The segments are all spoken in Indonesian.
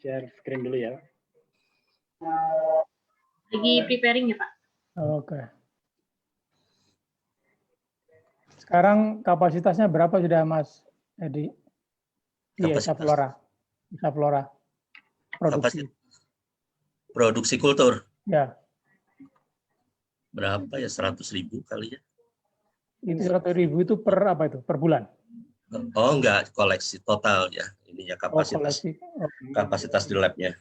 share screen dulu ya. Lagi preparing ya Pak. Oke. Sekarang kapasitasnya berapa sudah Mas Edi? Iya, Sapflora. Sapflora. Produksi. Produksi kultur. Ya. Berapa ya? 100.000 kali ya. Itu 100.000 itu per apa itu? Per bulan? Oh enggak, koleksi total ya. Ininya kapasitas. Koleksi. Kapasitas di labnya.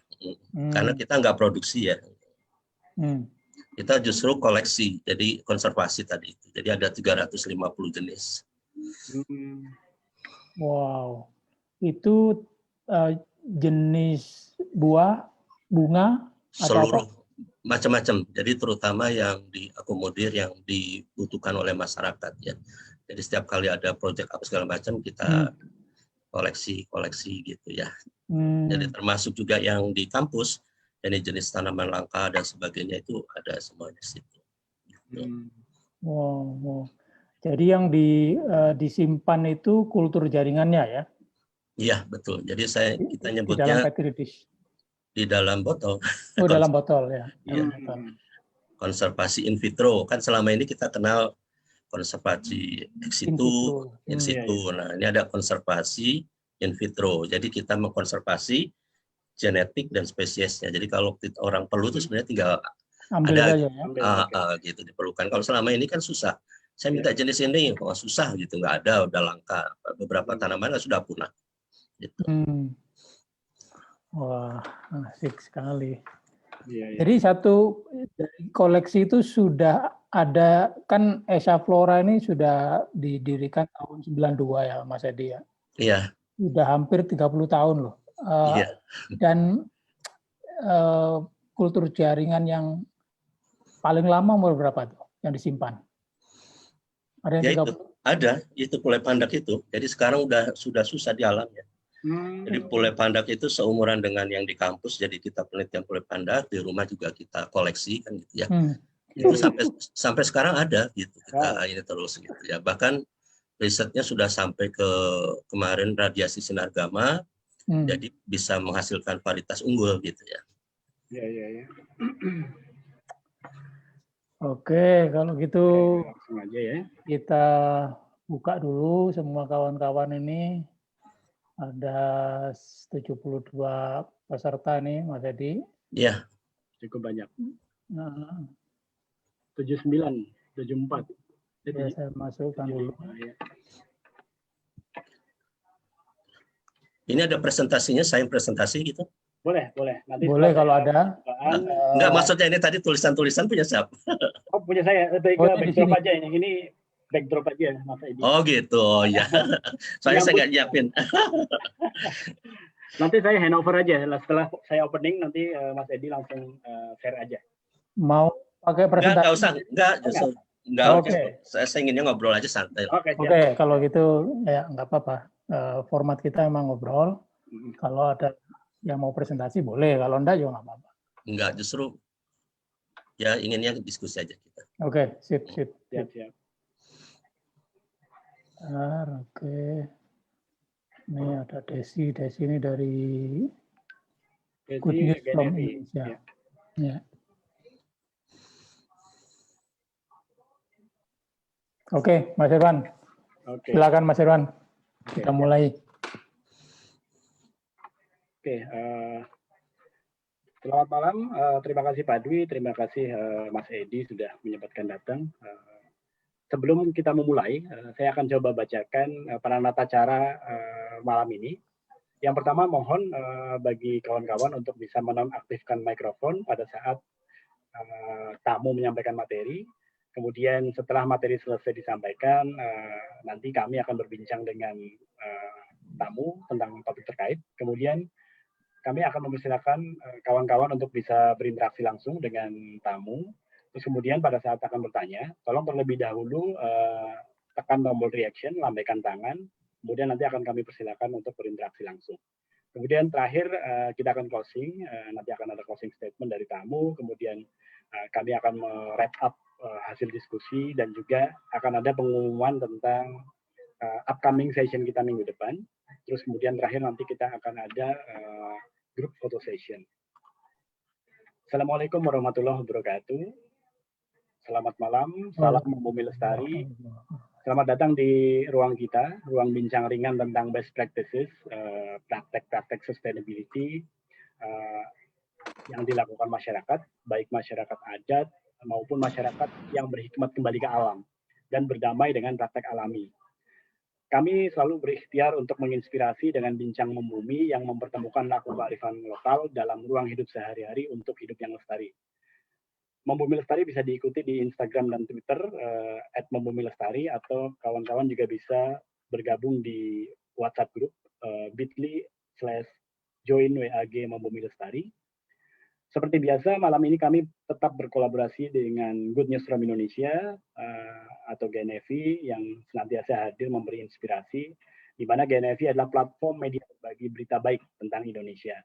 Karena kita enggak produksi ya. Kita justru koleksi, jadi konservasi tadi itu. Jadi ada 350 jenis. Wow. Itu jenis buah, bunga, seluruh macam-macam. Jadi terutama yang diakomodir, yang dibutuhkan oleh masyarakat ya. Jadi setiap kali ada proyek apa segala macam kita koleksi gitu ya. Jadi termasuk juga yang di kampus, jenis tanaman langka dan sebagainya itu ada semuanya di situ. Wow. Jadi yang disimpan itu kultur jaringannya ya? Iya betul. Jadi kita nyebutnya di dalam petri dish. Di dalam botol. Oh dalam botol ya. Iya. Konservasi in vitro kan selama ini kita kenal konservasi ex situ, in situ. Nah ini ada konservasi in vitro. Jadi kita mengkonservasi genetik dan spesiesnya. Jadi kalau orang perlu itu sebenarnya tinggal ambil ada aja, ya? Gitu diperlukan. Kalau selama ini kan susah. Saya minta jenis ini, kok susah gitu, nggak ada, udah langka. Beberapa tanaman sudah punah. Gitu. Wah, asik sekali. Jadi satu koleksi itu sudah ada, kan Sapflora ini sudah didirikan tahun 92 ya Mas Edi ya? Iya. Sudah hampir 30 tahun loh. Iya. Dan kultur jaringan yang paling lama umur berapa tuh yang disimpan? Ada yang 30? Ada, itu pule pandak itu. Jadi sekarang sudah susah di alam ya. Jadi pule pandak itu seumuran dengan yang di kampus, jadi kita penelitian pule pandak, di rumah juga kita koleksi kan gitu ya. Itu sampai sekarang ada gitu, kita ini terus gitu ya. Bahkan risetnya sudah sampai ke kemarin radiasi sinar gamma, jadi bisa menghasilkan varietas unggul gitu ya. Iya. Oke, kalau gitu langsung aja ya. Kita buka dulu semua kawan-kawan ini. Ada 72 peserta nih, Mas Edi. Iya. Cukup banyak. 79, 74. Ya, saya masukkan dulu. Ini ada presentasinya, saya presentasi gitu? Boleh. Nanti boleh kalau ada. Enggak, maksudnya ini tadi tulisan-tulisan punya siapa? Oh, punya saya. Backdrop aja ini. Ini backdrop aja, Mas Edi. Oh gitu, ya. Soalnya saya nggak nyiapin. Nanti saya handover aja. Setelah saya opening, nanti Mas Edi langsung share aja. Mau pakai presentasi? Enggak usah. Enggak, justru. Enggak, saya inginnya ngobrol aja santai. Oke, kalau gitu ya nggak apa-apa. Format kita emang ngobrol. Kalau ada yang mau presentasi boleh, kalau enggak juga nggak apa-apa. Enggak, justru ya inginnya diskusi aja kita. Oke, sip. Siap. Oke. Ini ada Desi ini dari Good News from Indonesia. Ya. Oke, Mas Irwan. Silakan Mas Irwan. Kita mulai. Selamat malam. Terima kasih Pak Dwi, terima kasih Mas Edi sudah menyempatkan datang. Sebelum kita memulai, saya akan coba bacakan penata cara malam ini. Yang pertama, mohon bagi kawan-kawan untuk bisa menonaktifkan mikrofon pada saat tamu menyampaikan materi. Kemudian setelah materi selesai disampaikan, nanti kami akan berbincang dengan tamu tentang topik terkait. Kemudian kami akan mempersilakan kawan-kawan untuk bisa berinteraksi langsung dengan tamu. Terus kemudian pada saat akan bertanya, tolong terlebih dahulu tekan tombol reaction, lambaikan tangan, kemudian nanti akan kami persilakan untuk berinteraksi langsung. Kemudian terakhir kita akan closing, nanti akan ada closing statement dari tamu, kemudian kami akan wrap up hasil diskusi dan juga akan ada pengumuman tentang upcoming session kita minggu depan. Terus kemudian terakhir nanti kita akan ada Group Photo Session. Assalamualaikum warahmatullahi wabarakatuh. Selamat malam, salam Bumi Lestari. Selamat datang di ruang kita, ruang bincang ringan tentang best practices, praktek-praktek sustainability yang dilakukan masyarakat, baik masyarakat adat maupun masyarakat yang berhikmat kembali ke alam dan berdamai dengan praktek alami. Kami selalu berikhtiar untuk menginspirasi dengan bincang membumi yang mempertemukan laku kearifan lokal dalam ruang hidup sehari-hari untuk hidup yang lestari. Membumi Lestari bisa diikuti di Instagram dan Twitter @membumilestari, atau kawan-kawan juga bisa bergabung di WhatsApp group bit.ly/join WAG Membumi Lestari. Seperti biasa, malam ini kami tetap berkolaborasi dengan Good News from Indonesia atau GNFI yang senantiasa hadir memberi inspirasi, di mana GNFI adalah platform media berbagi berita baik tentang Indonesia.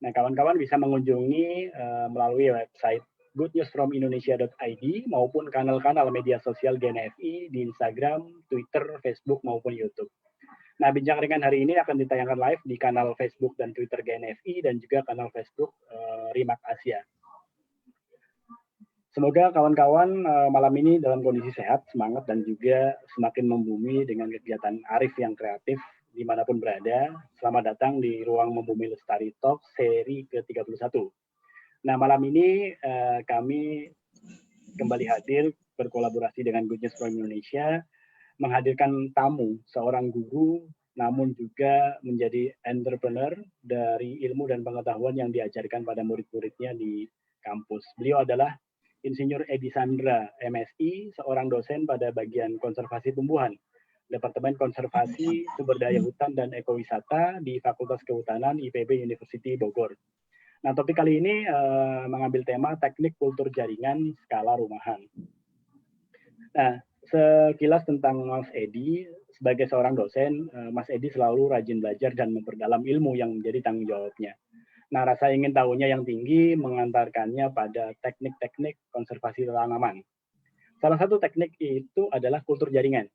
Nah, kawan-kawan bisa mengunjungi melalui website goodnewsfromindonesia.id maupun kanal-kanal media sosial GNFI di Instagram, Twitter, Facebook, maupun YouTube. Nah, bincang ringan hari ini akan ditayangkan live di kanal Facebook dan Twitter GNFI dan juga kanal Facebook Rimak Asia. Semoga kawan-kawan malam ini dalam kondisi sehat, semangat, dan juga semakin membumi dengan kegiatan arif yang kreatif dimanapun berada. Selamat datang di Ruang Membumi Lestari Talk seri ke-31. Nah, malam ini kami kembali hadir berkolaborasi dengan Good News from Indonesia, menghadirkan tamu, seorang guru, namun juga menjadi entrepreneur dari ilmu dan pengetahuan yang diajarkan pada murid-muridnya di kampus. Beliau adalah Insinyur Edi Sandra, MSI, seorang dosen pada bagian konservasi tumbuhan, Departemen Konservasi Sumber Daya Hutan dan Ekowisata di Fakultas Kehutanan IPB University Bogor. Nah, topik kali ini mengambil tema teknik kultur jaringan skala rumahan. Nah, sekilas tentang Mas Edi, sebagai seorang dosen, Mas Edi selalu rajin belajar dan memperdalam ilmu yang menjadi tanggung jawabnya. Nah, rasa ingin tahunya yang tinggi mengantarkannya pada teknik-teknik konservasi tanaman. Salah satu teknik itu adalah kultur jaringan.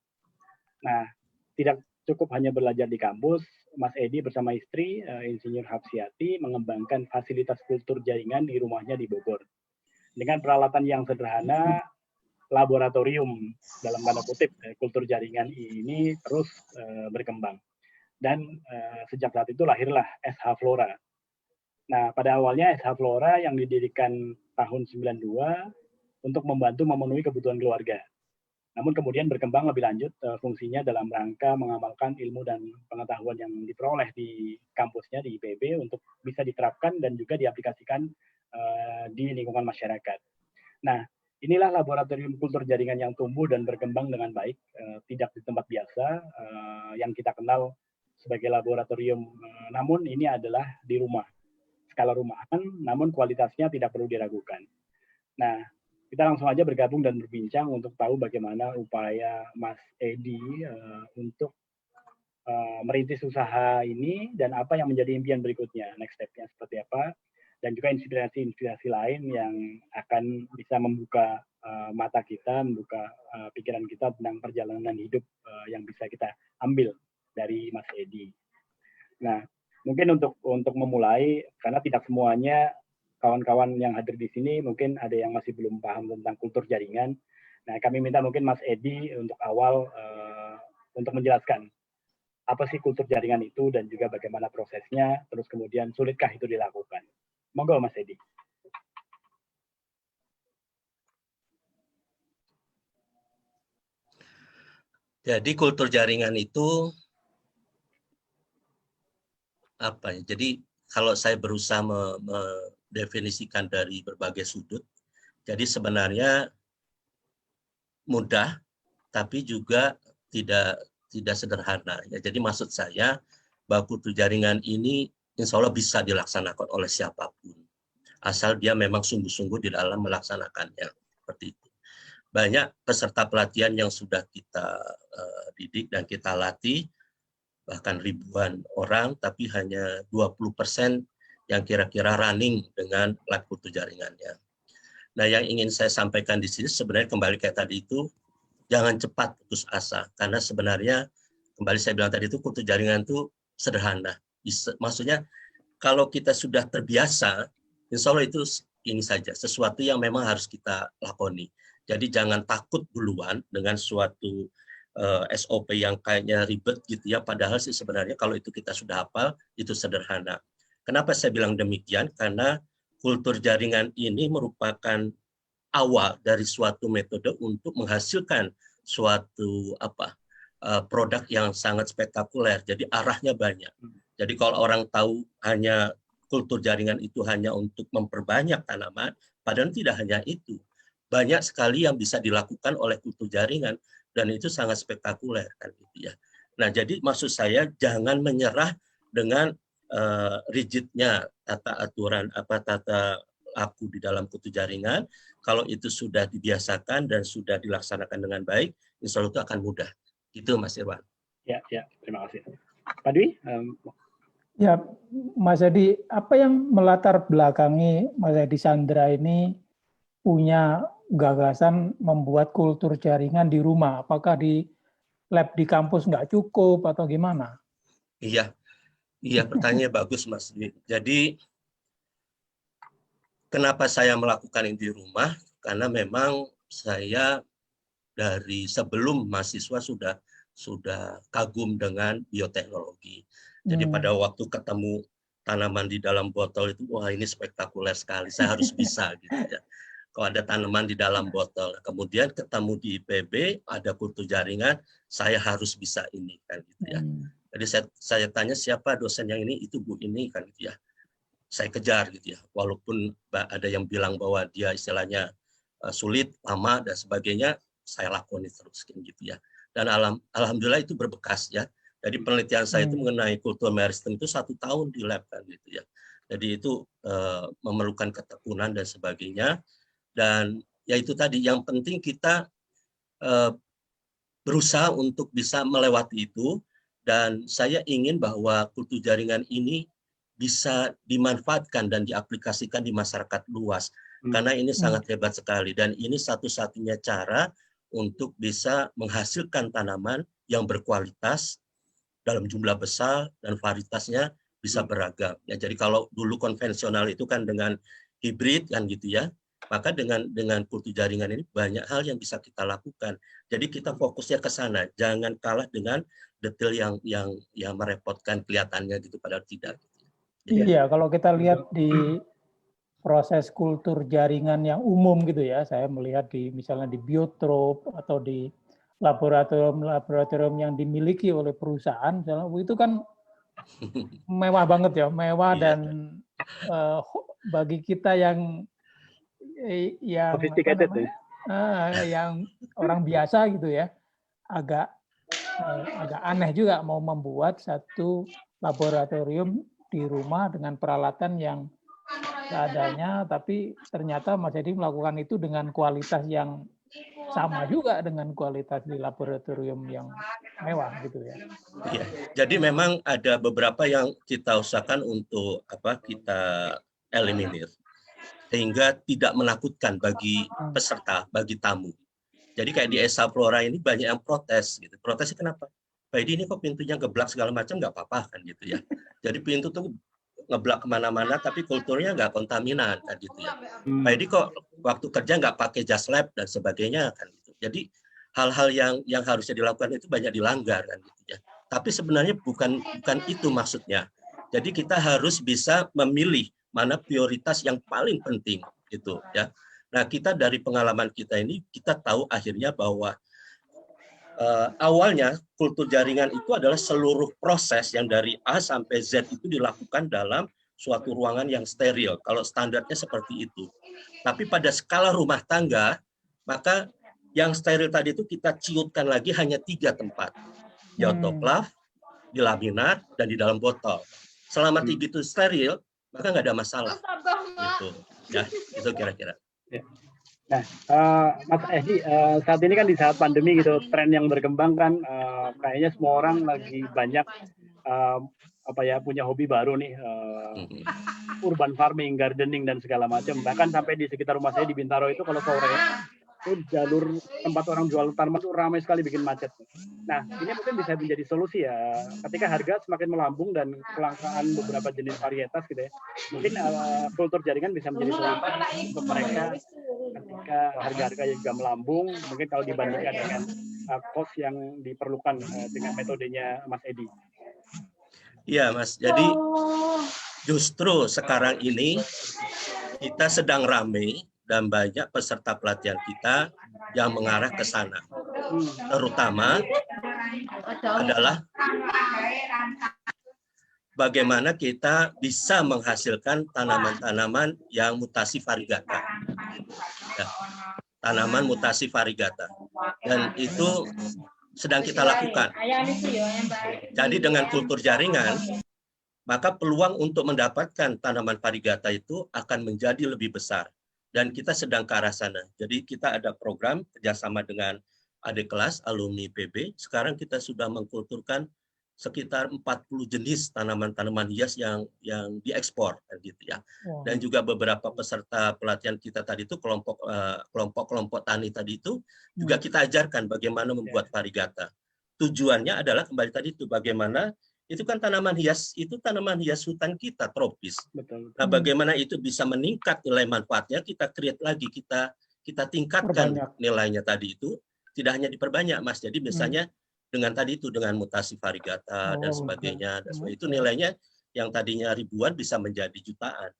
Nah, tidak cukup hanya belajar di kampus, Mas Edi bersama istri, Insinyur Hapsiati, mengembangkan fasilitas kultur jaringan di rumahnya di Bogor. Dengan peralatan yang sederhana, laboratorium, dalam tanda kutip, kultur jaringan ini terus berkembang. Dan sejak saat itu lahirlah SH Flora. Nah, pada awalnya SH Flora yang didirikan tahun 92 untuk membantu memenuhi kebutuhan keluarga. Namun kemudian berkembang lebih lanjut fungsinya dalam rangka mengamalkan ilmu dan pengetahuan yang diperoleh di kampusnya di IPB untuk bisa diterapkan dan juga diaplikasikan di lingkungan masyarakat. Nah, inilah laboratorium kultur jaringan yang tumbuh dan berkembang dengan baik, tidak di tempat biasa yang kita kenal sebagai laboratorium, namun ini adalah di rumah, skala rumahan, namun kualitasnya tidak perlu diragukan. Nah, kita langsung aja bergabung dan berbincang untuk tahu bagaimana upaya Mas Edi untuk merintis usaha ini dan apa yang menjadi impian berikutnya, next step-nya seperti apa, dan juga inspirasi-inspirasi lain yang akan bisa membuka mata kita, membuka pikiran kita tentang perjalanan hidup yang bisa kita ambil dari Mas Edi. Nah, mungkin untuk memulai, karena tidak semuanya kawan-kawan yang hadir di sini mungkin ada yang masih belum paham tentang kultur jaringan. Nah, kami minta mungkin Mas Edi untuk awal untuk menjelaskan apa sih kultur jaringan itu dan juga bagaimana prosesnya, terus kemudian sulitkah itu dilakukan. Monggo Mas Edi. Jadi kultur jaringan itu apa ya? Jadi kalau saya berusaha mendefinisikan dari berbagai sudut, jadi sebenarnya mudah, tapi juga tidak sederhana. Ya, jadi maksud saya bahwa kultur jaringan ini insya Allah bisa dilaksanakan oleh siapapun, asal dia memang sungguh-sungguh di dalam melaksanakannya. Seperti itu. Banyak peserta pelatihan yang sudah kita didik dan kita latih, bahkan ribuan orang, tapi hanya 20% yang kira-kira running dengan lab kultur jaringannya. Nah, yang ingin saya sampaikan di sini sebenarnya kembali kayak tadi itu, jangan cepat putus asa, karena sebenarnya kembali saya bilang tadi itu kultur jaringan itu sederhana. Maksudnya kalau kita sudah terbiasa, insya Allah itu ini saja, sesuatu yang memang harus kita lakoni. Jadi jangan takut duluan dengan suatu SOP yang kayaknya ribet gitu ya, padahal sih sebenarnya kalau itu kita sudah hafal, itu sederhana. Kenapa saya bilang demikian? Karena kultur jaringan ini merupakan awal dari suatu metode untuk menghasilkan suatu produk yang sangat spektakuler. Jadi arahnya banyak. Jadi kalau orang tahu hanya kultur jaringan itu hanya untuk memperbanyak tanaman, padahal tidak hanya itu. Banyak sekali yang bisa dilakukan oleh kultur jaringan dan itu sangat spektakuler kan gitu ya. Nah, jadi maksud saya jangan menyerah dengan rigidnya tata aturan tata laku di dalam kultur jaringan. Kalau itu sudah dibiasakan dan sudah dilaksanakan dengan baik, insya Allah itu akan mudah. Itu Mas Irwan. Ya, terima kasih. Pak Dwi? Ya, Mas Edi, apa yang melatar belakangi Mas Edi Sandra ini punya gagasan membuat kultur jaringan di rumah? Apakah di lab di kampus nggak cukup atau gimana? Iya, pertanyaannya bagus Mas. Jadi kenapa saya melakukan ini di rumah? Karena memang saya dari sebelum mahasiswa sudah kagum dengan bioteknologi. Jadi pada waktu ketemu tanaman di dalam botol itu, wah ini spektakuler sekali, saya harus bisa gitu ya. Kalau ada tanaman di dalam botol, kemudian ketemu di IPB, ada kultur jaringan, saya harus bisa ini kan gitu ya. Jadi saya tanya siapa dosen yang ini, itu Bu ini kan gitu ya. Saya kejar gitu ya, walaupun ada yang bilang bahwa dia istilahnya sulit, lama dan sebagainya, saya lakoni terus gitu ya. Dan alhamdulillah itu berbekas ya. Jadi penelitian saya itu mengenai kultur meristem itu 1 tahun di lab kan gitu ya. Jadi itu memerlukan ketekunan dan sebagainya. Dan ya itu tadi yang penting kita berusaha untuk bisa melewati itu. Dan saya ingin bahwa kultur jaringan ini bisa dimanfaatkan dan diaplikasikan di masyarakat luas. Karena ini sangat hebat sekali. Dan ini satu-satunya cara untuk bisa menghasilkan tanaman yang berkualitas dalam jumlah besar dan varietasnya bisa beragam. Ya, jadi kalau dulu konvensional itu kan dengan hibrid kan gitu ya, maka dengan kultur jaringan ini banyak hal yang bisa kita lakukan. Jadi kita fokusnya ke sana, jangan kalah dengan detail yang merepotkan kelihatannya gitu padahal tidak. Iya, kalau kita lihat di proses kultur jaringan yang umum gitu ya, saya melihat di misalnya di biotrop atau di laboratorium yang dimiliki oleh perusahaan, misalnya itu kan mewah banget ya, mewah dan bagi kita yang yang orang biasa gitu ya, agak aneh juga mau membuat satu laboratorium di rumah dengan peralatan yang seadanya, tapi ternyata Mas Edi melakukan itu dengan kualitas yang sama juga dengan kualitas di laboratorium yang mewah gitu ya. Iya. Jadi memang ada beberapa yang kita usahakan untuk kita eliminir sehingga tidak menakutkan bagi peserta, bagi tamu. Jadi kayak di Esa Flora ini banyak yang protes gitu. Protesnya kenapa? Pak Edi ini kok pintunya geblak segala macam nggak apa-apa kan gitu ya. Jadi pintu tuh ngeblak kemana-mana tapi kulturnya nggak kontaminan kan gitu ya. Pak Edi kok waktu kerja nggak pakai jas lab dan sebagainya kan gitu. Jadi hal-hal yang harusnya dilakukan itu banyak dilanggar kan gitu ya. Tapi sebenarnya bukan itu maksudnya. Jadi kita harus bisa memilih mana prioritas yang paling penting gitu ya. Nah, kita dari pengalaman kita ini kita tahu akhirnya bahwa awalnya kultur jaringan itu adalah seluruh proses yang dari A sampai Z itu dilakukan dalam suatu ruangan yang steril. Kalau standarnya seperti itu. Tapi pada skala rumah tangga, maka yang steril tadi itu kita ciutkan lagi hanya 3 tempat. Di autoclave, di laminar, dan di dalam botol. Selama 3 itu steril, maka nggak ada masalah. Gitu. Ya, itu kira-kira. Nah, Mas Edi, saat ini kan di saat pandemi gitu, tren yang berkembang kan, kayaknya semua orang lagi banyak punya hobi baru nih, urban farming, gardening dan segala macam. Bahkan sampai di sekitar rumah saya di Bintaro itu kalau sore itu jalur tempat orang jual tanaman itu ramai sekali, bikin macet. Nah, ini mungkin bisa menjadi solusi ya, ketika harga semakin melambung dan kelangkaan beberapa jenis varietas gitu ya, mungkin kultur jaringan bisa menjadi solusi untuk mereka ketika harga-harga yang juga melambung, mungkin kalau dibandingkan dengan cost yang diperlukan dengan metodenya Mas Edi. Iya, Mas. Jadi justru sekarang ini kita sedang ramai dan banyak peserta pelatihan kita yang mengarah ke sana. Terutama adalah bagaimana kita bisa menghasilkan tanaman-tanaman yang mutasi variegata. Ya, tanaman mutasi variegata. Dan itu sedang kita lakukan. Jadi dengan kultur jaringan, maka peluang untuk mendapatkan tanaman variegata itu akan menjadi lebih besar. Dan kita sedang ke arah sana. Jadi kita ada program kerjasama dengan adik kelas, alumni PB. Sekarang kita sudah mengkulturkan sekitar 40 jenis tanaman-tanaman hias yang diekspor, gitu ya. Dan juga beberapa peserta pelatihan kita tadi itu kelompok tani tadi itu juga kita ajarkan bagaimana membuat variegata. Tujuannya adalah kembali tadi itu bagaimana itu kan tanaman hias hutan kita tropis. Betul. Nah, bagaimana itu bisa meningkat nilai manfaatnya, kita create lagi, kita tingkatkan nilainya tadi itu, tidak hanya diperbanyak, Mas. Jadi misalnya dengan tadi itu dengan mutasi variegata dan sebagainya, itu nilainya yang tadinya ribuan bisa menjadi jutaan.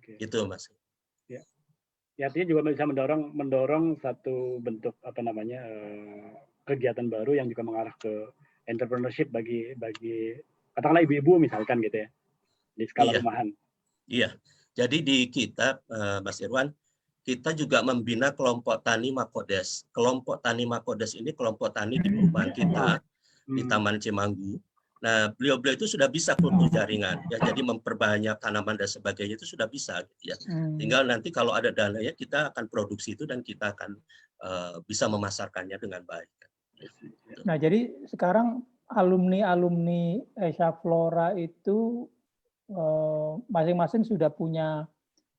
Gitu, Mas. Ya. Ya, artinya juga bisa mendorong satu bentuk kegiatan baru yang juga mengarah ke entrepreneurship bagi katakanlah ibu-ibu misalkan gitu ya, di skala rumahan. Iya. Jadi di kita, Mas Irwan, kita juga membina kelompok tani Makodes. Kelompok tani Makodes ini kelompok tani di perumahan kita di Taman Cimanggu. Nah, beliau-beliau itu sudah bisa kultur jaringan, ya, jadi memperbanyak tanaman dan sebagainya itu sudah bisa, gitu ya. Tinggal nanti kalau ada dananya kita akan produksi itu dan kita akan bisa memasarkannya dengan baik. Nah, jadi sekarang alumni Esa Flora itu masing-masing sudah punya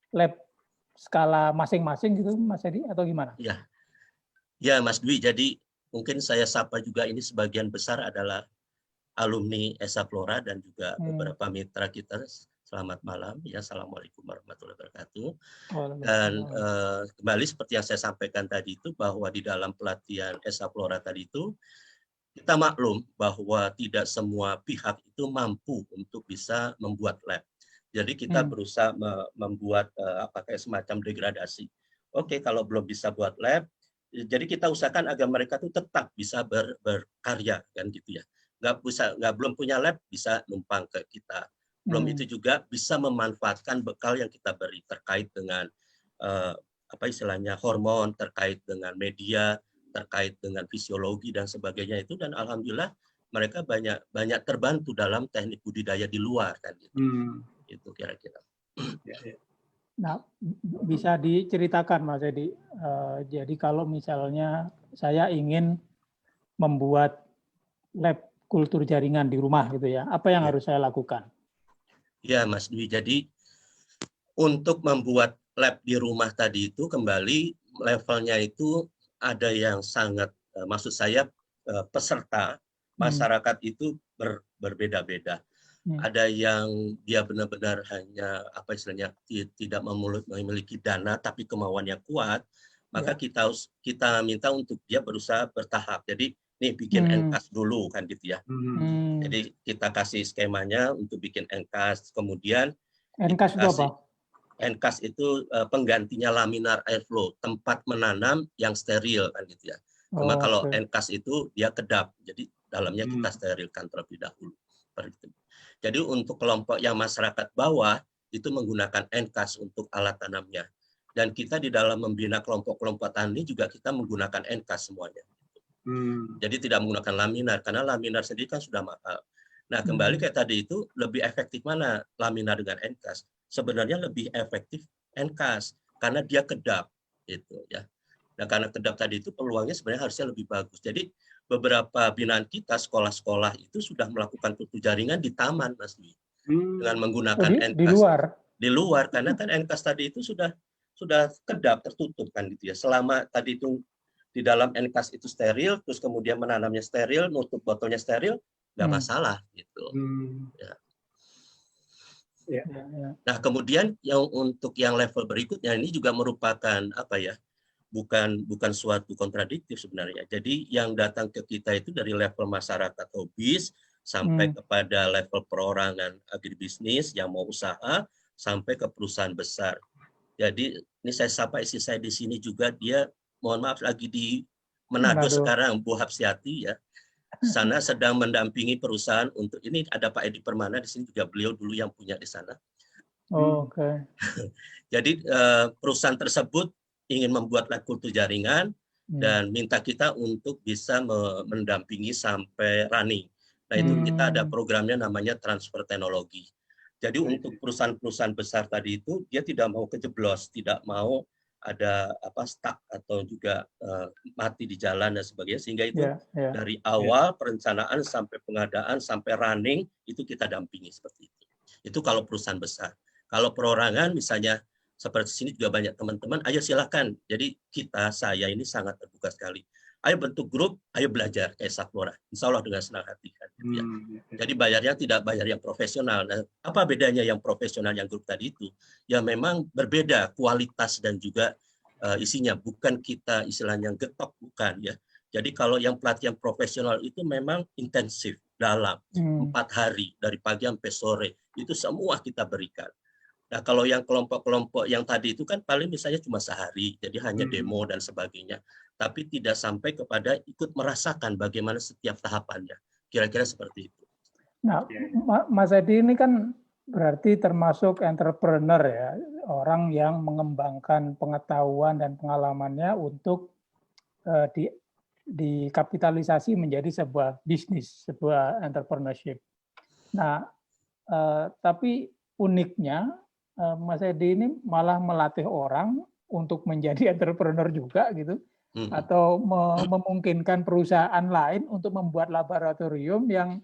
lab skala masing-masing gitu, Mas Edi, atau gimana? Ya, Mas Dwi. Jadi mungkin saya sapa juga ini sebagian besar adalah alumni Esa Flora dan juga beberapa mitra kita. Selamat malam, ya. Assalamualaikum warahmatullahi wabarakatuh. Dan kembali seperti yang saya sampaikan tadi itu bahwa di dalam pelatihan Esa Flora tadi itu kita maklum bahwa tidak semua pihak itu mampu untuk bisa membuat lab. Jadi kita berusaha membuat kayak semacam degradasi. Oke, kalau belum bisa buat lab, jadi kita usahakan agar mereka tuh tetap bisa berkarya, kan gitu ya. Belum punya lab bisa numpang ke kita. Belum itu juga bisa memanfaatkan bekal yang kita beri terkait dengan istilahnya hormon, terkait dengan media, terkait dengan fisiologi dan sebagainya itu, dan alhamdulillah mereka banyak terbantu dalam teknik budidaya di luar, kan gitu. Itu kira-kira. Nah, bisa diceritakan, Mas Edi. Jadi kalau misalnya saya ingin membuat lab kultur jaringan di rumah gitu ya, apa yang harus saya lakukan? Ya, Mas Dwi. Jadi untuk membuat lab di rumah tadi itu kembali levelnya itu ada yang sangat, maksud saya peserta masyarakat itu berbeda-beda. Ada yang dia benar-benar hanya istilahnya tidak memiliki dana tapi kemauan yang kuat, maka kita minta untuk dia berusaha bertahap. Jadi nih bikin enkas dulu, kan gitu ya. Jadi kita kasih skemanya untuk bikin enkas, kemudian enkas itu apa? Enkas itu penggantinya laminar airflow, tempat menanam yang steril, kan gitu ya. Cuma kalau enkas itu dia kedap, jadi dalamnya kita sterilkan terlebih dahulu. Jadi untuk kelompok yang masyarakat bawah itu menggunakan enkas untuk alat tanamnya. Dan kita di dalam membina kelompok-kelompok tani juga kita menggunakan enkas semuanya. Jadi tidak menggunakan laminar, karena laminar sendiri kan sudah mahal. Nah, kembali kayak tadi itu, lebih efektif mana laminar dengan enkas? Sebenarnya lebih efektif enkas, karena dia kedap. Gitu, ya. Nah, karena kedap tadi itu peluangnya sebenarnya harusnya lebih bagus. Jadi beberapa binaan kita, sekolah-sekolah itu sudah melakukan kultur jaringan di taman, Mas Dwi, dengan menggunakan enkas. Di luar? Di luar, karena kan enkas tadi itu sudah sudah kedap, tertutup kan gitu ya. Selama tadi itu di dalam enkas itu steril, terus kemudian menanamnya steril, nutup botolnya steril, nggak masalah gitu. Ya. Ya. Nah kemudian yang untuk yang level berikutnya ini juga merupakan apa ya? Bukan suatu kontradiktif sebenarnya. Jadi yang datang ke kita itu dari level masyarakat hobis sampai kepada level perorangan agribisnis yang mau usaha sampai ke perusahaan besar. Jadi ini saya sapa istri saya di sini juga, dia mohon maaf lagi di Manado sekarang, Bu Hapsiati ya. Sana sedang mendampingi perusahaan untuk ini, ada Pak Edi Permana di sini juga, beliau dulu yang punya di sana. Oke. Jadi perusahaan tersebut ingin membuat kultur jaringan dan minta kita untuk bisa mendampingi sampai running. Nah itu kita ada programnya namanya transfer teknologi. Jadi untuk perusahaan-perusahaan besar tadi itu dia tidak mau kejeblos, tidak mau ada stuck atau juga mati di jalan dan sebagainya, sehingga itu dari awal perencanaan sampai pengadaan sampai running itu kita dampingi seperti itu. Itu kalau perusahaan besar. Kalau perorangan misalnya seperti sini juga banyak teman-teman, ayo silakan. Jadi saya ini sangat terbuka sekali. Ayo bentuk grup, ayo belajar kayak Sapflora. Insya Allah dengan senang hati kan. Gitu ya. Jadi bayarnya tidak bayar yang profesional. Nah, apa bedanya yang profesional yang grup tadi itu? Ya memang berbeda kualitas dan juga isinya. Bukan kita istilahnya getok, bukan ya. Jadi kalau yang pelatihan profesional itu memang intensif, dalam 4 hari dari pagi sampai sore. Itu semua kita berikan. Nah, kalau yang kelompok-kelompok yang tadi itu kan paling misalnya cuma sehari, jadi hanya demo dan sebagainya. Tapi tidak sampai kepada ikut merasakan bagaimana setiap tahapannya. Kira-kira seperti itu. Nah, Mas Edi ini kan berarti termasuk entrepreneur ya, orang yang mengembangkan pengetahuan dan pengalamannya untuk dikapitalisasi menjadi sebuah bisnis, sebuah entrepreneurship. Nah, tapi uniknya Mas Edi ini malah melatih orang untuk menjadi entrepreneur juga gitu, atau memungkinkan perusahaan lain untuk membuat laboratorium yang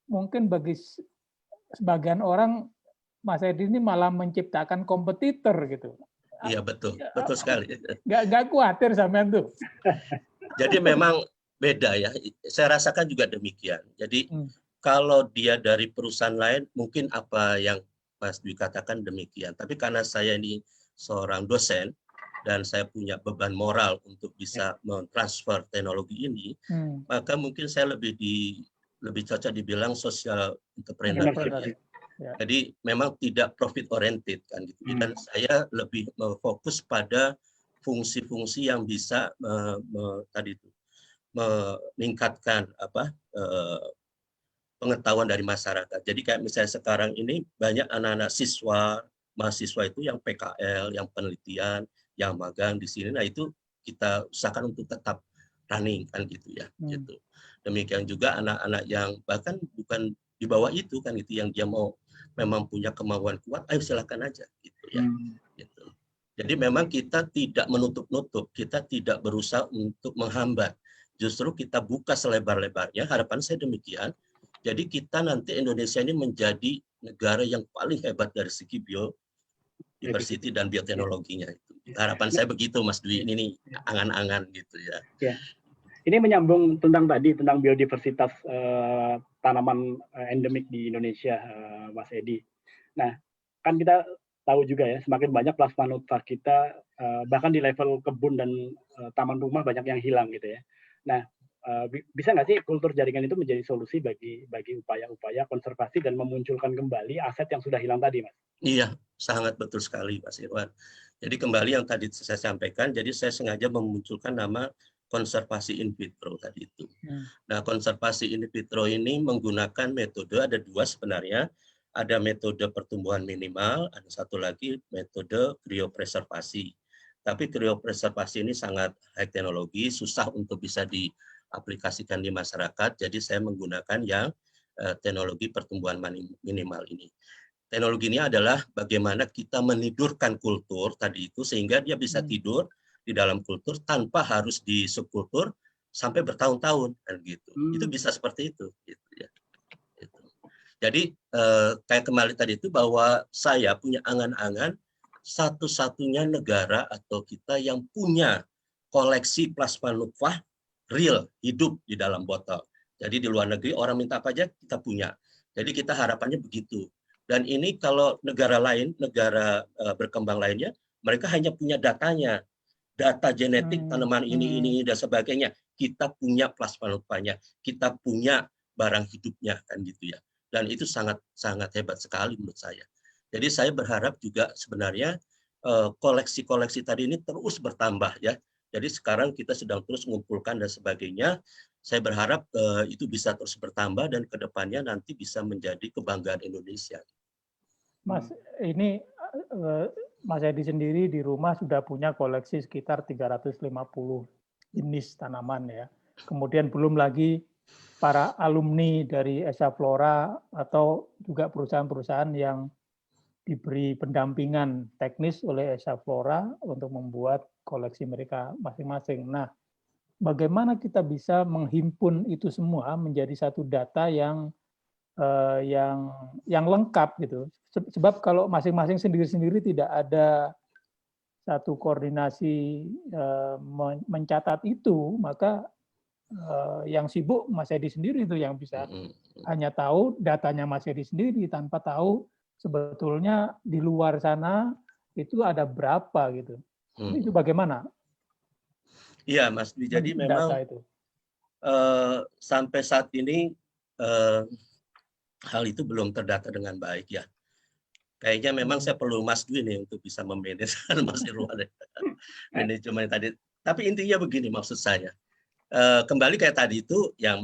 mungkin bagi sebagian orang Mas Edi ini malah menciptakan kompetitor gitu. Iya betul sekali. Nggak khawatir sampean tuh. Jadi memang beda ya. Saya rasakan juga demikian. Jadi kalau dia dari perusahaan lain, mungkin apa yang Mas Dwi katakan demikian. Tapi karena saya ini seorang dosen dan saya punya beban moral untuk bisa mentransfer teknologi ini, maka mungkin saya lebih cocok dibilang social entrepreneur. Jadi memang tidak profit oriented kan gitu. Dan saya lebih fokus pada fungsi-fungsi yang bisa meningkatkan pengetahuan dari masyarakat. Jadi kayak misalnya sekarang ini banyak anak-anak mahasiswa itu yang PKL, yang penelitian, yang magang di sini. Nah itu kita usahakan untuk tetap running kan gitu ya. Gitu. Demikian juga anak-anak yang bahkan bukan di bawah itu kan gitu, yang dia mau memang punya kemauan kuat, ayo silakan aja gitu ya. Gitu. Jadi memang kita tidak menutup-nutup, kita tidak berusaha untuk menghambat. Justru kita buka selebar-lebarnya, harapan saya demikian. Jadi kita nanti Indonesia ini menjadi negara yang paling hebat dari segi biodiversity dan bioteknologinya itu. Harapan saya begitu Mas Dwi, ini nih angan-angan gitu ya. Ya. Ini menyambung tentang biodiversitas tanaman endemik di Indonesia, Mas Edi. Nah, kan kita tahu juga ya, semakin banyak plasmanuta kita, bahkan di level kebun dan taman rumah banyak yang hilang gitu ya. Nah, bisa nggak sih kultur jaringan itu menjadi solusi bagi upaya-upaya konservasi dan memunculkan kembali aset yang sudah hilang tadi, Mas? Iya, sangat betul sekali, Mas Irwan. Jadi kembali yang tadi saya sampaikan, jadi saya sengaja memunculkan nama konservasi in vitro tadi itu. Nah, konservasi in vitro ini menggunakan metode, ada 2 sebenarnya. Ada metode pertumbuhan minimal, ada satu lagi metode kriopreservasi. Tapi kriopreservasi ini sangat high teknologi, susah untuk bisa diaplikasikan di masyarakat. Jadi saya menggunakan yang teknologi pertumbuhan minimal ini. Teknologi ini adalah bagaimana kita menidurkan kultur tadi itu sehingga dia bisa tidur di dalam kultur tanpa harus di subkultur sampai bertahun-tahun kan gitu. Itu bisa seperti itu gitu ya. Gitu. Jadi kayak kembali tadi itu bahwa saya punya angan-angan satu-satunya negara atau kita yang punya koleksi plasma nutfah real, hidup di dalam botol. Jadi di luar negeri orang minta apa aja kita punya. Jadi kita harapannya begitu. Dan ini kalau negara lain, negara berkembang lainnya, mereka hanya punya datanya. Data genetik tanaman ini dan sebagainya. Kita punya plasma nutfahnya, kita punya barang hidupnya kan gitu ya. Dan itu sangat sangat hebat sekali menurut saya. Jadi saya berharap juga sebenarnya koleksi-koleksi tadi ini terus bertambah ya. Jadi sekarang kita sedang terus mengumpulkan dan sebagainya. Saya berharap itu bisa terus bertambah dan kedepannya nanti bisa menjadi kebanggaan Indonesia. Mas, ini Mas Edi sendiri di rumah sudah punya koleksi sekitar 350 jenis tanaman ya. Kemudian belum lagi para alumni dari Esa Flora atau juga perusahaan-perusahaan yang diberi pendampingan teknis oleh Esa Flora untuk membuat koleksi mereka masing-masing. Nah, bagaimana kita bisa menghimpun itu semua menjadi satu data yang lengkap gitu. Sebab kalau masing-masing sendiri-sendiri tidak ada satu koordinasi mencatat itu, maka yang sibuk Mas Edi sendiri itu yang bisa hanya tahu datanya Mas Edi sendiri tanpa tahu sebetulnya di luar sana itu ada berapa gitu. Itu bagaimana? Iya, Mas Dwi. Jadi memang itu. Sampai saat ini hal itu belum terdata dengan baik ya. Kayaknya memang saya perlu Mas Dwi nih untuk bisa memanage Mas Irwan manajemen tadi. Tapi intinya begini maksud saya. Kembali kayak tadi itu yang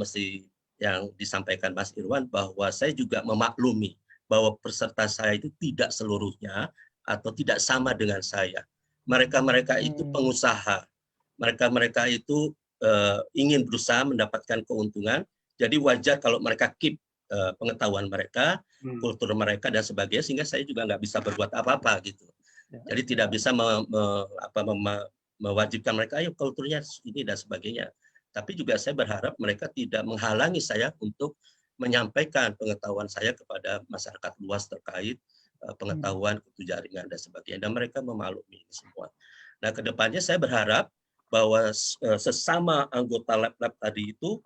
disampaikan Mas Irwan bahwa saya juga memaklumi bahwa peserta saya itu tidak seluruhnya atau tidak sama dengan saya. Mereka itu pengusaha. Mereka itu ingin berusaha mendapatkan keuntungan. Jadi wajar kalau mereka keep pengetahuan mereka, kultur mereka dan sebagainya, sehingga saya juga nggak bisa berbuat apa-apa gitu. Jadi tidak bisa mewajibkan mereka, ayo kulturnya ini dan sebagainya. Tapi juga saya berharap mereka tidak menghalangi saya untuk menyampaikan pengetahuan saya kepada masyarakat luas terkait pengetahuan kultur jaringan dan sebagainya. Dan mereka memaklumi ini semua. Nah, kedepannya saya berharap bahwa sesama anggota lab-lab tadi itu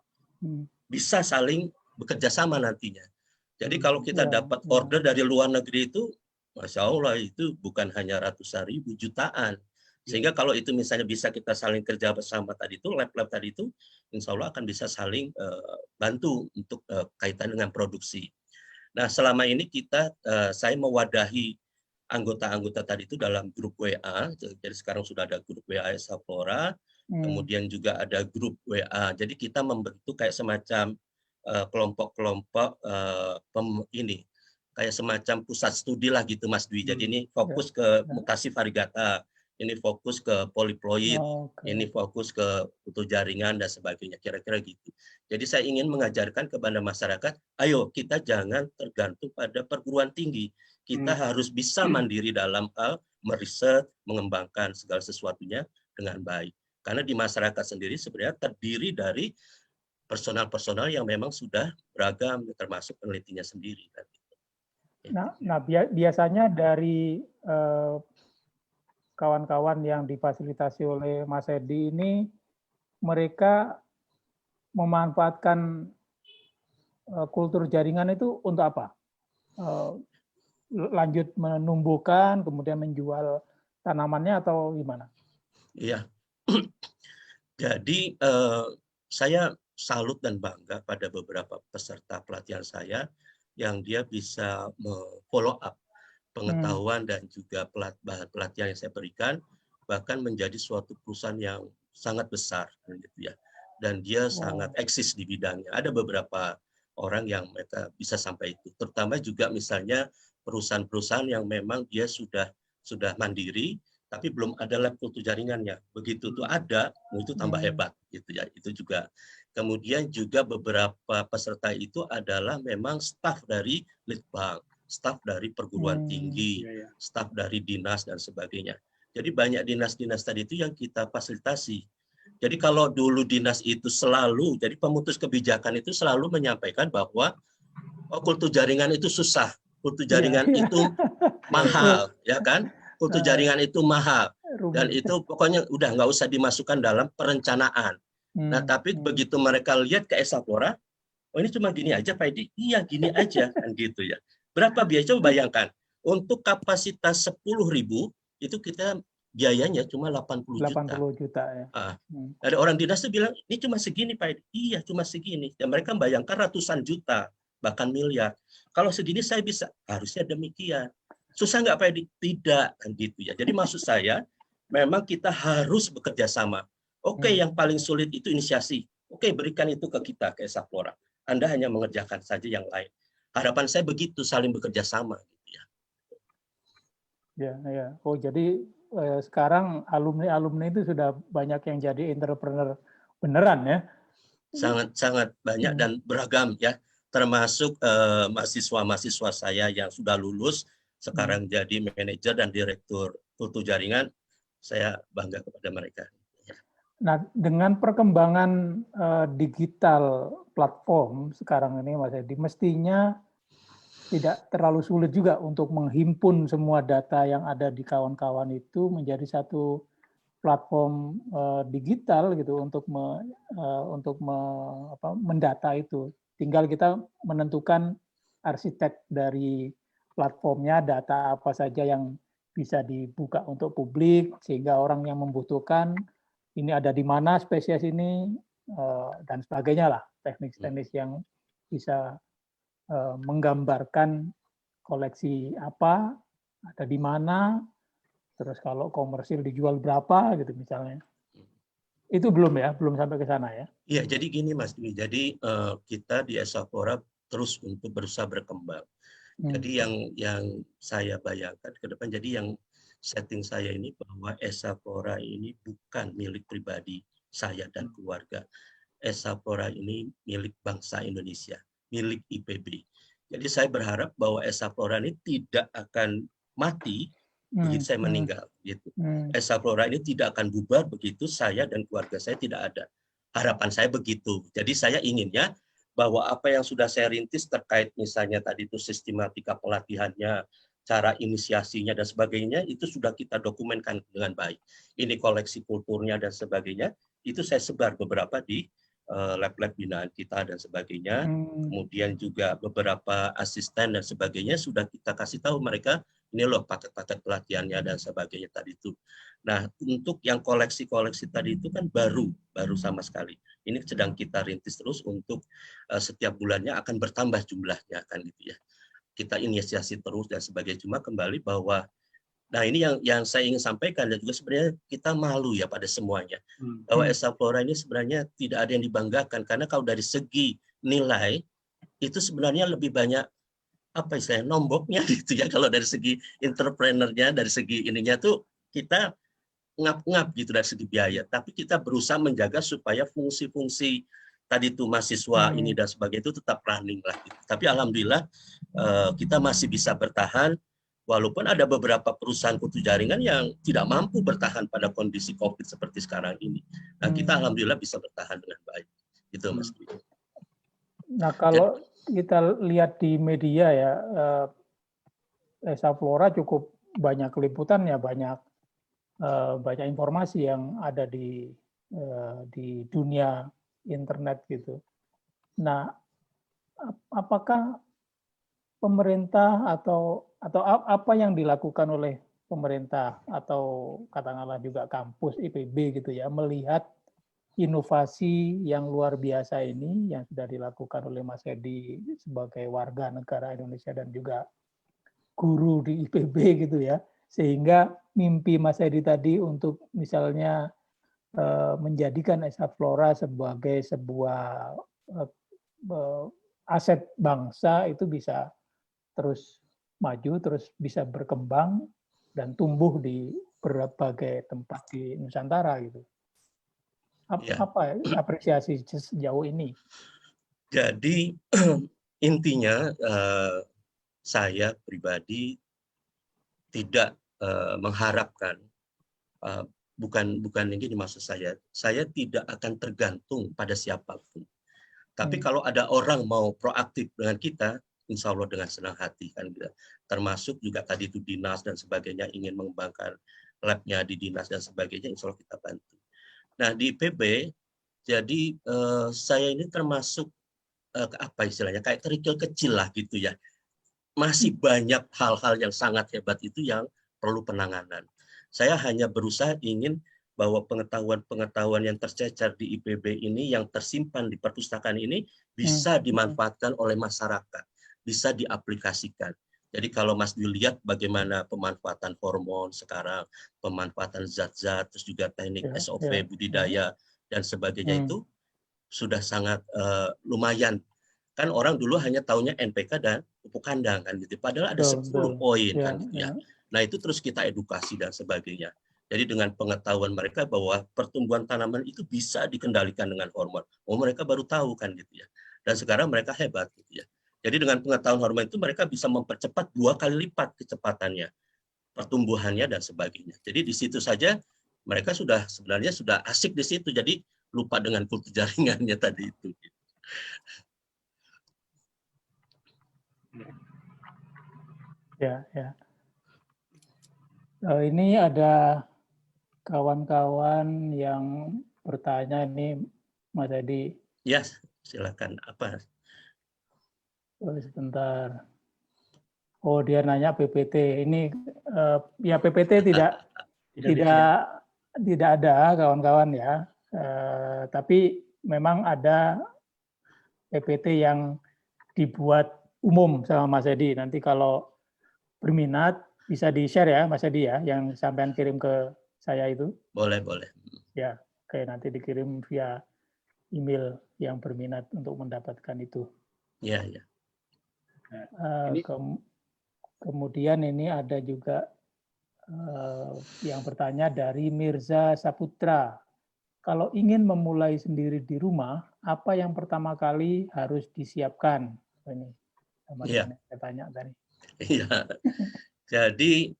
bisa saling bekerja sama nantinya. Jadi kalau kita dapat order dari luar negeri itu, Masya Allah itu bukan hanya ratusan ribu, jutaan. Sehingga kalau itu misalnya bisa kita saling kerja bersama tadi itu, lab-lab tadi itu, insya Allah akan bisa saling bantu untuk kaitan dengan produksi. Nah, selama ini saya mewadahi anggota-anggota tadi itu dalam grup WA. Jadi sekarang sudah ada grup WA Esa Flora, kemudian juga ada grup WA. Jadi kita membentuk kayak semacam kelompok-kelompok ini kayak semacam pusat studi lah gitu Mas Dwi. Jadi ini fokus ke mutasi variegata, ini fokus ke poliploid, ini fokus ke kultur jaringan dan sebagainya, kira-kira gitu. Jadi saya ingin mengajarkan kepada masyarakat, ayo kita jangan tergantung pada perguruan tinggi. Kita harus bisa mandiri dalam hal meriset, mengembangkan segala sesuatunya dengan baik. Karena di masyarakat sendiri sebenarnya terdiri dari personal-personal yang memang sudah beragam, termasuk penelitinya sendiri. Nah, biasanya dari kawan-kawan yang difasilitasi oleh Mas Edi ini, mereka memanfaatkan kultur jaringan itu untuk apa? Lanjut menumbuhkan, kemudian menjual tanamannya atau gimana? Iya. Jadi saya salut dan bangga pada beberapa peserta pelatihan saya yang dia bisa follow up pengetahuan dan juga pelatihan yang saya berikan, bahkan menjadi suatu perusahaan yang sangat besar gitu ya. Dan dia sangat eksis di bidangnya. Ada beberapa orang yang mereka bisa sampai itu. Terutama juga misalnya perusahaan-perusahaan yang memang dia sudah mandiri, tapi belum ada lab kultur jaringannya. Begitu tuh ada, itu tambah hebat gitu ya. Itu juga. Kemudian juga beberapa peserta itu adalah memang staf dari Litbang, staf dari perguruan tinggi, staf dari dinas dan sebagainya. Jadi banyak dinas-dinas tadi itu yang kita fasilitasi. Jadi kalau dulu dinas itu selalu, jadi pemutus kebijakan itu selalu menyampaikan bahwa Oh, kultur jaringan itu susah. Kultur jaringan itu mahal, ya kan? Kultur jaringan itu mahal. Dan itu pokoknya udah nggak usah dimasukkan dalam perencanaan. Nah, tapi begitu mereka lihat ke Esaflora, oh ini cuma gini aja Pak Edi. Iya, gini aja kan gitu ya. Berapa biaya? Coba bayangkan. Untuk kapasitas 10.000 itu kita biayanya cuma 80 juta. 80 juta ya. Ada orang dinas itu bilang, ini cuma segini Pak Edi. Iya, cuma segini. Dan mereka bayangkan ratusan juta, bahkan miliar. Kalau segini saya bisa, harusnya demikian. Susah nggak Pak Edi? Tidak, kan gitu ya. Jadi maksud saya, memang kita harus bekerja sama. Oke, yang paling sulit itu inisiasi. Oke, berikan itu ke kita, ke Esaflora. Anda hanya mengerjakan saja yang lain. Harapan saya begitu, saling bekerja sama. Gitu ya. Ya. Oh, jadi sekarang alumni itu sudah banyak yang jadi entrepreneur beneran ya? Sangat banyak dan beragam ya. Termasuk mahasiswa-mahasiswa saya yang sudah lulus, sekarang jadi manajer dan direktur kultur jaringan. Saya bangga kepada mereka. Nah, dengan perkembangan digital platform sekarang ini, Mas Edi, mestinya tidak terlalu sulit juga untuk menghimpun semua data yang ada di kawan-kawan itu menjadi satu platform digital gitu untuk mendata itu. Tinggal kita menentukan arsitek dari platformnya, data apa saja yang bisa dibuka untuk publik sehingga orang yang membutuhkan ini ada di mana spesies ini dan sebagainya lah, teknik-teknik yang bisa menggambarkan koleksi apa, ada di mana, terus kalau komersil dijual berapa gitu misalnya. Itu belum sampai ke sana ya? Iya, jadi gini Mas Dwi, jadi kita di Esaflora terus untuk berusaha berkembang. Jadi yang saya bayangkan ke depan, jadi yang setting saya ini bahwa Esaflora ini bukan milik pribadi saya dan keluarga. Esaflora ini milik bangsa Indonesia, milik IPB. Jadi saya berharap bahwa Esaflora ini tidak akan mati begitu saya meninggal. Gitu. Esaflora ini tidak akan bubar begitu saya dan keluarga saya tidak ada. Harapan saya begitu. Jadi saya inginnya bahwa apa yang sudah saya rintis terkait misalnya tadi itu sistematika pelatihannya, cara inisiasinya dan sebagainya, itu sudah kita dokumenkan dengan baik. Ini koleksi kulturnya dan sebagainya, itu saya sebar beberapa di lab-lab binaan kita dan sebagainya. Kemudian juga beberapa asisten dan sebagainya sudah kita kasih tahu mereka, ini loh paket-paket pelatihannya dan sebagainya tadi itu. Nah, untuk yang koleksi-koleksi tadi itu kan baru sama sekali. Ini sedang kita rintis terus untuk setiap bulannya akan bertambah jumlahnya kan gitu ya. Kita inisiasi terus dan sebagainya. Cuma kembali bahwa nah ini yang saya ingin sampaikan dan juga sebenarnya kita malu ya pada semuanya. Bahwa Esaflora ini sebenarnya tidak ada yang dibanggakan karena kalau dari segi nilai itu sebenarnya lebih banyak apa istilahnya nomboknya gitu ya, kalau dari segi entrepreneurnya, dari segi ininya tuh kita ngap-ngap gitu dari segi biaya, tapi kita berusaha menjaga supaya fungsi-fungsi tadi itu mahasiswa ini dan sebagainya itu tetap running lah gitu. Tapi alhamdulillah kita masih bisa bertahan walaupun ada beberapa perusahaan kultur jaringan yang tidak mampu bertahan pada kondisi COVID seperti sekarang ini. Nah, kita alhamdulillah bisa bertahan dengan baik. Gitu Mas. Nah, kalau kita lihat di media ya, Esaflora cukup banyak liputannya, banyak informasi yang ada di dunia internet gitu. Nah, apakah pemerintah atau apa yang dilakukan oleh pemerintah atau katakanlah juga kampus IPB gitu ya, melihat inovasi yang luar biasa ini yang sudah dilakukan oleh Mas Edi sebagai warga negara Indonesia dan juga guru di IPB gitu ya, sehingga mimpi Mas Edi tadi untuk misalnya menjadikan Esaflora sebagai sebuah aset bangsa itu bisa terus maju, terus bisa berkembang dan tumbuh di berbagai tempat di Nusantara gitu. Apa apresiasi sejauh ini? Jadi intinya saya pribadi tidak mengharapkan, bukan ini maksud saya tidak akan tergantung pada siapapun. Tapi kalau ada orang mau proaktif dengan kita, insya Allah dengan senang hati kan gitu. Termasuk juga tadi itu dinas dan sebagainya ingin mengembangkan labnya di dinas dan sebagainya, insya Allah kita bantu. Nah di IPB, jadi saya ini termasuk apa istilahnya kayak kerikil kecil lah gitu ya. Masih banyak hal-hal yang sangat hebat itu yang perlu penanganan. Saya hanya berusaha ingin bahwa pengetahuan-pengetahuan yang tercecer di IPB ini yang tersimpan di perpustakaan ini bisa dimanfaatkan oleh masyarakat, bisa diaplikasikan. Jadi kalau Mas dilihat bagaimana pemanfaatan hormon sekarang, pemanfaatan zat-zat, terus juga teknik SOV, budidaya, dan sebagainya itu sudah sangat lumayan. Kan orang dulu hanya taunya NPK dan pupuk kandang kan gitu. Padahal ada 10 poin kan gitu ya. Nah itu terus kita edukasi dan sebagainya. Jadi dengan pengetahuan mereka bahwa pertumbuhan tanaman itu bisa dikendalikan dengan hormon. Oh mereka baru tahu kan gitu ya. Dan sekarang mereka hebat gitu ya. Jadi dengan pengetahuan hormon itu mereka bisa mempercepat 2 kali lipat kecepatannya, pertumbuhannya dan sebagainya. Jadi di situ saja mereka sebenarnya sudah asik di situ. Jadi lupa dengan kultur jaringannya tadi itu. Ya. Ini ada kawan-kawan yang bertanya nih, Mas Edi. Ya, silakan. Apa? Sebentar. Oh, dia nanya PPT. Ini ya PPT tidak ada kawan-kawan ya. Tapi memang ada PPT yang dibuat umum sama Mas Edi. Nanti kalau berminat bisa di-share ya Mas Edi ya, yang sampean kirim ke saya itu. Boleh. Ya, oke, nanti dikirim via email yang berminat untuk mendapatkan itu. Ya. Kemudian ini ada juga yang bertanya dari Mirza Saputra. Kalau ingin memulai sendiri di rumah, apa yang pertama kali harus disiapkan? Ini saya tanya tadi. Iya. Jadi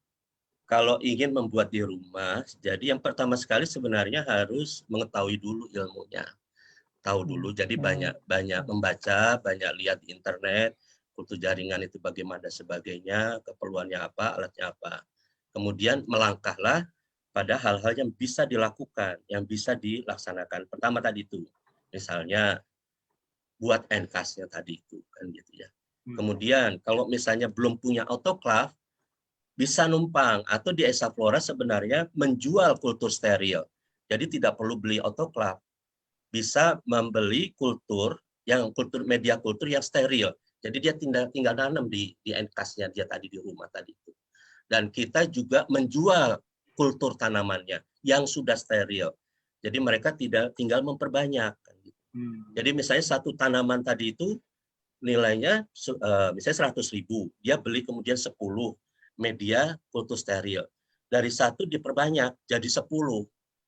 kalau ingin membuat di rumah, jadi yang pertama sekali sebenarnya harus mengetahui dulu ilmunya. Tahu dulu, jadi banyak membaca, banyak lihat di internet, kultur jaringan itu bagaimana sebagainya, keperluannya apa, alatnya apa. Kemudian melangkahlah pada hal-hal yang bisa dilakukan, yang bisa dilaksanakan. Pertama tadi itu, misalnya buat NKAS-nya tadi itu, kan gitu ya. Kemudian kalau misalnya belum punya autoclave, bisa numpang atau di Esaflora sebenarnya menjual kultur steril. Jadi tidak perlu beli autoclave. Bisa membeli media kultur yang steril. Jadi dia tinggal nanam di NKAS-nya dia tadi di rumah tadi itu. Dan kita juga menjual kultur tanamannya yang sudah steril. Jadi mereka tidak tinggal memperbanyak. Jadi misalnya satu tanaman tadi itu nilainya misalnya 100.000, dia beli kemudian 10 media kultur steril. Dari 1 diperbanyak jadi 10.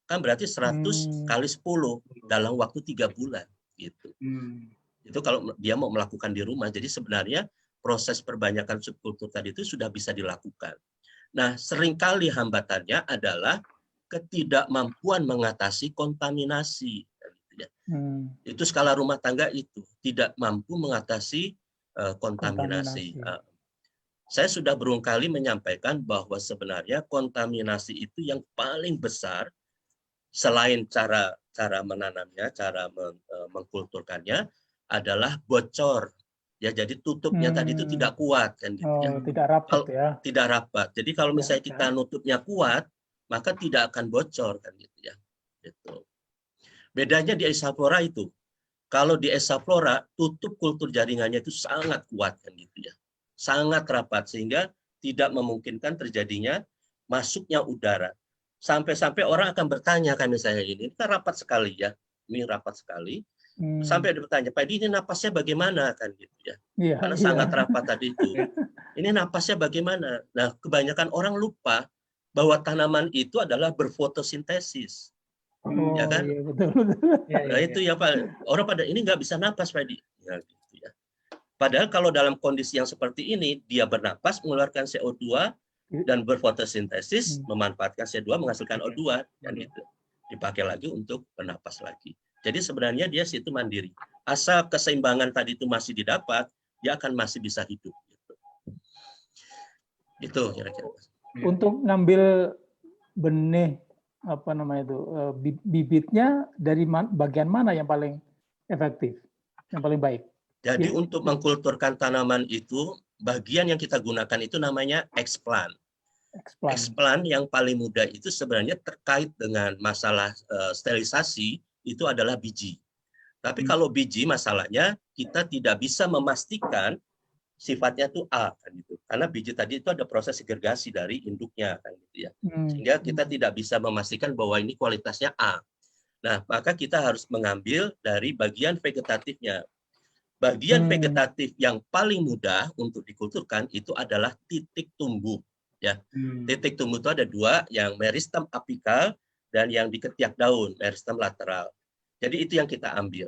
Kan berarti 100 kali 10 dalam waktu 3 bulan gitu. Itu kalau dia mau melakukan di rumah. Jadi sebenarnya proses perbanyakan subkultur tadi itu sudah bisa dilakukan. Nah, seringkali hambatannya adalah ketidakmampuan mengatasi kontaminasi. Itu skala rumah tangga itu tidak mampu mengatasi kontaminasi. Saya sudah berulang kali menyampaikan bahwa sebenarnya kontaminasi itu yang paling besar selain cara menanamnya, cara mengkulturkannya adalah bocor. Ya, jadi tutupnya tadi itu tidak kuat kan gitu ya. Tidak rapat ya. Tidak rapat. Jadi kalau misalnya kita nutupnya kuat, maka tidak akan bocor kan gitu ya. Gitu. Bedanya di Esaflora itu, kalau di Esaflora tutup kultur jaringannya itu sangat kuat kan gitu ya, sangat rapat sehingga tidak memungkinkan terjadinya masuknya udara. Sampai-sampai orang akan bertanya kan misalnya ini kan rapat sekali ya, ini rapat sekali. Sampai bertanya, Pak ini napasnya bagaimana kan gitu ya, karena sangat rapat tadi itu. Ini napasnya bagaimana? Nah kebanyakan orang lupa bahwa tanaman itu adalah berfotosintesis. Ya kan? Iya, betul. Nah itu ya Pak, orang pada ini nggak bisa napas Pak Edi. Ya, gitu ya. Padahal kalau dalam kondisi yang seperti ini, dia bernapas, mengeluarkan CO2 dan berfotosintesis, memanfaatkan CO2, menghasilkan O2 dan itu dipakai lagi untuk bernapas lagi. Jadi sebenarnya dia situ mandiri. asal keseimbangan tadi itu masih didapat, dia akan masih bisa hidup. Gitu. Itu kira-kira. Untuk ngambil benih apa namanya itu bibitnya dari bagian mana yang paling efektif, yang paling baik? Jadi untuk mengkulturkan tanaman itu, bagian yang kita gunakan itu namanya explant. Explant yang paling mudah itu sebenarnya terkait dengan masalah sterilisasi itu adalah biji. Tapi kalau biji masalahnya kita tidak bisa memastikan sifatnya itu A kan gitu. Karena biji tadi itu ada proses segregasi dari induknya kan gitu ya. Sehingga kita tidak bisa memastikan bahwa ini kualitasnya A. Nah, maka kita harus mengambil dari bagian vegetatifnya. Bagian vegetatif yang paling mudah untuk dikulturkan itu adalah titik tumbuh. Ya, titik tumbuh itu ada dua, yang meristem apikal dan yang di ketiak daun, meristem lateral. Jadi itu yang kita ambil.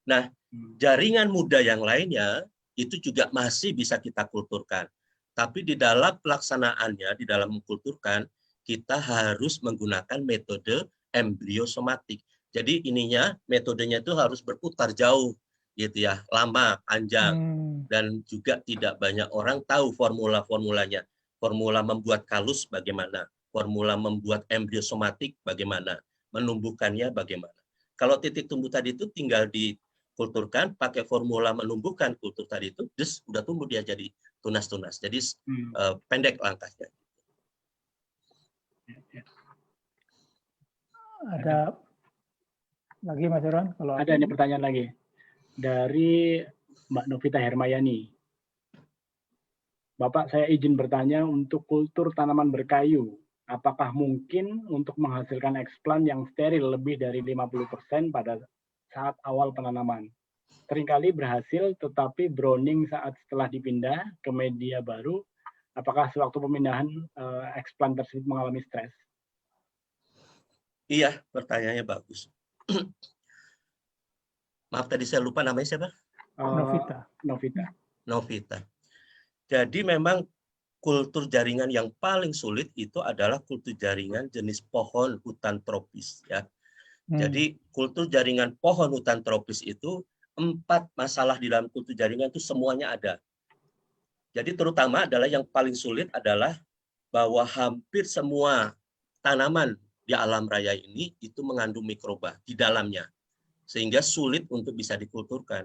Nah, jaringan muda yang lainnya itu juga masih bisa kita kulturkan. Tapi di dalam pelaksanaannya, di dalam mengkulturkan, kita harus menggunakan metode embriosomatik. Jadi metodenya itu harus berputar jauh, gitu ya, lama, panjang, dan juga tidak banyak orang tahu formula-formulanya. Formula membuat kalus bagaimana, formula membuat embriosomatik bagaimana, menumbuhkannya bagaimana. Kalau titik tumbuh tadi itu tinggal dikulturkan pakai formula menumbuhkan kultur tadi itu, udah tumbuh dia jadi tunas-tunas. Jadi pendek langkahnya. Ada lagi Mas Irwan? Kalau ada ini pertanyaan lagi dari Mbak Novita Hermayani. Bapak, saya izin bertanya untuk kultur tanaman berkayu. Apakah mungkin untuk menghasilkan explant yang steril lebih dari 50% pada saat awal penanaman? Seringkali berhasil, tetapi browning saat setelah dipindah ke media baru, apakah sewaktu pemindahan explant tersebut mengalami stres? Iya, pertanyaannya bagus. Maaf tadi saya lupa namanya siapa? Novita. Jadi memang kultur jaringan yang paling sulit itu adalah kultur jaringan jenis pohon hutan tropis ya. Jadi kultur jaringan pohon hutan tropis itu 4 masalah di dalam kultur jaringan itu semuanya ada. Jadi terutama adalah yang paling sulit adalah bahwa hampir semua tanaman di alam raya ini itu mengandung mikroba di dalamnya. Sehingga sulit untuk bisa dikulturkan.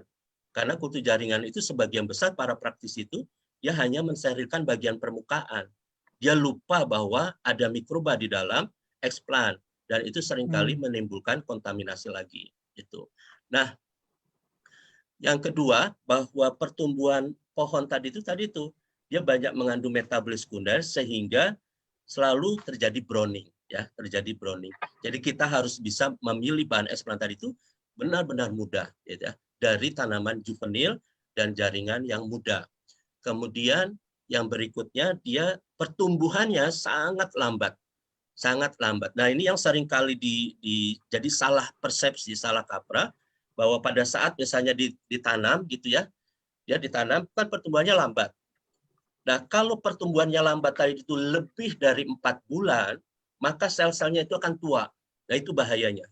Karena kultur jaringan itu sebagian besar para praktisi itu dia hanya mensterilkan bagian permukaan. Dia lupa bahwa ada mikroba di dalam explant dan itu seringkali menimbulkan kontaminasi lagi. Itu. Nah, yang kedua bahwa pertumbuhan pohon tadi itu dia banyak mengandung metabolis sekunder sehingga selalu terjadi browning ya, terjadi browning. Jadi kita harus bisa memilih bahan explant tadi itu benar-benar mudah ya, dari tanaman juvenil dan jaringan yang muda. Kemudian yang berikutnya dia pertumbuhannya sangat lambat. Sangat lambat. Nah, ini yang seringkali jadi salah persepsi, salah kaprah bahwa pada saat misalnya ditanam gitu ya. Ya ditanam kan pertumbuhannya lambat. Nah, kalau pertumbuhannya lambat tadi itu lebih dari 4 bulan, maka sel-selnya itu akan tua. Nah, itu bahayanya.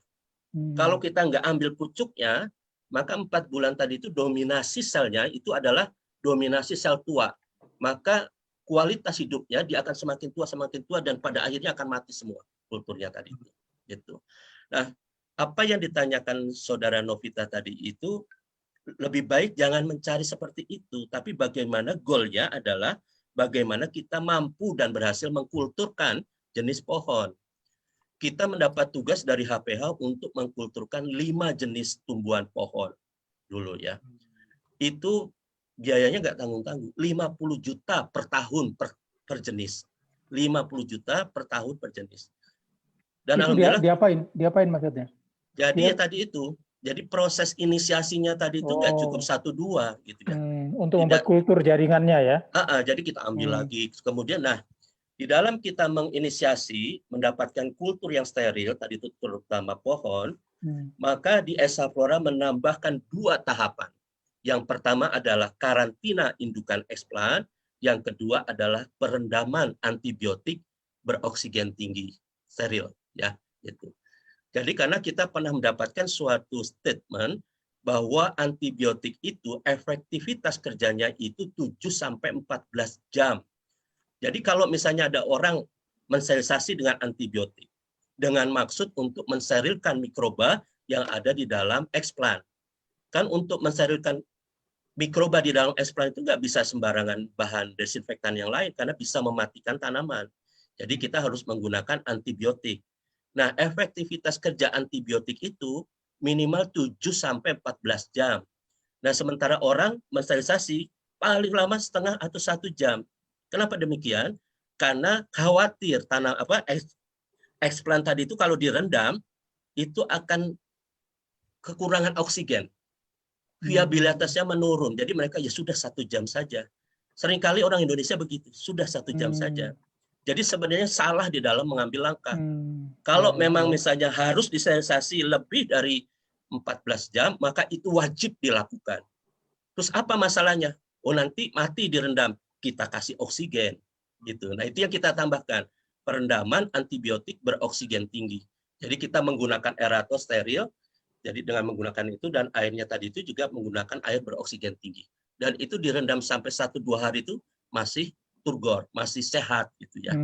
Kalau kita nggak ambil pucuknya, maka 4 bulan tadi itu dominasi selnya itu adalah dominasi sel tua, maka kualitas hidupnya dia akan semakin tua dan pada akhirnya akan mati semua kulturnya tadi itu. Gitu. Nah, apa yang ditanyakan saudara Novita tadi itu lebih baik jangan mencari seperti itu, tapi bagaimana goalnya adalah bagaimana kita mampu dan berhasil mengkulturkan jenis pohon. Kita mendapat tugas dari HPH untuk mengkulturkan 5 jenis tumbuhan pohon dulu ya. Itu biayanya nggak tanggung-tanggung, 50 juta per tahun per jenis. 50 juta per tahun per jenis. Dan itu alhamdulillah diapain maksudnya? Jadi ya tadi itu. Jadi proses inisiasinya tadi itu nggak cukup 1-2 gitu ya. Untuk membuat kultur jaringannya ya. Jadi kita ambil lagi. Kemudian di dalam kita menginisiasi mendapatkan kultur yang steril tadi itu terutama pohon, maka di Esa Flora menambahkan 2 tahapan. Yang pertama adalah karantina indukan explant, yang kedua adalah perendaman antibiotik beroksigen tinggi, steril ya, gitu. Jadi karena kita pernah mendapatkan suatu statement bahwa antibiotik itu efektivitas kerjanya itu 7-14 jam. Jadi kalau misalnya ada orang mensterilisasi dengan antibiotik dengan maksud untuk mensterilkan mikroba yang ada di dalam eksplan. Kan untuk mensterilkan mikroba di dalam eksplan itu nggak bisa sembarangan bahan desinfektan yang lain karena bisa mematikan tanaman. Jadi kita harus menggunakan antibiotik. Nah, efektivitas kerja antibiotik itu minimal 7-14 jam. Nah, sementara orang mensterilisasi paling lama setengah atau 1 jam. Kenapa demikian? Karena khawatir eksplan tadi itu kalau direndam itu akan kekurangan oksigen. Viabilitasnya menurun. Jadi mereka ya sudah 1 jam saja. Seringkali orang Indonesia begitu, sudah 1 jam saja. Jadi sebenarnya salah di dalam mengambil langkah. Kalau memang misalnya harus disterilisasi lebih dari 14 jam, maka itu wajib dilakukan. Terus apa masalahnya? Oh, nanti mati direndam. Kita kasih oksigen. Gitu. Nah, itu yang kita tambahkan. Perendaman antibiotik beroksigen tinggi. Jadi kita menggunakan aerator steril. Jadi dengan menggunakan itu dan airnya tadi itu juga menggunakan air beroksigen tinggi. Dan itu direndam sampai 1-2 hari itu masih turgor, masih sehat gitu ya.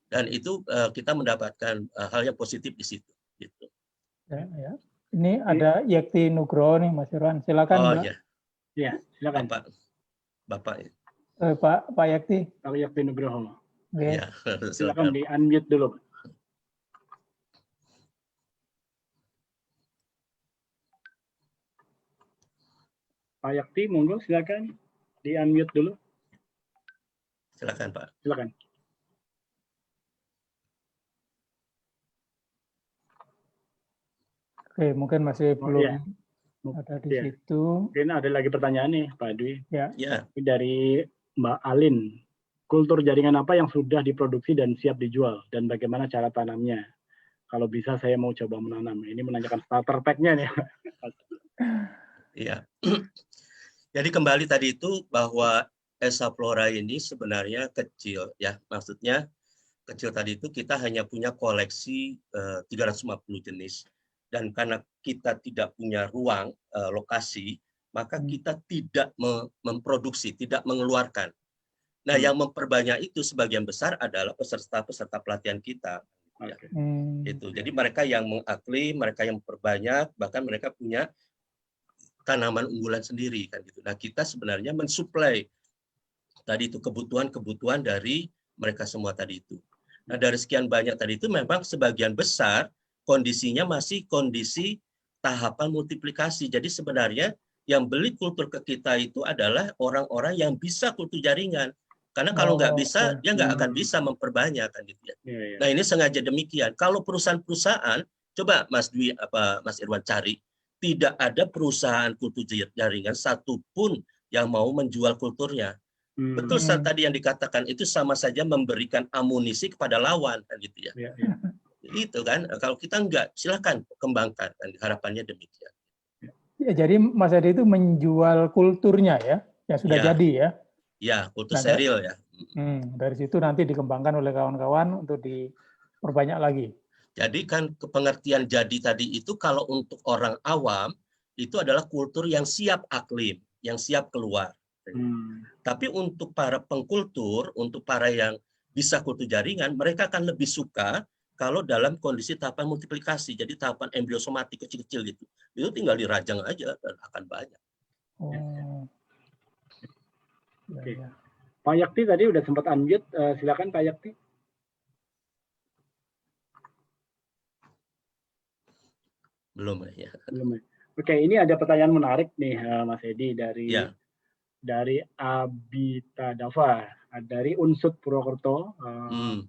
Dan itu kita mendapatkan hal yang positif di situ. Gitu. Ya. Ini ada Yekti Nugroho nih, Mas Irwan. Silakan, Mbak. Ya. Ya, silakan. Bapak. Pak Yekti. Pak Yekti Nugroho. Okay. Ya, silakan di-unmute dulu. Pak Yakti, monggo silakan di-unmute dulu. Silakan, Pak. Silakan. Oke, mungkin masih belum ada di situ. Mungkin ada lagi pertanyaan nih, Pak Dwi. Ya. Dari Mbak Alin. Kultur jaringan apa yang sudah diproduksi dan siap dijual? Dan bagaimana cara tanamnya? Kalau bisa saya mau coba menanam. Ini menanyakan starter pack-nya nih. Iya. Jadi kembali tadi itu bahwa Esa Flora ini sebenarnya kecil ya. Maksudnya kecil tadi itu kita hanya punya koleksi 350 jenis. Dan karena kita tidak punya ruang lokasi, maka kita tidak memproduksi, tidak mengeluarkan. Nah, yang memperbanyak itu sebagian besar adalah peserta-peserta pelatihan kita. Ya. Itu. Jadi mereka yang mengakli, mereka yang memperbanyak, bahkan mereka punya tanaman unggulan sendiri kan gitu. Nah, kita sebenarnya mensuplai tadi itu kebutuhan dari mereka semua tadi itu. Nah, dari sekian banyak tadi itu memang sebagian besar kondisinya masih kondisi tahapan multiplikasi. Jadi sebenarnya yang beli kultur ke kita itu adalah orang-orang yang bisa kultur jaringan. Karena kalau nggak bisa, dia nggak akan bisa memperbanyak kan gitu ya. Nah, ini sengaja demikian. Kalau perusahaan-perusahaan, coba Mas Dwi Mas Irwan cari, tidak ada perusahaan kultur jaringan satupun yang mau menjual kulturnya. Betul tadi yang dikatakan itu sama saja memberikan amunisi kepada lawan kan gitu ya. Itu kan kalau kita enggak silakan kembangkan kan harapannya demikian. Ya, jadi Mas Edi itu menjual kulturnya ya yang sudah jadi ya. Ya, kultur steril ya. Dari situ nanti dikembangkan oleh kawan-kawan untuk diperbanyak lagi. Jadi kan pengertian jadi tadi itu kalau untuk orang awam itu adalah kultur yang siap aklim, yang siap keluar. Tapi untuk para pengkultur, untuk para yang bisa kultur jaringan, mereka akan lebih suka kalau dalam kondisi tahapan multiplikasi, jadi tahapan embriosomatik kecil-kecil gitu. Itu tinggal dirajang aja dan akan banyak. Oke. Pak Yakti tadi udah sempat unmute, silakan Pak Yakti. Belum ya. Belum. Oke, ini ada pertanyaan menarik nih Mas Edi dari Abita Dava, dari Unsud Purwokerto,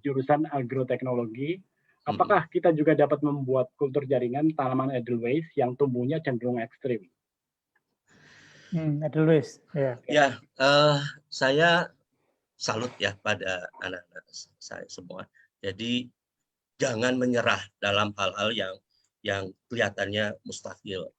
jurusan agroteknologi. Apakah kita juga dapat membuat kultur jaringan tanaman Edelweiss yang tumbuhnya cenderung ekstrim? Edelweiss, ya. Saya salut ya pada anak-anak saya semua. Jadi jangan menyerah dalam hal-hal yang kelihatannya mustahil.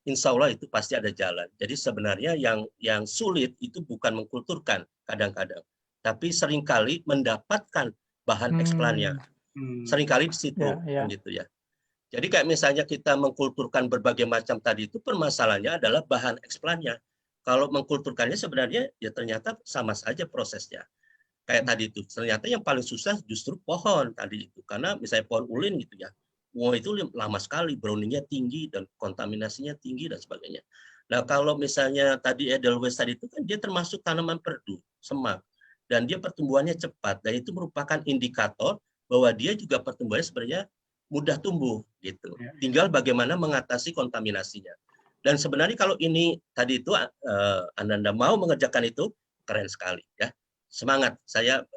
Insya Allah itu pasti ada jalan. Jadi sebenarnya yang sulit itu bukan mengkulturkan kadang-kadang, tapi seringkali mendapatkan bahan eksplannya. Seringkali di situ, gitu ya. Jadi kayak misalnya kita mengkulturkan berbagai macam tadi itu, permasalahannya adalah bahan eksplannya. Kalau mengkulturkannya sebenarnya ya ternyata sama saja prosesnya. Kayak tadi itu, ternyata yang paling susah justru pohon tadi itu. Karena misalnya pohon ulin gitu ya, wah itu lama sekali, browningnya tinggi dan kontaminasinya tinggi dan sebagainya. Nah kalau misalnya tadi Edelweiss tadi itu kan dia termasuk tanaman perdu, semak. Dan dia pertumbuhannya cepat, dan itu merupakan indikator bahwa dia juga pertumbuhannya sebenarnya mudah tumbuh gitu. Tinggal bagaimana mengatasi kontaminasinya. Dan sebenarnya kalau ini tadi itu Anda mau mengerjakan itu, keren sekali ya. Semangat, saya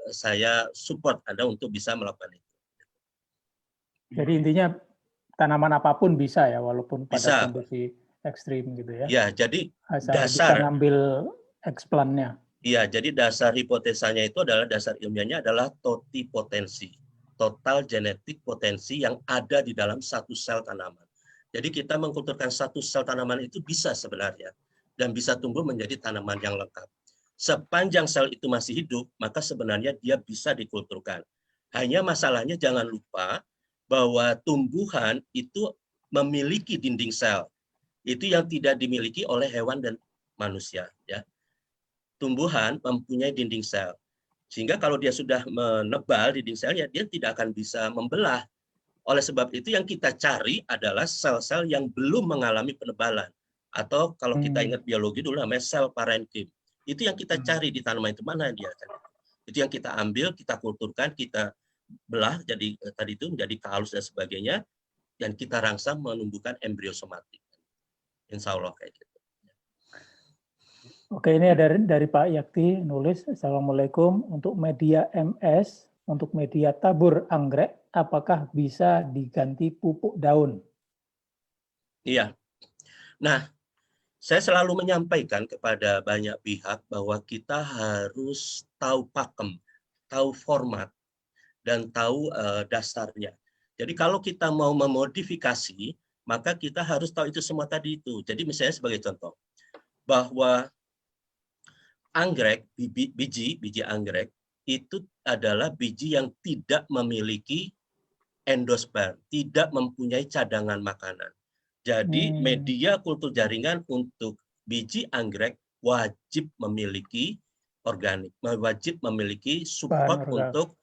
support Anda untuk bisa melakukan itu. Jadi intinya tanaman apapun bisa ya, walaupun pada Bisa. kondisi ekstrim gitu ya. Ya, jadi asal dasar bisa ngambil eksplannya. Iya, jadi dasar hipotesanya itu adalah, dasar ilmiahnya adalah totipotensi, total genetik potensi yang ada di dalam satu sel tanaman. Jadi kita mengkulturkan satu sel tanaman itu bisa sebenarnya, dan bisa tumbuh menjadi tanaman yang lengkap. Sepanjang sel itu masih hidup, maka sebenarnya dia bisa dikulturkan. Hanya masalahnya jangan lupa bahwa tumbuhan itu memiliki dinding sel. Itu yang tidak dimiliki oleh hewan dan manusia, ya. Tumbuhan mempunyai dinding sel. Sehingga kalau dia sudah menebal dinding selnya, dia tidak akan bisa membelah. Oleh sebab itu yang kita cari adalah sel-sel yang belum mengalami penebalan. Atau kalau kita ingat biologi dulu namanya sel parenkim. Itu yang kita cari di tanaman itu, mana dia. Itu yang kita ambil, kita kulturkan, kita belah jadi tadi itu menjadi kalus dan sebagainya, dan kita rangsang menumbuhkan embrio somatik. Insya Allah kayak gitu. Oke, ini dari Pak Yakti nulis, Assalamualaikum, untuk media MS, untuk media tabur anggrek, apakah bisa diganti pupuk daun? Iya. Nah, saya selalu menyampaikan kepada banyak pihak bahwa kita harus tahu pakem, tahu format, dan tahu dasarnya. Jadi kalau kita mau memodifikasi, maka kita harus tahu itu semua tadi itu. Jadi misalnya sebagai contoh, bahwa anggrek, biji anggrek, itu adalah biji yang tidak memiliki endosperm, tidak mempunyai cadangan makanan. Jadi media kultur jaringan untuk biji anggrek wajib memiliki organik, wajib memiliki support untuk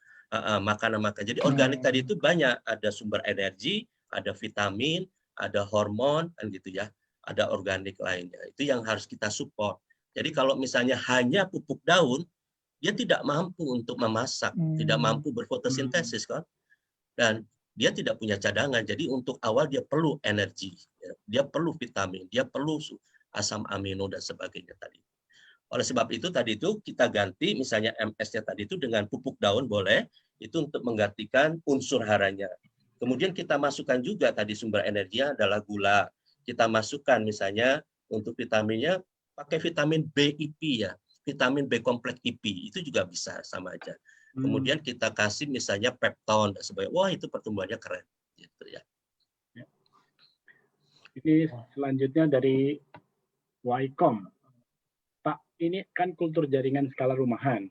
makanan-makanan. Jadi organik tadi itu banyak, ada sumber energi, ada vitamin, ada hormon, kan gitu ya, ada organik lainnya. Itu yang harus kita support. Jadi kalau misalnya hanya pupuk daun, dia tidak mampu untuk memasak, tidak mampu berfotosintesis kan, dan dia tidak punya cadangan. Jadi untuk awal dia perlu energi, dia perlu vitamin, dia perlu asam amino dan sebagainya tadi. Oleh sebab itu tadi itu kita ganti misalnya MS-nya tadi itu dengan pupuk daun boleh, itu untuk menggantikan unsur haranya. Kemudian kita masukkan juga tadi sumber energinya adalah gula. Kita masukkan misalnya untuk vitaminnya pakai vitamin BIP ya, vitamin B kompleks IP, itu juga bisa sama aja. Kemudian kita kasih misalnya pepton dan sebagainya. Wah, itu pertumbuhannya keren gitu ya. Ini selanjutnya dari Waikom. Pak, ini kan kultur jaringan skala rumahan.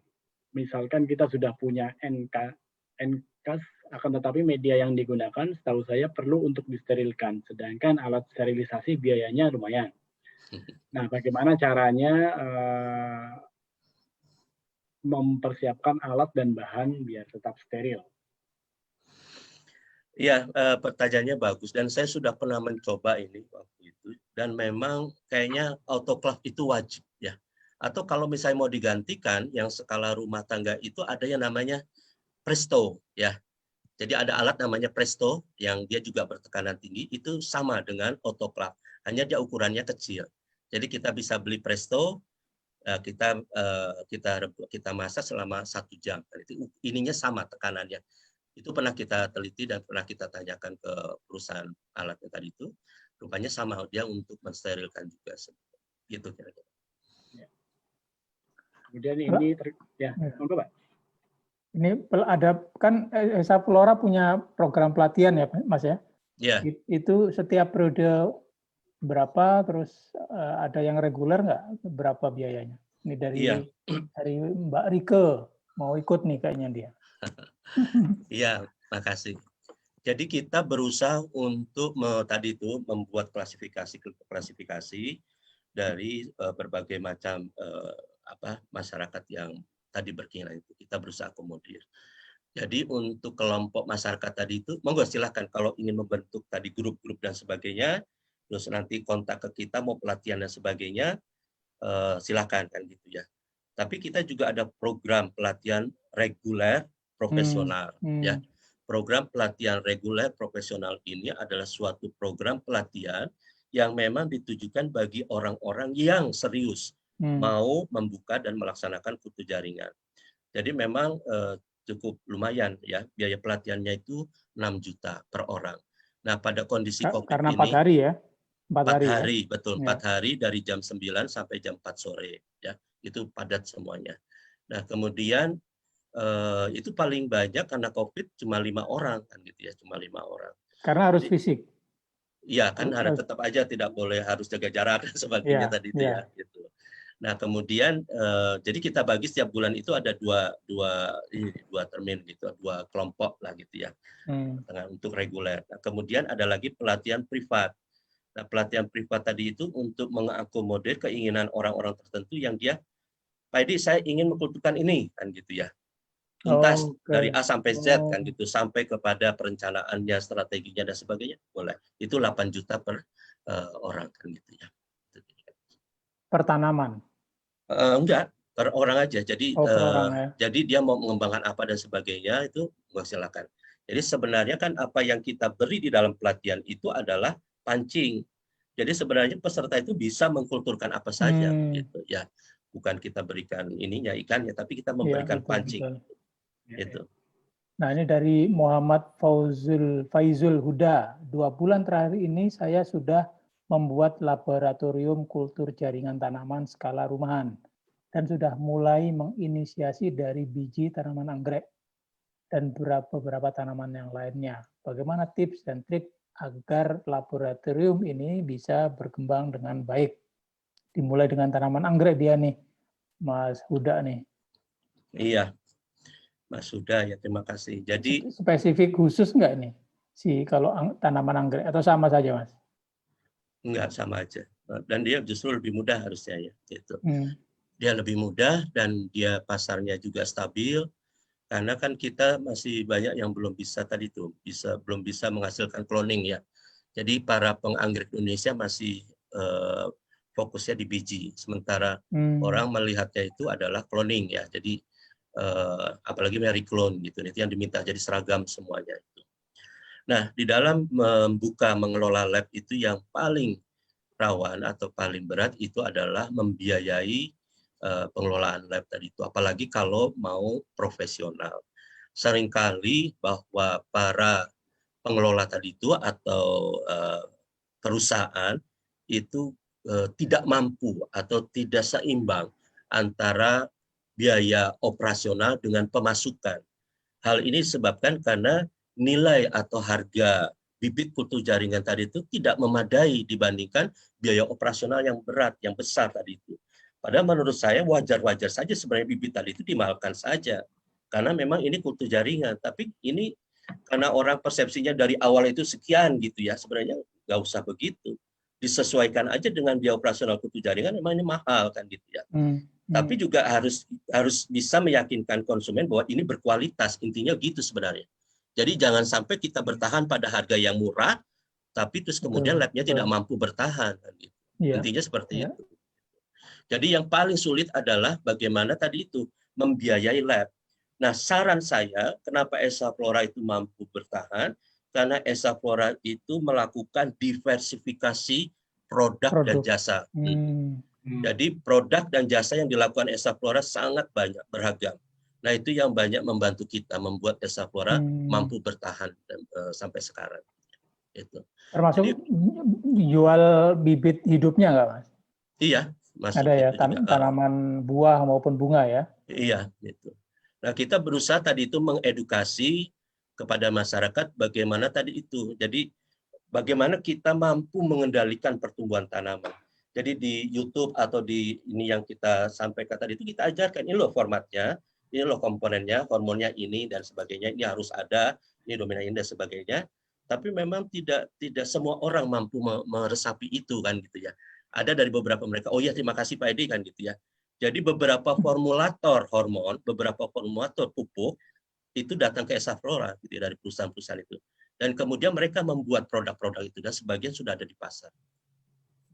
Misalkan kita sudah punya NCAS, akan tetapi media yang digunakan setahu saya perlu untuk disterilkan, sedangkan alat sterilisasi biayanya lumayan. Nah, bagaimana caranya mempersiapkan alat dan bahan biar tetap steril? Iya, pertanyaannya bagus, dan saya sudah pernah mencoba ini waktu itu, dan memang kayaknya autoclave itu wajib ya. Atau kalau misalnya mau digantikan yang skala rumah tangga itu ada yang namanya Presto ya. Jadi ada alat namanya Presto yang dia juga bertekanan tinggi, itu sama dengan autoclave, hanya dia ukurannya kecil. Jadi kita bisa beli Presto, kita masak selama 1 jam. Itu ininya sama tekanannya. Itu pernah kita teliti dan pernah kita tanyakan ke perusahaan alatnya tadi itu, rupanya sama dia untuk mensterilkan juga. Gitu kira-kira. Kemudian ini Pak. Ini ada kan Esa Flora punya program pelatihan ya, Mas ya? Iya. Itu setiap periode berapa, terus ada yang reguler nggak? Berapa biayanya? Ini dari Mbak Rike, mau ikut nih kayaknya dia. Iya, makasih. Jadi kita berusaha untuk tadi itu membuat klasifikasi dari berbagai macam masyarakat yang tadi berkeinginan itu kita berusaha akomodir. Jadi untuk kelompok masyarakat tadi itu, monggo silahkan kalau ingin membentuk tadi grup-grup dan sebagainya, terus nanti kontak ke kita mau pelatihan dan sebagainya, silahkan kan gitu ya. Tapi kita juga ada program pelatihan reguler profesional ya. Program pelatihan reguler profesional ini adalah suatu program pelatihan yang memang ditujukan bagi orang-orang yang serius mau membuka dan melaksanakan kutu jaringan. Jadi memang cukup lumayan ya, biaya pelatihannya itu 6 juta per orang. Nah, pada kondisi COVID karena ini 4 hari ya. 4 hari, betul, 4 hari dari jam 9 sampai jam 4 sore ya. Itu padat semuanya. Nah, kemudian itu paling banyak karena COVID cuma 5 orang kan gitu ya, cuma 5 orang. Karena harus fisik. Iya, kan harus tetap aja tidak boleh harus jaga jarak dan sebagainya tadi itu ya gitu. Nah, kemudian jadi kita bagi setiap bulan itu ada dua termin gitu, 2 kelompok lah gitu ya. Untuk reguler. Nah, kemudian ada lagi pelatihan privat. Nah, pelatihan privat tadi itu untuk mengakomodir keinginan orang-orang tertentu yang dia, Pak Edi, saya ingin mengkulturkan ini kan gitu ya. Tuntas dari A sampai Z kan gitu, sampai kepada perencanaannya, strateginya dan sebagainya, boleh. Itu 8 juta per orang kan gitu ya. Per tanaman? Enggak, per orang aja. Jadi per orang, ya. Jadi dia mau mengembangkan apa dan sebagainya itu silakan. Jadi sebenarnya kan apa yang kita beri di dalam pelatihan itu adalah pancing. Jadi sebenarnya peserta itu bisa mengkulturkan apa saja gitu ya. Bukan kita berikan ininya ikannya, tapi kita memberikan pancing. Gitu. Nah, ini dari Muhammad Faizul Huda. 2 bulan terakhir ini saya sudah membuat laboratorium kultur jaringan tanaman skala rumahan dan sudah mulai menginisiasi dari biji tanaman anggrek dan beberapa tanaman yang lainnya. Bagaimana tips dan trik agar laboratorium ini bisa berkembang dengan baik? Dimulai dengan tanaman anggrek dia nih, Mas Huda nih. Iya. Mas Huda ya, terima kasih. Jadi spesifik khusus nggak nih kalau tanaman anggrek atau sama saja, Mas? Enggak, sama aja. Dan dia justru lebih mudah harusnya ya gitu. Dia lebih mudah dan dia pasarnya juga stabil karena kan kita masih banyak yang belum bisa tadi tuh belum bisa menghasilkan cloning ya. Jadi para penganggrek Indonesia masih fokusnya di biji, sementara orang melihatnya itu adalah cloning ya. Jadi apalagi Mary Clone gitu, itu yang diminta jadi seragam semuanya itu. Nah, di dalam mengelola lab itu yang paling rawan atau paling berat itu adalah membiayai pengelolaan lab tadi itu, apalagi kalau mau profesional. Seringkali bahwa para pengelola tadi itu atau perusahaan itu tidak mampu atau tidak seimbang antara biaya operasional dengan pemasukan. Hal ini disebabkan karena nilai atau harga bibit kultur jaringan tadi itu tidak memadai dibandingkan biaya operasional yang berat, yang besar tadi itu. Padahal menurut saya wajar-wajar saja sebenarnya bibit tadi itu dimahalkan saja. Karena memang ini kultur jaringan. Tapi ini karena orang persepsinya dari awal itu sekian gitu ya, sebenarnya nggak usah begitu. Disesuaikan aja dengan biaya operasional kultur jaringan, memang ini mahal kan gitu ya. Tapi juga harus bisa meyakinkan konsumen bahwa ini berkualitas, intinya gitu sebenarnya. Jadi jangan sampai kita bertahan pada harga yang murah, tapi terus kemudian labnya tidak mampu bertahan. Gitu. Intinya seperti itu. Jadi yang paling sulit adalah bagaimana tadi itu membiayai lab. Nah, saran saya kenapa Esa Flora itu mampu bertahan, karena Esa Flora itu melakukan diversifikasi produk dan jasa. Jadi produk dan jasa yang dilakukan Esa Flora sangat banyak, beragam. Nah, itu yang banyak membantu kita membuat Esa Flora mampu bertahan sampai sekarang. Itu. Termasuk jadi, jual bibit hidupnya nggak, Mas? Iya, masuk. Ada ya, tanaman buah maupun bunga ya? Iya, gitu. Nah, kita berusaha tadi itu mengedukasi kepada masyarakat bagaimana tadi itu. Jadi, bagaimana kita mampu mengendalikan pertumbuhan tanaman. Jadi di YouTube atau di ini yang kita sampaikan tadi itu kita ajarkan ini loh formatnya. ini loh komponennya, hormonnya ini dan sebagainya, ini harus ada, ini dominan ini dan sebagainya. Tapi memang tidak semua orang mampu meresapi itu kan gitu ya. Ada dari beberapa mereka, oh ya terima kasih Pak Edi kan gitu ya. Jadi beberapa formulator hormon, beberapa formulator pupuk itu datang ke Esa Flora gitu ya, dari perusahaan-perusahaan itu. Dan kemudian mereka membuat produk-produk itu dan sebagian sudah ada di pasar.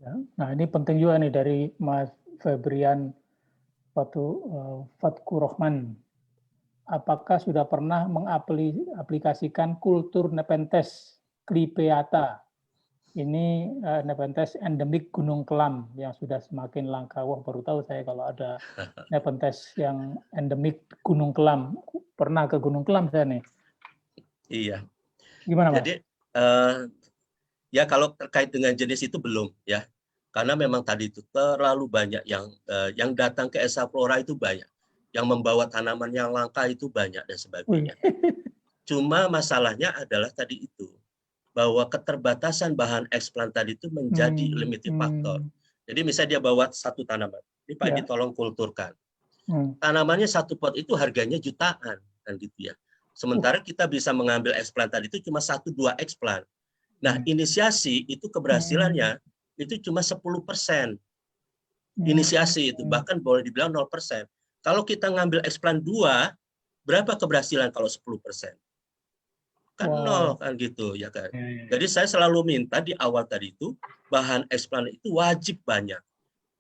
Ya, nah ini penting juga nih dari Mas Febrian Fatku Rohman. Apakah sudah pernah mengaplikasikan kultur Nepenthes clipeata? Ini Nepenthes endemik Gunung Kelam yang sudah semakin langka. Wah, baru tahu saya kalau ada Nepenthes yang endemik Gunung Kelam. Pernah ke Gunung Kelam saya nih. Iya. Gimana, Mas? Jadi ya kalau terkait dengan jenis itu belum ya. Karena memang tadi itu terlalu banyak yang datang ke Esa Flora itu banyak. Yang membawa tanaman yang langka itu banyak dan sebagainya. Cuma masalahnya adalah tadi itu, bahwa keterbatasan bahan eksplan tadi itu menjadi limiting factor. Jadi misalnya dia bawa satu tanaman, ini Pak Edi tolong kulturkan. Tanamannya satu pot itu harganya jutaan, kan gitu ya. Sementara kita bisa mengambil eksplan tadi itu cuma 1-2 eksplan. Nah, inisiasi itu keberhasilannya itu cuma 10%. Inisiasi itu bahkan boleh dibilang 0%. Kalau kita ngambil eksplan 2, berapa keberhasilan kalau 10%? Kan nol kan gitu ya kan. Jadi saya selalu minta di awal tadi itu bahan eksplan itu wajib banyak.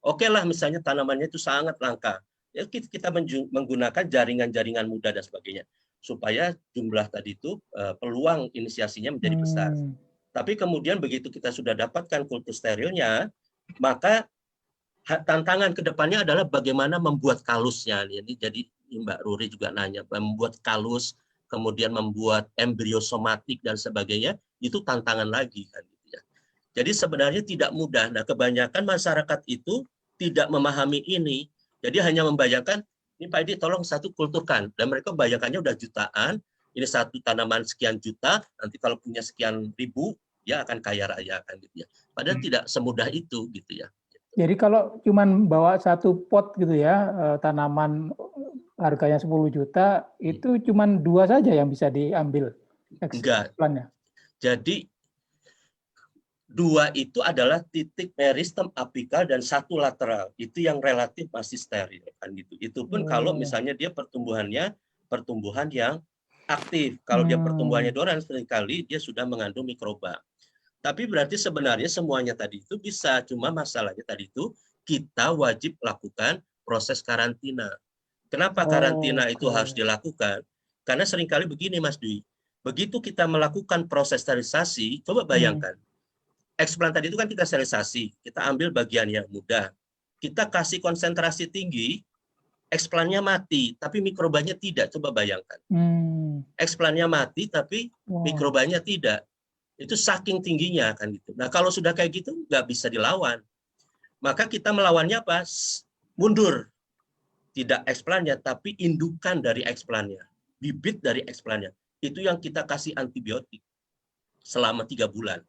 Oke lah misalnya tanamannya itu sangat langka. Ya kita menggunakan jaringan-jaringan mudah dan sebagainya supaya jumlah tadi itu peluang inisiasinya menjadi besar. Tapi kemudian begitu kita sudah dapatkan kultur sterilnya, maka tantangan ke depannya adalah bagaimana membuat kalusnya. Ini jadi Mbak Ruri juga nanya, membuat kalus, kemudian membuat embrio somatik dan sebagainya, itu tantangan lagi kan gitu ya. Jadi sebenarnya tidak mudah. Nah, kebanyakan masyarakat itu tidak memahami ini. Jadi hanya membayangkan, ini Pak Edi tolong satu kulturkan. Dan mereka bayangkannya udah jutaan, ini satu tanaman sekian juta, nanti kalau punya sekian ribu, ya akan kaya raya kan gitu ya. Padahal tidak semudah itu gitu ya. Jadi kalau cuman bawa satu pot gitu ya, tanaman harganya 10 juta, itu cuman 2 saja yang bisa diambil. Enggak. Jadi 2 itu adalah titik meristem apikal dan 1 lateral. Itu yang relatif masih steril kan gitu. Itu pun kalau misalnya dia pertumbuhan yang aktif. Kalau dia pertumbuhannya dorang seringkali dia sudah mengandung mikroba. Tapi berarti sebenarnya semuanya tadi itu bisa, cuma masalahnya tadi itu kita wajib lakukan proses karantina. Kenapa karantina itu harus dilakukan? Karena seringkali begini Mas Dwi, begitu kita melakukan proses sterilisasi, coba bayangkan, eksplan tadi itu kan kita sterilisasi, kita ambil bagian yang mudah, kita kasih konsentrasi tinggi, eksplannya mati, tapi mikrobanya tidak, coba bayangkan. Eksplannya mati, tapi mikrobanya tidak. Itu saking tingginya kan gitu. Nah kalau sudah kayak gitu nggak bisa dilawan. Maka kita melawannya apa? Mundur. Tidak eksplannya, tapi indukan dari eksplannya. Bibit dari eksplannya. Itu yang kita kasih antibiotik selama 3 bulan.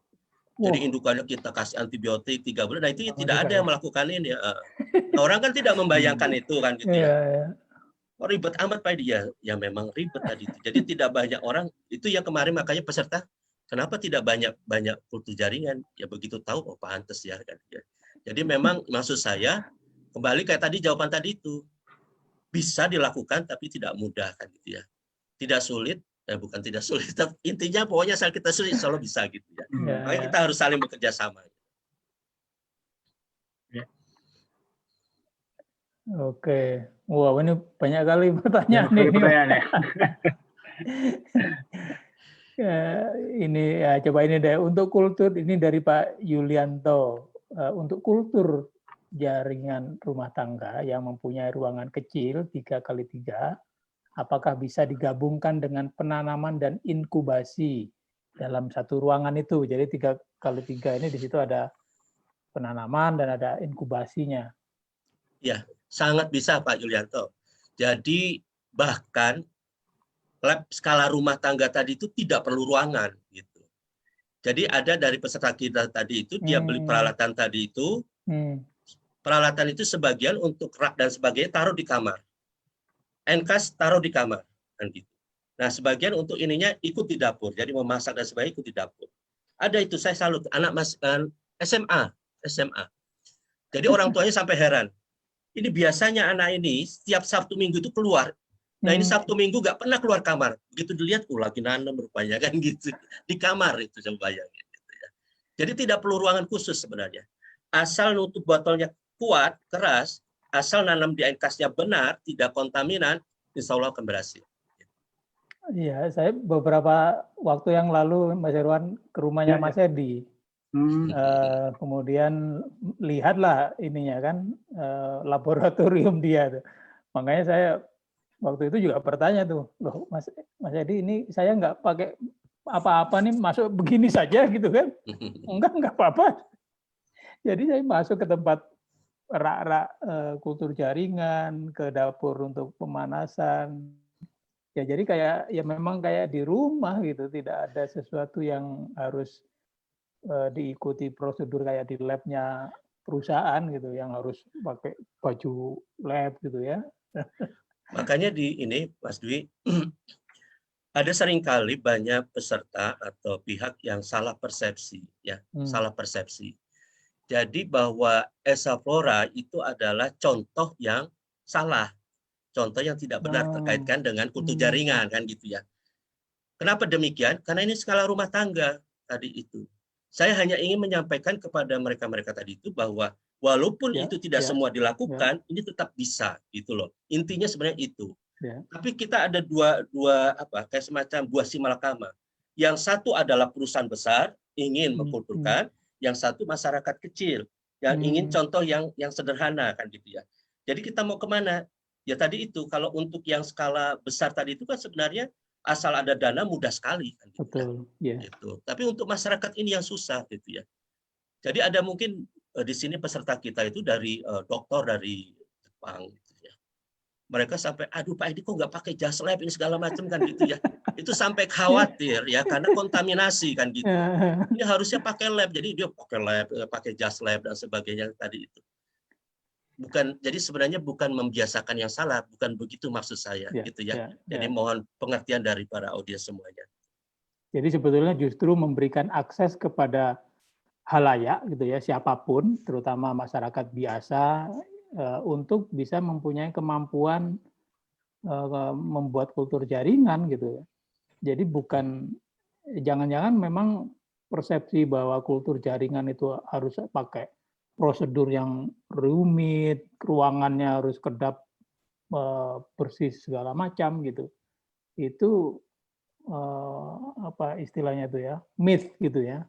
Jadi indukannya kita kasih antibiotik 3 bulan. Nah itu tidak ada yang melakukan ini. Orang kan tidak membayangkan itu kan gitu ya. Oh, ribet amat Pak dia. Ya memang ribet tadi itu. Jadi tidak banyak orang. Itu yang kemarin makanya peserta. Kenapa tidak banyak kultur jaringan? Ya begitu tahu, oh pantes ya. Jadi memang maksud saya, kembali kayak tadi jawaban tadi itu, bisa dilakukan tapi tidak mudah kan gitu ya. Tidak sulit, bukan tidak sulit, tapi intinya pokoknya asal kita sulit, selalu bisa gitu ya. Makanya kita harus saling bekerja sama. Oke, wow ini banyak kali pertanyaan ini. Ini ya, coba ini deh untuk kultur ini dari Pak Yulianto, untuk kultur jaringan rumah tangga yang mempunyai ruangan kecil 3x3, apakah bisa digabungkan dengan penanaman dan inkubasi dalam satu ruangan itu? Jadi 3x3 ini di situ ada penanaman dan ada inkubasinya. Ya, sangat bisa Pak Yulianto. Jadi bahkan lab skala rumah tangga tadi itu tidak perlu ruangan gitu. Jadi ada dari peserta kita tadi itu dia beli peralatan tadi itu, peralatan itu sebagian untuk rak dan sebagainya taruh di kamar. Enkas taruh di kamar kan gitu. Nah, sebagian untuk ininya ikut di dapur, jadi memasak dan sebagainya ikut di dapur. Ada itu, saya salut, anak SMA. Jadi orang tuanya sampai heran. Ini biasanya anak ini setiap Sabtu Minggu itu keluar. Nah, ini Sabtu Minggu nggak pernah keluar kamar. Begitu dilihat, lagi nanam rupanya kan gitu. Di kamar itu, coba bayangin. Gitu ya. Jadi tidak perlu ruangan khusus sebenarnya. Asal nutup botolnya kuat, keras, asal nanam di Enkasnya benar, tidak kontaminan, insya Allah akan berhasil. Iya, saya beberapa waktu yang lalu Mas Irwan ke rumahnya Mas Edi. Kemudian lihatlah ininya kan, laboratorium dia tuh. Makanya saya waktu itu juga bertanya tuh, loh Mas Edi, ini saya nggak pakai apa-apa nih, masuk begini saja gitu kan? Enggak apa-apa. Jadi saya masuk ke tempat rak-rak kultur jaringan, ke dapur untuk pemanasan. Ya jadi kayak ya memang kayak di rumah gitu, tidak ada sesuatu yang harus diikuti prosedur kayak di labnya perusahaan gitu, yang harus pakai baju lab gitu ya. Makanya di ini Mas Dwi, ada seringkali banyak peserta atau pihak yang salah persepsi, ya, salah persepsi. Jadi bahwa Esaflora itu adalah contoh yang salah. Contoh yang tidak benar terkaitkan dengan kultur jaringan kan gitu ya. Kenapa demikian? Karena ini skala rumah tangga tadi itu. Saya hanya ingin menyampaikan kepada mereka-mereka tadi itu bahwa walaupun itu tidak semua dilakukan, ini tetap bisa gitu loh. Intinya sebenarnya itu. Tapi kita ada dua kayak semacam buah si malakama. Yang satu adalah perusahaan besar ingin mengkulturkan, yang satu masyarakat kecil yang ingin contoh yang sederhana kan gitu ya. Jadi kita mau kemana? Ya tadi itu, kalau untuk yang skala besar tadi itu kan sebenarnya asal ada dana mudah sekali kan gitu. Betul, ya. Gitu. Tapi untuk masyarakat ini yang susah gitu ya. Jadi ada mungkin di sini peserta kita itu dari dokter dari Jepang gitu ya. Mereka sampai, aduh Pak Edi kok nggak pakai jas lab ini segala macam kan gitu ya. Itu sampai khawatir ya karena kontaminasi kan gitu. Ini harusnya pakai lab, jadi dia pakai lab, pakai jas lab dan sebagainya tadi itu. Bukan, jadi sebenarnya bukan membiasakan yang salah, bukan begitu maksud saya gitu ya. Jadi mohon pengertian dari para audiens semuanya. Jadi sebetulnya justru memberikan akses kepada halayak gitu ya, siapapun, terutama masyarakat biasa, untuk bisa mempunyai kemampuan membuat kultur jaringan gitu ya. Jadi bukan, jangan-jangan memang persepsi bahwa kultur jaringan itu harus pakai prosedur yang rumit, ruangannya harus kedap, bersih segala macam gitu. Itu apa istilahnya itu ya, myth gitu ya.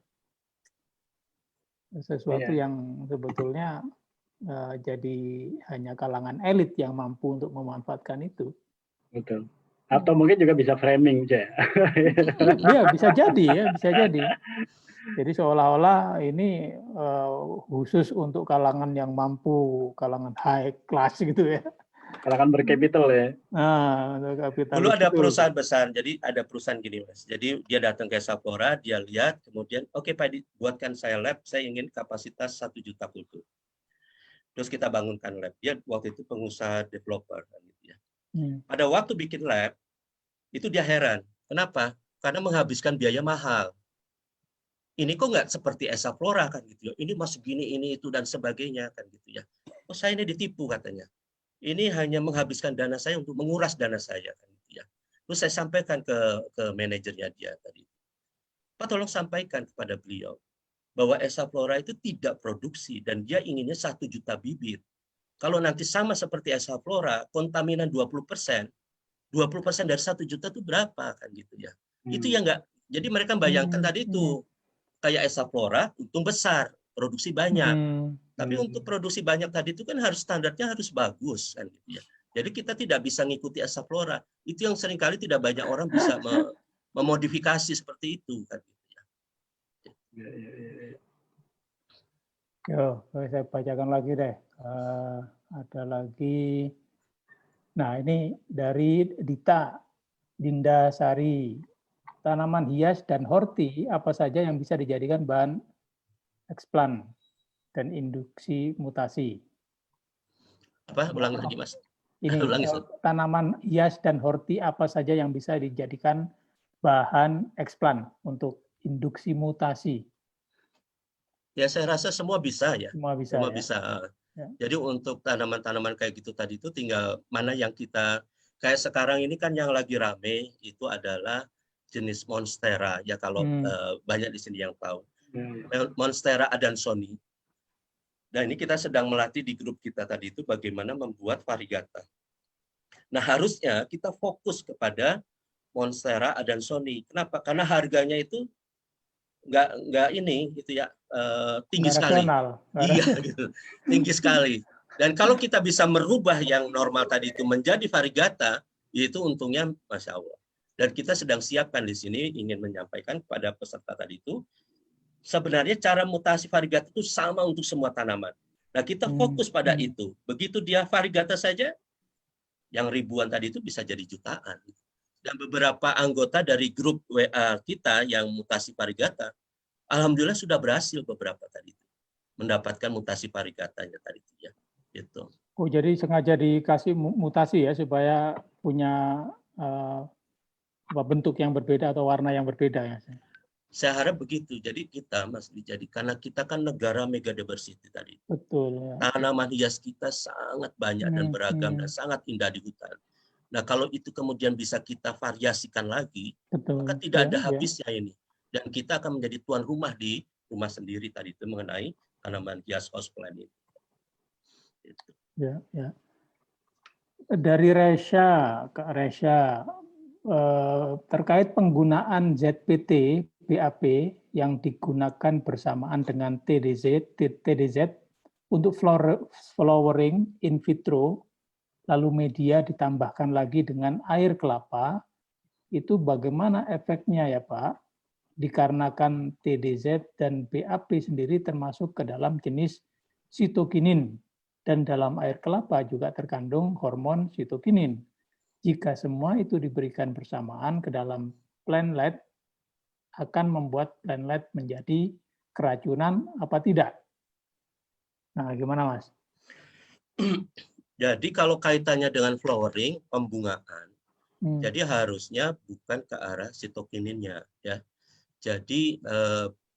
Sesuatu yang sebetulnya jadi hanya kalangan elit yang mampu untuk memanfaatkan itu. Betul. Atau mungkin juga bisa framing, Cek. Iya, bisa jadi ya, bisa jadi. Jadi seolah-olah ini khusus untuk kalangan yang mampu, kalangan high class gitu ya. Kalangan berkapital ya. Nah, dulu ada perusahaan besar, jadi ada perusahaan gini Mas. Jadi dia datang ke Esaflora, dia lihat, kemudian oke Pak Edi, buatkan saya lab, saya ingin kapasitas 1 juta kultur. Terus kita bangunkan lab. Dia waktu itu pengusaha developer gitu ya. Pada waktu bikin lab, itu dia heran. Kenapa? Karena menghabiskan biaya mahal. Ini kok nggak seperti Esaflora kan gitu ya. Ini masih gini, ini, itu, dan sebagainya kan gitu ya. Oh saya ini ditipu katanya. Ini hanya menghabiskan dana saya untuk menguras dana saya kan gitu ya. Terus saya sampaikan ke manajernya dia tadi. Pak tolong sampaikan kepada beliau bahwa Esaflora itu tidak produksi dan dia inginnya 1 juta bibit. Kalau nanti sama seperti Esaflora, kontaminan 20%, 20% dari 1 juta itu berapa kan gitu ya. Itu yang enggak. Jadi mereka bayangkan tadi itu kayak Esaflora, untung besar, produksi banyak. Tapi untuk produksi banyak tadi itu kan harus standarnya harus bagus kan gitu ya. Jadi kita tidak bisa ngikuti Esaflora. Itu yang seringkali tidak banyak orang bisa memodifikasi seperti itu kan gitu ya. Yo, saya bacakan lagi deh. Ada lagi. Nah, ini dari Dinda Sari. Tanaman hias dan horti apa saja yang bisa dijadikan bahan eksplan dan induksi mutasi? Apa? Ulang lagi, Mas. ini tanaman hias dan horti apa saja yang bisa dijadikan bahan eksplan untuk induksi mutasi? Ya, saya rasa semua bisa ya. Semua bisa. Semua ya? bisa. Ya. Jadi untuk tanaman-tanaman kayak gitu tadi itu tinggal mana yang kita, kayak sekarang ini kan yang lagi rame itu adalah jenis Monstera ya, kalau banyak di sini yang tahu. Monstera adansoni. Nah, ini kita sedang melatih di grup kita tadi itu bagaimana membuat variegata. Nah, harusnya kita fokus kepada Monstera adansoni. Kenapa? Karena harganya itu nggak ini gitu ya, tinggi sekali. Iya, gitu. Tinggi sekali. Dan kalau kita bisa merubah yang normal tadi itu menjadi variegata, itu untungnya Masya Allah. Dan kita sedang siapkan di sini ingin menyampaikan kepada peserta tadi itu, sebenarnya cara mutasi variegata itu sama untuk semua tanaman. Nah, kita fokus pada itu. Begitu dia variegata saja, yang ribuan tadi itu bisa jadi jutaan. Dan beberapa anggota dari grup WA kita yang mutasi variegata, alhamdulillah sudah berhasil beberapa tadi itu mendapatkan mutasi varigatanya tadi itu ya. Gitu. Oh, jadi sengaja dikasih mutasi ya supaya punya bentuk yang berbeda atau warna yang berbeda ya. Saya harap begitu. Jadi kita Mas Dijadi, karena kita kan negara mega diversity tadi. Betul. Ya. Tanaman hias kita sangat banyak dan beragam dan sangat indah di hutan. Nah, kalau itu kemudian bisa kita variasikan lagi, maka tidak ada habisnya ini. Dan kita akan menjadi tuan rumah di rumah sendiri tadi itu mengenai tanaman hias houseplant ini. Gitu. Ya, ya. Dari Resha, Kak Resha, terkait penggunaan ZPT BAP yang digunakan bersamaan dengan TDZ untuk flowering in vitro, lalu media ditambahkan lagi dengan air kelapa, itu bagaimana efeknya ya Pak? Dikarenakan TDZ dan BAP sendiri termasuk ke dalam jenis sitokinin, dan dalam air kelapa juga terkandung hormon sitokinin. Jika semua itu diberikan bersamaan ke dalam plantlet, akan membuat plantlet menjadi keracunan apa tidak? Nah, gimana Mas? Jadi kalau kaitannya dengan flowering, pembungaan, jadi harusnya bukan ke arah sitokininnya. Ya. Jadi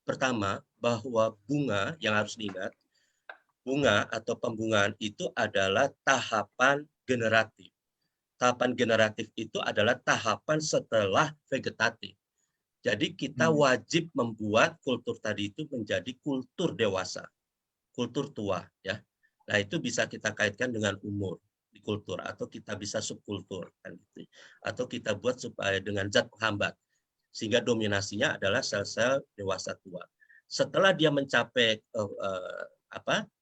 pertama, bahwa bunga yang harus diingat, bunga atau pembungaan itu adalah tahapan generatif. Tahapan generatif itu adalah tahapan setelah vegetatif. Jadi kita wajib membuat kultur tadi itu menjadi kultur dewasa, kultur tua, ya. Nah, itu bisa kita kaitkan dengan umur di kultur, atau kita bisa subkultur, kan gitu. Atau kita buat supaya dengan zat penghambat, sehingga dominasinya adalah sel-sel dewasa tua. Setelah dia mencapai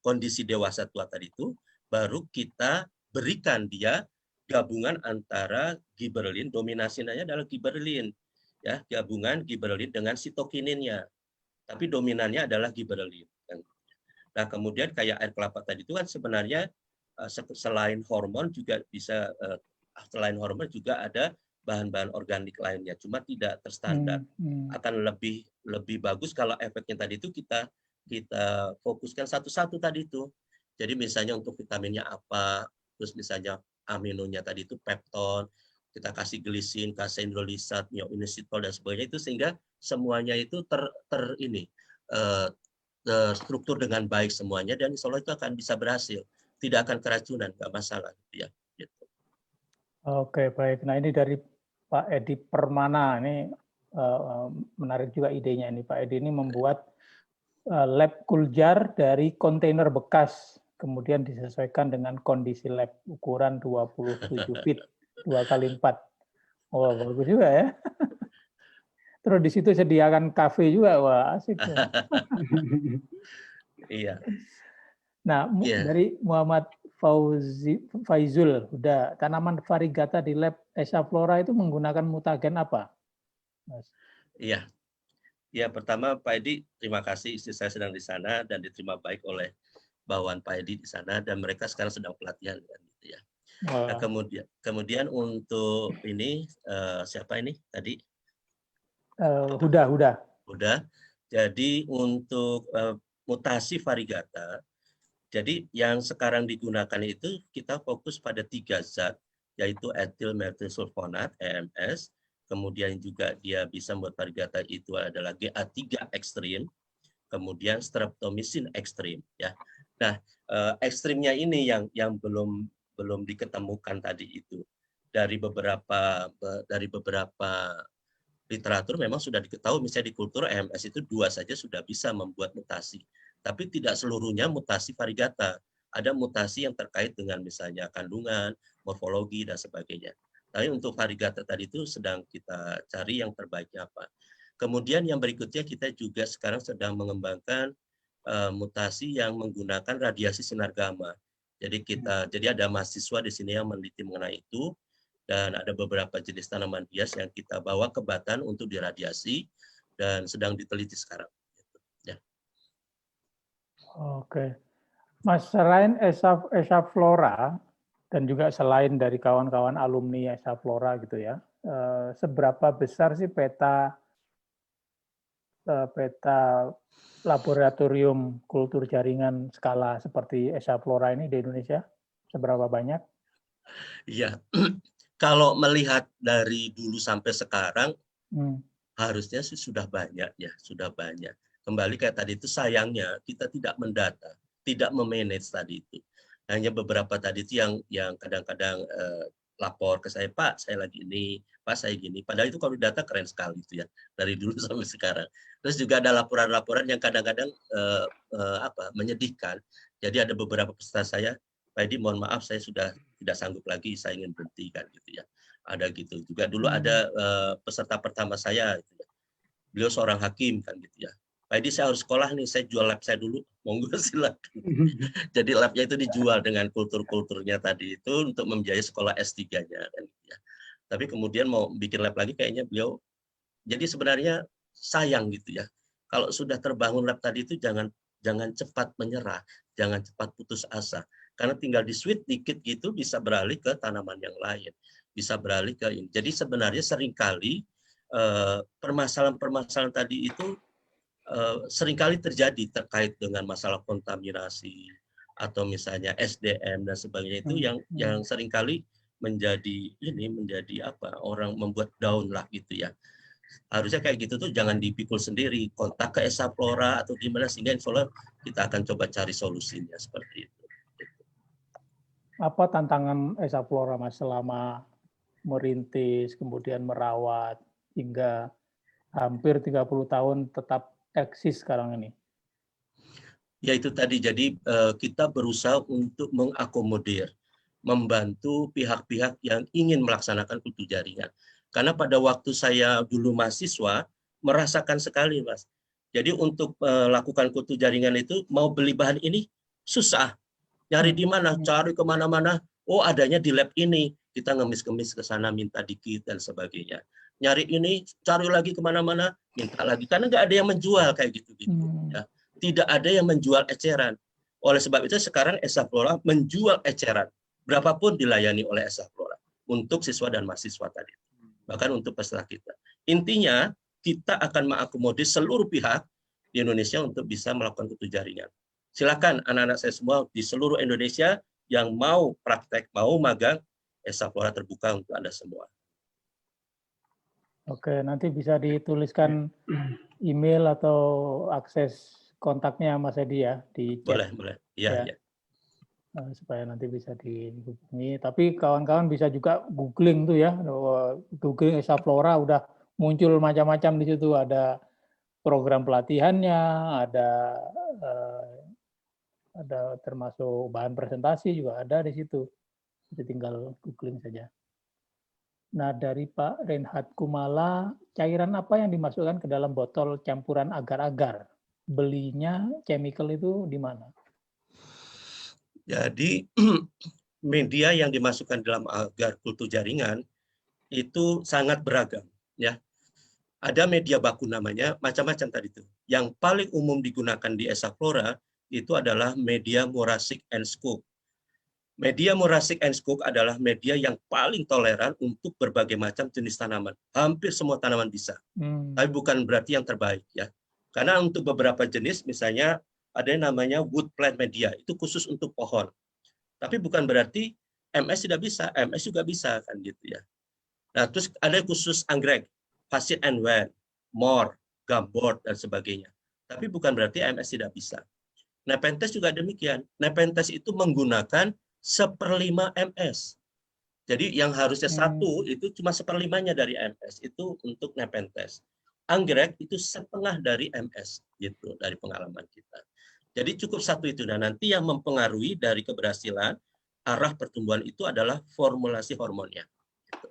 kondisi dewasa tua tadi itu, baru kita berikan dia gabungan antara giberelin, dominasinya adalah giberelin, ya, gabungan giberelin dengan sitokininnya, tapi dominannya adalah giberelin. Nah, kemudian kayak air kelapa tadi itu kan sebenarnya selain hormon juga bisa, selain hormon juga ada bahan-bahan organik lainnya, cuma tidak terstandar. Akan lebih bagus kalau efeknya tadi itu kita fokuskan satu-satu tadi itu. Jadi misalnya untuk vitaminnya apa, terus misalnya aminonya tadi itu pepton, kita kasih glisin, kasein hidrolisat, myoinositol dan sebagainya itu, sehingga semuanya itu terstruktur dengan baik semuanya, dan insya Allah itu akan bisa berhasil, tidak akan keracunan, nggak masalah ya. Gitu. Oke, baik. Nah, ini dari Pak Edi Permana, ini menarik juga idenya ini. Pak Edi ini membuat lab kuljar dari kontainer bekas, kemudian disesuaikan dengan kondisi lab, ukuran 27 feet 2x4. Oh, bagus juga ya. Terus di situ sediakan kafe juga, wah asik. Ya. Iya. Nah, dari Muhammad Faizul, udah tanaman variegata di lab Esa Flora itu menggunakan mutagen apa, Mas? Iya. Ya, pertama Pak Edi, terima kasih, istri saya sedang di sana dan diterima baik oleh bawahan Pak Edi di sana, dan mereka sekarang sedang pelatihan kan gitu ya. Nah, kemudian untuk ini siapa ini tadi? Huda. Jadi untuk mutasi variegata Jadi yang sekarang digunakan itu kita fokus pada 3 zat, yaitu etil metilsulfonat (EMS), kemudian juga dia bisa membuat varigata itu adalah GA3 ekstrim, kemudian streptomycin ekstrim, ya. Nah, ekstrimnya ini yang belum diketemukan tadi itu. Dari beberapa literatur memang sudah diketahui, misalnya di kultur EMS itu 2 saja sudah bisa membuat mutasi. Tapi tidak seluruhnya mutasi varigata. Ada mutasi yang terkait dengan misalnya kandungan, morfologi, dan sebagainya. Tapi untuk varigata tadi itu sedang kita cari yang terbaiknya apa. Kemudian yang berikutnya kita juga sekarang sedang mengembangkan mutasi yang menggunakan radiasi sinar gamma. Jadi ada mahasiswa di sini yang meneliti mengenai itu. Dan ada beberapa jenis tanaman hias yang kita bawa ke Batan untuk diradiasi dan sedang diteliti sekarang. Ya. Oke, Mas, selain Esa Flora dan juga selain dari kawan-kawan alumni Esa Flora gitu ya, seberapa besar sih peta laboratorium kultur jaringan skala seperti Esa Flora ini di Indonesia? Seberapa banyak? Iya. Kalau melihat dari dulu sampai sekarang, harusnya sih sudah banyak ya, sudah banyak. Kembali kayak tadi itu sayangnya kita tidak mendata, tidak memanage tadi itu. Hanya beberapa tadi itu yang kadang-kadang lapor ke saya, Pak, saya lagi ini, Pak, saya gini. Padahal itu kalau data keren sekali itu ya, dari dulu sampai sekarang. Terus juga ada laporan-laporan yang kadang-kadang menyedihkan. Jadi ada beberapa peserta saya, Pak Edi, mohon maaf saya sudah tidak sanggup lagi, saya ingin berhenti kan gitu ya. Ada gitu. Juga dulu ada peserta pertama saya gitu ya. Beliau seorang hakim kan gitu ya. Pak Edi, saya harus sekolah nih, saya jual lab saya dulu. Monggo silakan. Jadi labnya itu dijual dengan kultur-kulturnya tadi itu untuk membiayai sekolah S3-nya kan gitu ya. Tapi kemudian mau bikin lab lagi kayaknya beliau, jadi sebenarnya sayang gitu ya. Kalau sudah terbangun lab tadi itu jangan cepat menyerah, jangan cepat putus asa. Karena tinggal di switch dikit gitu bisa beralih ke tanaman yang lain, bisa beralih ke ini. Jadi sebenarnya seringkali permasalahan-permasalahan tadi itu seringkali terjadi terkait dengan masalah kontaminasi atau misalnya SDM dan sebagainya itu yang seringkali menjadi orang membuat down lah gitu ya. Harusnya kayak gitu tuh jangan dipikul sendiri, kontak ke Esa Flora atau gimana sehingga insya Allah kita akan coba cari solusinya seperti itu. Apa tantangan Esa Flora, Mas, selama merintis, kemudian merawat, hingga hampir 30 tahun tetap eksis sekarang ini? Ya itu tadi, jadi kita berusaha untuk mengakomodir, membantu pihak-pihak yang ingin melaksanakan kultur jaringan. Karena pada waktu saya dulu mahasiswa, merasakan sekali, Mas. Jadi untuk melakukan kultur jaringan itu, mau beli bahan ini, susah. Nyari di mana, cari kemana-mana, oh adanya di lab ini, kita ngemis-ngemis ke sana, minta dikit, dan sebagainya. Nyari ini, cari lagi kemana-mana, minta lagi. Karena nggak ada yang menjual kayak gitu-gitu. Ya. Tidak ada yang menjual eceran. Oleh sebab itu sekarang Esa Flora menjual eceran. Berapapun dilayani oleh Esa Flora. Untuk siswa dan mahasiswa tadi. Bahkan untuk peserta kita. Intinya, kita akan mengakomodir seluruh pihak di Indonesia untuk bisa melakukan kultur jaringan. Silakan anak-anak saya semua di seluruh Indonesia yang mau praktek, mau magang, Esa Flora terbuka untuk Anda semua. Oke, nanti bisa dituliskan email atau akses kontaknya Mas Edi ya di chat. Boleh. Ya. Supaya nanti bisa dihubungi. Tapi kawan-kawan bisa juga googling tuh ya, googling Esa Flora udah muncul macam-macam di situ. Ada program pelatihannya, ada termasuk bahan presentasi juga ada di situ. Jadi tinggal googling saja. Nah, dari Pak Reinhard Kumala, cairan apa yang dimasukkan ke dalam botol campuran agar-agar? Belinya chemical itu di mana? Jadi media yang dimasukkan dalam agar kultur jaringan itu sangat beragam, ya. Ada media baku namanya, macam-macam tadi itu. Yang paling umum digunakan di Esa Flora itu adalah media Morasic and Skoog. Media Morasic and Skoog adalah media yang paling toleran untuk berbagai macam jenis tanaman. Hampir semua tanaman bisa. Tapi bukan berarti yang terbaik, ya. Karena untuk beberapa jenis, misalnya ada yang namanya wood plant media, itu khusus untuk pohon. Tapi bukan berarti MS tidak bisa, MS juga bisa kan gitu ya. Nah, terus ada khusus anggrek, pasir and wen, mor, gumboard dan sebagainya. Tapi bukan berarti MS tidak bisa. Nepenthes juga demikian. Nepenthes itu menggunakan 1/5 MS. Jadi yang harusnya 1 itu cuma 1/5-nya dari MS, itu untuk Nepenthes. Anggrek itu 1/2 dari MS, gitu dari pengalaman kita. Jadi cukup 1 itu. Dan nanti yang mempengaruhi dari keberhasilan arah pertumbuhan itu adalah formulasi hormonnya. Gitu.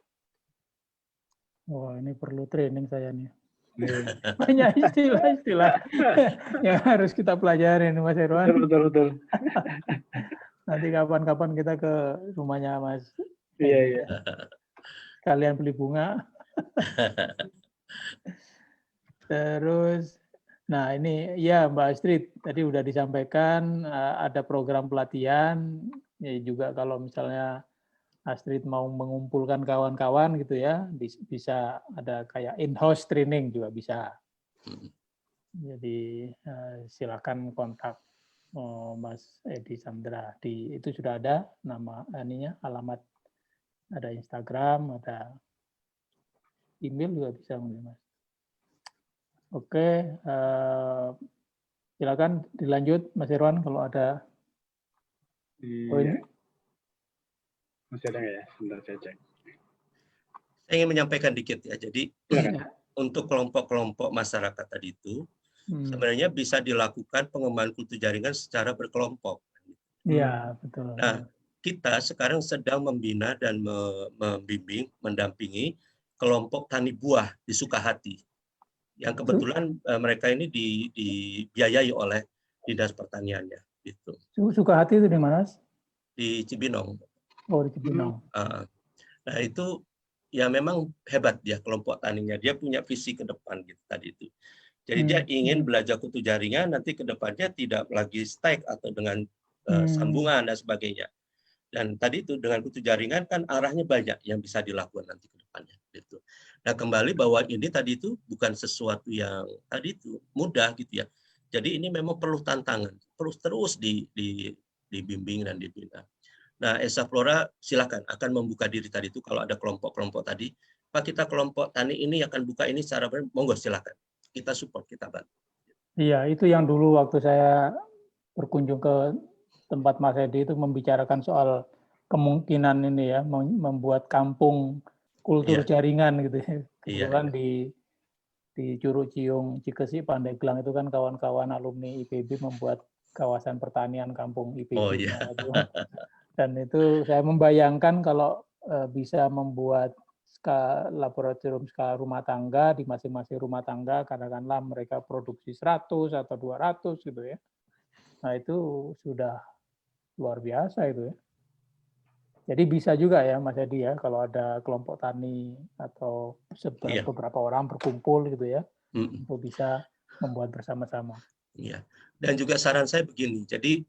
Wah, ini perlu training saya nih. Banyak istilah-istilah yang harus kita pelajarin, Mas Irwan. Betul. Nanti kapan-kapan kita ke rumahnya Mas. Iya. Kalian beli bunga. Terus, nah ini ya Mbak Astrid, tadi udah disampaikan ada program pelatihan, ya juga kalau misalnya Astrid mau mengumpulkan kawan-kawan gitu ya, bisa ada kayak in-house training juga bisa. Jadi silakan kontak Mas Edi Sandra. Itu sudah ada nama alamat, ada Instagram, ada email juga bisa, Mas. Oke, silakan dilanjut Mas Irwan kalau ada poin. Masih ada nggak ya? Sebentar saya cek. Saya ingin menyampaikan dikit ya. Jadi untuk kelompok-kelompok masyarakat tadi itu sebenarnya bisa dilakukan pengembangan kultur jaringan secara berkelompok. Iya, betul. Nah, kita sekarang sedang membina dan membimbing, mendampingi kelompok tani buah di Sukahati. Yang kebetulan mereka ini dibiayai oleh Dinas Pertaniannya. Gitu. Sukahati itu di mana? Di Cibinong. Oh, di Cibinong. Nah, itu ya memang hebat dia kelompok taninya. Dia punya visi ke depan gitu tadi itu. Jadi dia ingin belajar kultur jaringan, nanti ke depannya tidak lagi stack atau dengan sambungan dan sebagainya. Dan tadi itu dengan kultur jaringan kan arahnya banyak yang bisa dilakukan nanti ke depannya. Gitu. Nah, kembali bahwa ini tadi itu bukan sesuatu yang tadi itu mudah gitu ya. Jadi ini memang perlu tantangan, perlu terus dibimbing dan dibina. Nah, Esa Flora silakan akan membuka diri tadi itu kalau ada kelompok-kelompok tadi. Pak, kita kelompok tani ini akan buka ini secara monggo silakan. Kita support, kita bantu. Iya, itu yang dulu waktu saya berkunjung ke tempat Mas Edi itu membicarakan soal kemungkinan ini ya, membuat kampung kultur jaringan gitu ya. Kebetulan di Curug Ciung, Cikesi, Pandeglang itu kan kawan-kawan alumni IPB membuat kawasan pertanian kampung IPB. Oh iya. Dan itu saya membayangkan kalau bisa membuat laboratorium skala rumah tangga di masing-masing rumah tangga, katakanlah mereka produksi 100 atau 200 gitu ya. Nah itu sudah luar biasa itu ya. Jadi bisa juga ya Mas Edi ya, kalau ada kelompok tani atau beberapa orang berkumpul gitu ya, untuk bisa membuat bersama-sama. Iya. Dan juga saran saya begini, jadi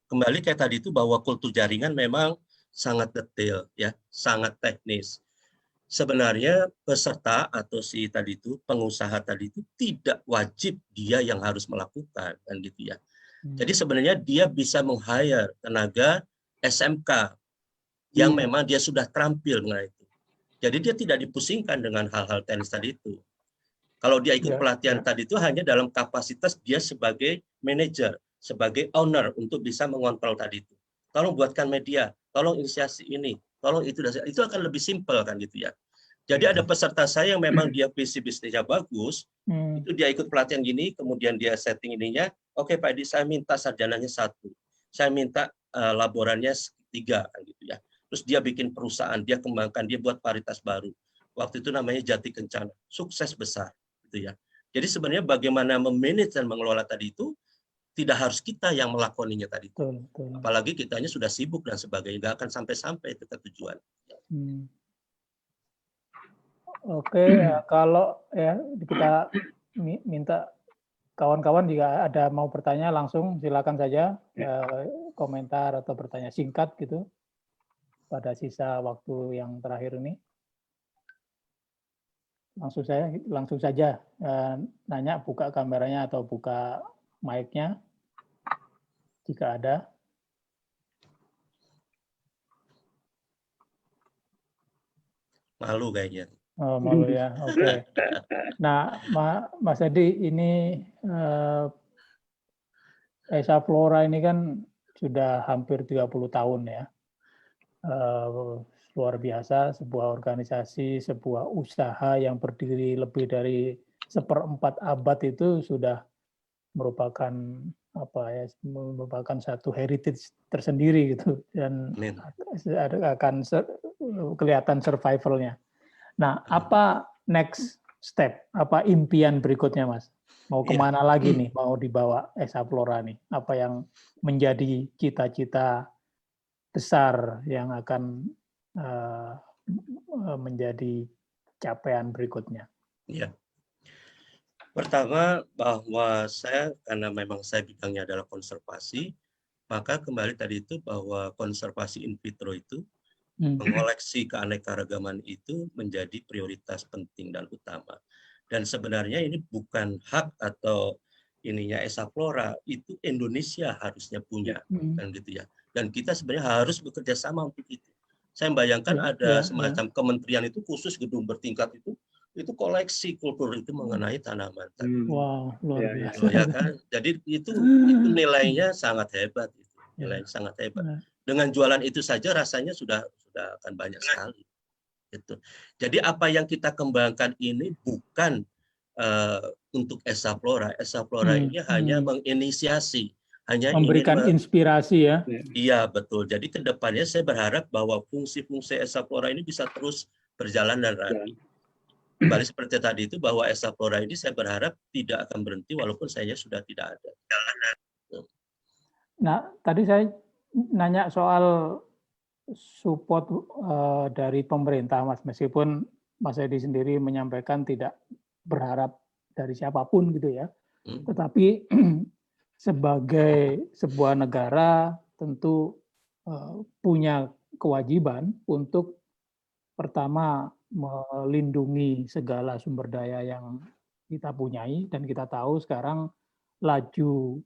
kembali kayak tadi itu bahwa kultur jaringan memang sangat detail ya, sangat teknis. Sebenarnya peserta atau si tadi itu pengusaha tadi itu tidak wajib dia yang harus melakukan kan gitu ya. Jadi sebenarnya dia bisa meng-hire tenaga SMK yang memang dia sudah terampil mengenai itu. Jadi dia tidak dipusingkan dengan hal-hal teknis tadi itu. Kalau dia ikut pelatihan tadi itu hanya dalam kapasitas dia sebagai manajer, sebagai owner untuk bisa mengontrol tadi itu. Tolong buatkan media, tolong inisiasi ini, tolong itu akan lebih simpel kan gitu ya. Jadi ada peserta saya yang memang dia visi bisnisnya bagus, itu dia ikut pelatihan gini, kemudian dia setting ininya, oke Pak Edi, saya minta sarjananya 1, saya minta laborannya 3 kan gitu ya. Terus dia bikin perusahaan, dia kembangkan, dia buat varietas baru. Waktu itu namanya Jati Kencana, sukses besar. Gitu ya. Jadi sebenarnya bagaimana memanage dan mengelola tadi itu tidak harus kita yang melakoninya tadi itu. Apalagi kitanya sudah sibuk dan sebagainya, nggak akan sampai-sampai ke tujuan. Oke, kalau ya kita minta kawan-kawan jika ada mau bertanya langsung silakan saja komentar atau bertanya singkat gitu pada sisa waktu yang terakhir ini. Langsung saja nanya, buka kameranya atau buka mic-nya. jika ada. Malu kayaknya. Oh, malu ya. Oke. Nah, Mas Edi, ini Esa Flora ini kan sudah hampir 30 tahun ya. Luar biasa, sebuah organisasi, sebuah usaha yang berdiri lebih dari 1/4 abad itu sudah merupakan merupakan satu heritage tersendiri gitu, dan akan kelihatan survivalnya. Nah, apa next step, apa impian berikutnya, Mas? Mau kemana lagi nih, mau dibawa Esa Flora nih? Apa yang menjadi cita-cita besar yang akan menjadi capaian berikutnya? Ya. Pertama, bahwa karena memang saya bidangnya adalah konservasi, maka kembali tadi itu bahwa konservasi in vitro itu, mengoleksi keanekaragaman itu menjadi prioritas penting dan utama. Dan sebenarnya ini bukan hak atau ininya Esa Flora, itu Indonesia harusnya punya, kan gitu ya. Dan kita sebenarnya harus bekerja sama untuk itu. Saya bayangkan ada semacam kementerian itu khusus gedung bertingkat itu koleksi kultur itu mengenai tanaman. Wow, luar biasa. Ya kan? Jadi itu nilainya sangat hebat, nilainya sangat hebat. Dengan jualan itu saja rasanya sudah akan banyak sekali. Gitu. Jadi apa yang kita kembangkan ini bukan untuk Esa Flora. Esa Flora ini hanya menginisiasi, hanya memberikan inspirasi ya. Iya, betul. Jadi ke depannya saya berharap bahwa fungsi-fungsi Esa Flora ini bisa terus berjalan dan rapi. Kembali seperti tadi itu, bahwa Esa Flora ini saya berharap tidak akan berhenti walaupun saya sudah tidak ada. Nah, tadi saya nanya soal support dari pemerintah, Mas. Meskipun Mas Edi sendiri menyampaikan tidak berharap dari siapapun gitu ya. Tetapi sebagai sebuah negara tentu punya kewajiban untuk pertama melindungi segala sumber daya yang kita punyai, dan kita tahu sekarang laju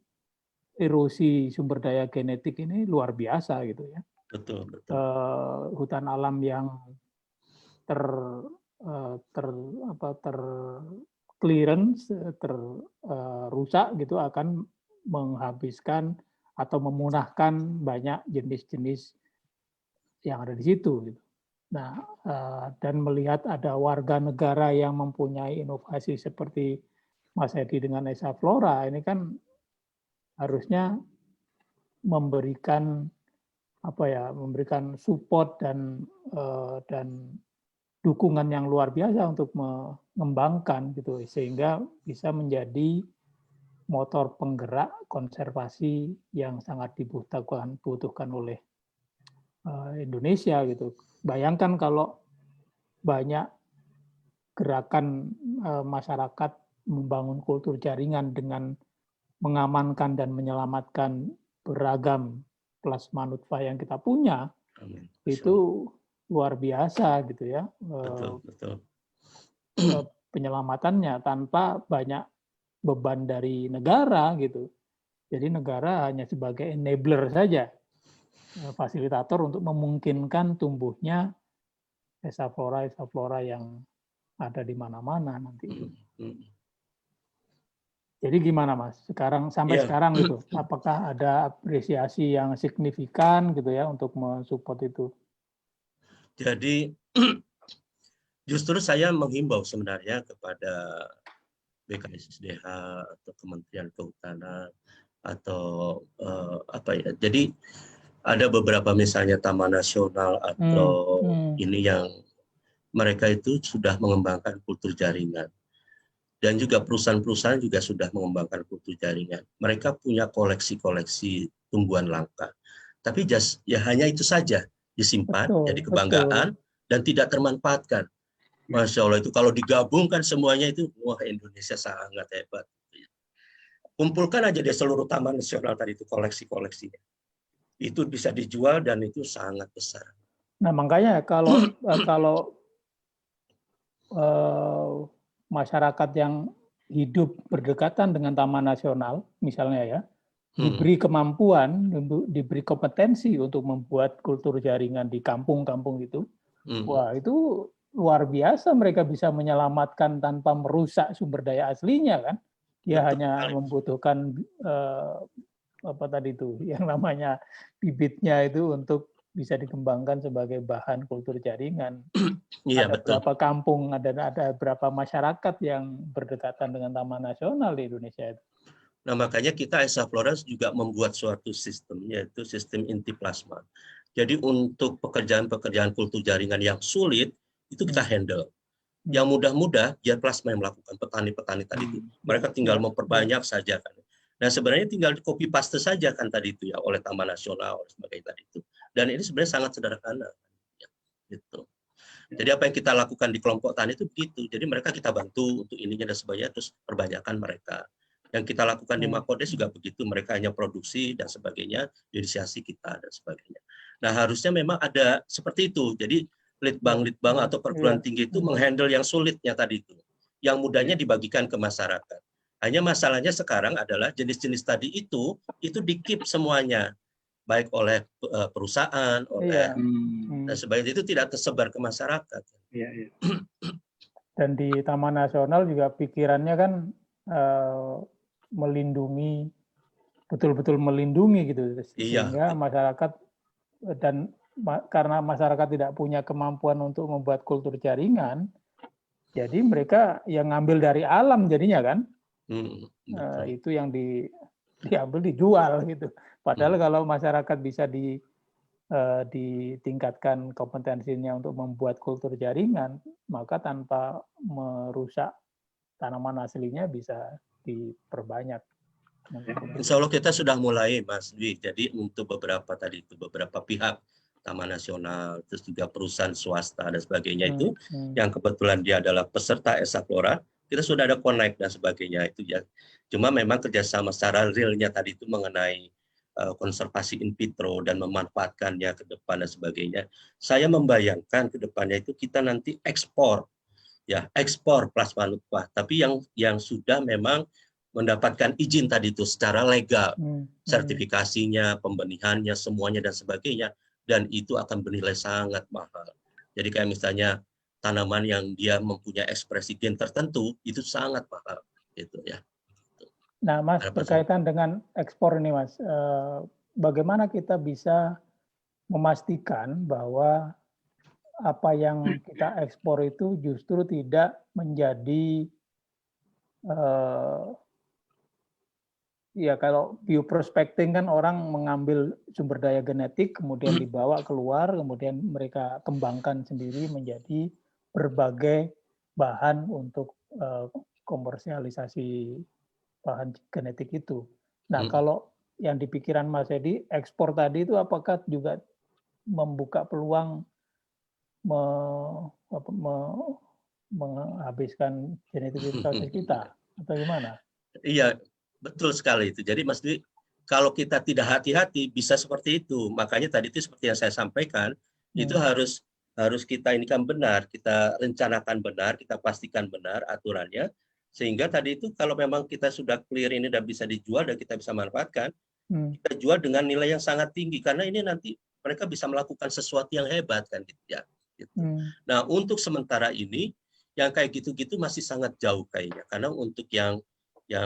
erosi sumber daya genetik ini luar biasa gitu ya. Betul. Hutan alam yang rusak gitu akan menghabiskan atau memunahkan banyak jenis-jenis yang ada di situ gitu. Nah, dan melihat ada warga negara yang mempunyai inovasi seperti Mas Edi dengan Esa Flora, ini kan harusnya memberikan memberikan support dan dukungan yang luar biasa untuk mengembangkan gitu, sehingga bisa menjadi motor penggerak konservasi yang sangat dibutuhkan oleh Indonesia gitu. Bayangkan kalau banyak gerakan masyarakat membangun kultur jaringan dengan mengamankan dan menyelamatkan beragam plasma nutfah yang kita punya. Amin. Itu luar biasa gitu ya. Betul. Penyelamatannya tanpa banyak beban dari negara gitu. Jadi negara hanya sebagai enabler saja, fasilitator untuk memungkinkan tumbuhnya Esa Flora yang ada di mana-mana nanti. Jadi gimana Mas? Sampai sekarang gitu, apakah ada apresiasi yang signifikan gitu ya untuk mensupport itu? Jadi justru saya menghimbau sebenarnya kepada BKSDH atau Kementerian Kehutanan atau Jadi ada beberapa misalnya Taman Nasional atau ini yang mereka itu sudah mengembangkan kultur jaringan. Dan juga perusahaan-perusahaan juga sudah mengembangkan kultur jaringan. Mereka punya koleksi-koleksi tumbuhan langka. Tapi ya hanya itu saja, disimpan, jadi kebanggaan, dan tidak termanfaatkan. Masya Allah, itu kalau digabungkan semuanya itu, wah Indonesia sangat hebat. Kumpulkan aja di seluruh Taman Nasional tadi itu koleksi-koleksinya. Itu bisa dijual dan itu sangat besar. Nah makanya kalau masyarakat yang hidup berdekatan dengan Taman Nasional, misalnya ya, diberi kemampuan, diberi kompetensi untuk membuat kultur jaringan di kampung-kampung itu, wah itu luar biasa, mereka bisa menyelamatkan tanpa merusak sumber daya aslinya kan. Dia hanya membutuhkan apa tadi itu yang namanya bibitnya itu untuk bisa dikembangkan sebagai bahan kultur jaringan. Iya, ada betul. berapa kampung, ada berapa masyarakat yang berdekatan dengan Taman Nasional di Indonesia itu. Nah, makanya kita ESA Flores juga membuat suatu sistem, yaitu sistem inti plasma. Jadi untuk pekerjaan-pekerjaan kultur jaringan yang sulit, itu kita handle. Yang mudah-mudah, biar plasma yang melakukan, petani-petani tadi itu. Mereka tinggal memperbanyak saja kan. Nah, sebenarnya tinggal copy paste saja kan tadi itu ya, oleh Taman Nasional, oleh sebagainya tadi itu. Dan ini sebenarnya sangat sederhana. Ya, gitu. Jadi apa yang kita lakukan di kelompok tani itu begitu. Jadi mereka kita bantu untuk ininya dan sebagainya, terus perbanyakkan mereka. Yang kita lakukan di Makodes juga begitu, mereka hanya produksi dan sebagainya, inisiasi kita dan sebagainya. Nah, harusnya memang ada seperti itu. Jadi litbang atau perguruan tinggi itu menghandle yang sulitnya tadi itu. Yang mudahnya dibagikan ke masyarakat. Hanya masalahnya sekarang adalah jenis-jenis tadi itu di-keep semuanya. Baik oleh perusahaan, oleh dan sebagainya, itu tidak tersebar ke masyarakat. Dan di Taman Nasional juga pikirannya kan melindungi, betul-betul melindungi gitu, sehingga masyarakat, dan karena masyarakat tidak punya kemampuan untuk membuat kultur jaringan, jadi mereka yang ngambil dari alam jadinya kan, itu yang diambil dijual gitu. Padahal kalau masyarakat bisa ditingkatkan kompetensinya untuk membuat kultur jaringan, maka tanpa merusak tanaman aslinya bisa diperbanyak. Insya Allah kita sudah mulai, Mas Dwi. Jadi untuk beberapa pihak, Taman Nasional, terus juga perusahaan swasta dan sebagainya itu, yang kebetulan dia adalah peserta ESA Flora, kita sudah ada connect dan sebagainya itu ya. Cuma memang kerjasama secara realnya tadi itu mengenai konservasi in vitro dan memanfaatkannya ke depan dan sebagainya. Saya membayangkan ke depannya itu kita nanti ekspor plasma nutfah, tapi yang sudah memang mendapatkan izin tadi itu secara legal, sertifikasinya, pembenihannya, semuanya dan sebagainya, dan itu akan bernilai sangat mahal. Jadi kayak misalnya tanaman yang dia mempunyai ekspresi gen tertentu itu sangat mahal, gitu ya. Nah, Mas, berkaitan dengan ekspor ini, Mas, bagaimana kita bisa memastikan bahwa apa yang kita ekspor itu justru tidak menjadi ya kalau bioprospecting kan orang mengambil sumber daya genetik kemudian dibawa keluar, kemudian mereka kembangkan sendiri menjadi berbagai bahan untuk komersialisasi bahan genetik itu. Nah, kalau yang di pikiran Mas Edi, ekspor tadi itu apakah juga membuka peluang menghabiskan genetivitas kita atau gimana? Iya, betul sekali itu. Jadi Mas Dwi, kalau kita tidak hati-hati bisa seperti itu. Makanya tadi itu seperti yang saya sampaikan, itu harus kita inikan benar, kita rencanakan benar, kita pastikan benar aturannya, sehingga tadi itu kalau memang kita sudah clear ini dan bisa dijual dan kita bisa manfaatkan, kita jual dengan nilai yang sangat tinggi, karena ini nanti mereka bisa melakukan sesuatu yang hebat kan gitu ya. Gitu. Nah, untuk sementara ini yang kayak gitu-gitu masih sangat jauh kayaknya, karena untuk yang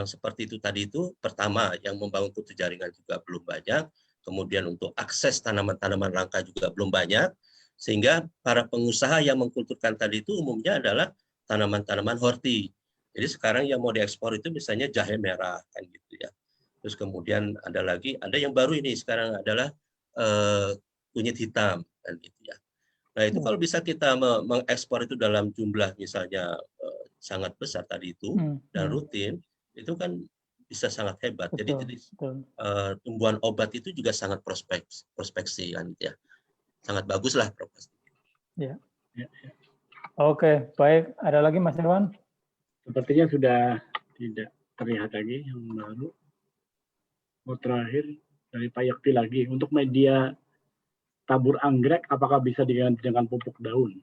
seperti itu tadi itu, pertama yang membangun kultur jaringan juga belum banyak, kemudian untuk akses tanaman-tanaman langka juga belum banyak, sehingga para pengusaha yang mengkulturkan tadi itu umumnya adalah tanaman-tanaman horti. Jadi sekarang yang mau diekspor itu misalnya jahe merah kan gitu ya. Terus kemudian ada yang baru ini sekarang adalah kunyit hitam kan gitu ya. Nah, itu kalau bisa kita mengekspor itu dalam jumlah misalnya sangat besar tadi itu dan rutin, itu kan bisa sangat hebat. Betul, jadi tumbuhan obat itu juga sangat prospeksi kan ya. Sangat bagus lah prospeksi. Ya. Oke, baik. Ada lagi Mas Irwan? Sepertinya sudah tidak terlihat lagi yang baru. Terakhir dari Pak Yakti lagi, untuk media tabur anggrek apakah bisa diganti dengan pupuk daun?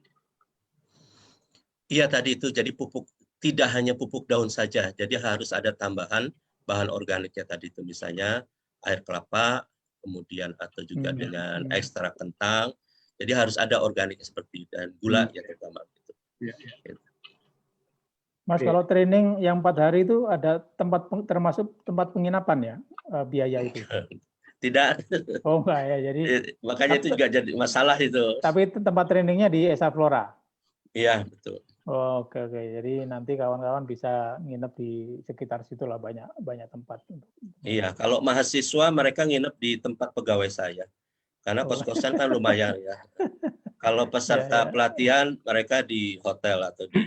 Iya, tadi itu jadi pupuk, tidak hanya pupuk daun saja, jadi harus ada tambahan bahan organiknya tadi itu, misalnya air kelapa, kemudian atau juga dengan ekstrak kentang. Jadi harus ada organik seperti dan gula ya terutama gitu. Mas, kalau training yang 4 hari itu ada termasuk tempat penginapan ya, biaya itu? Tidak. Oh enggak ya, jadi makanya itu juga jadi masalah itu. Tapi tempat trainingnya di Esa Flora. Iya, betul. Oh, oke. Jadi nanti kawan-kawan bisa nginep di sekitar situ lah, banyak tempat. Iya, kalau mahasiswa mereka nginep di tempat pegawai saya. Karena kos-kosan kan lumayan ya. Kalau peserta pelatihan mereka di hotel atau di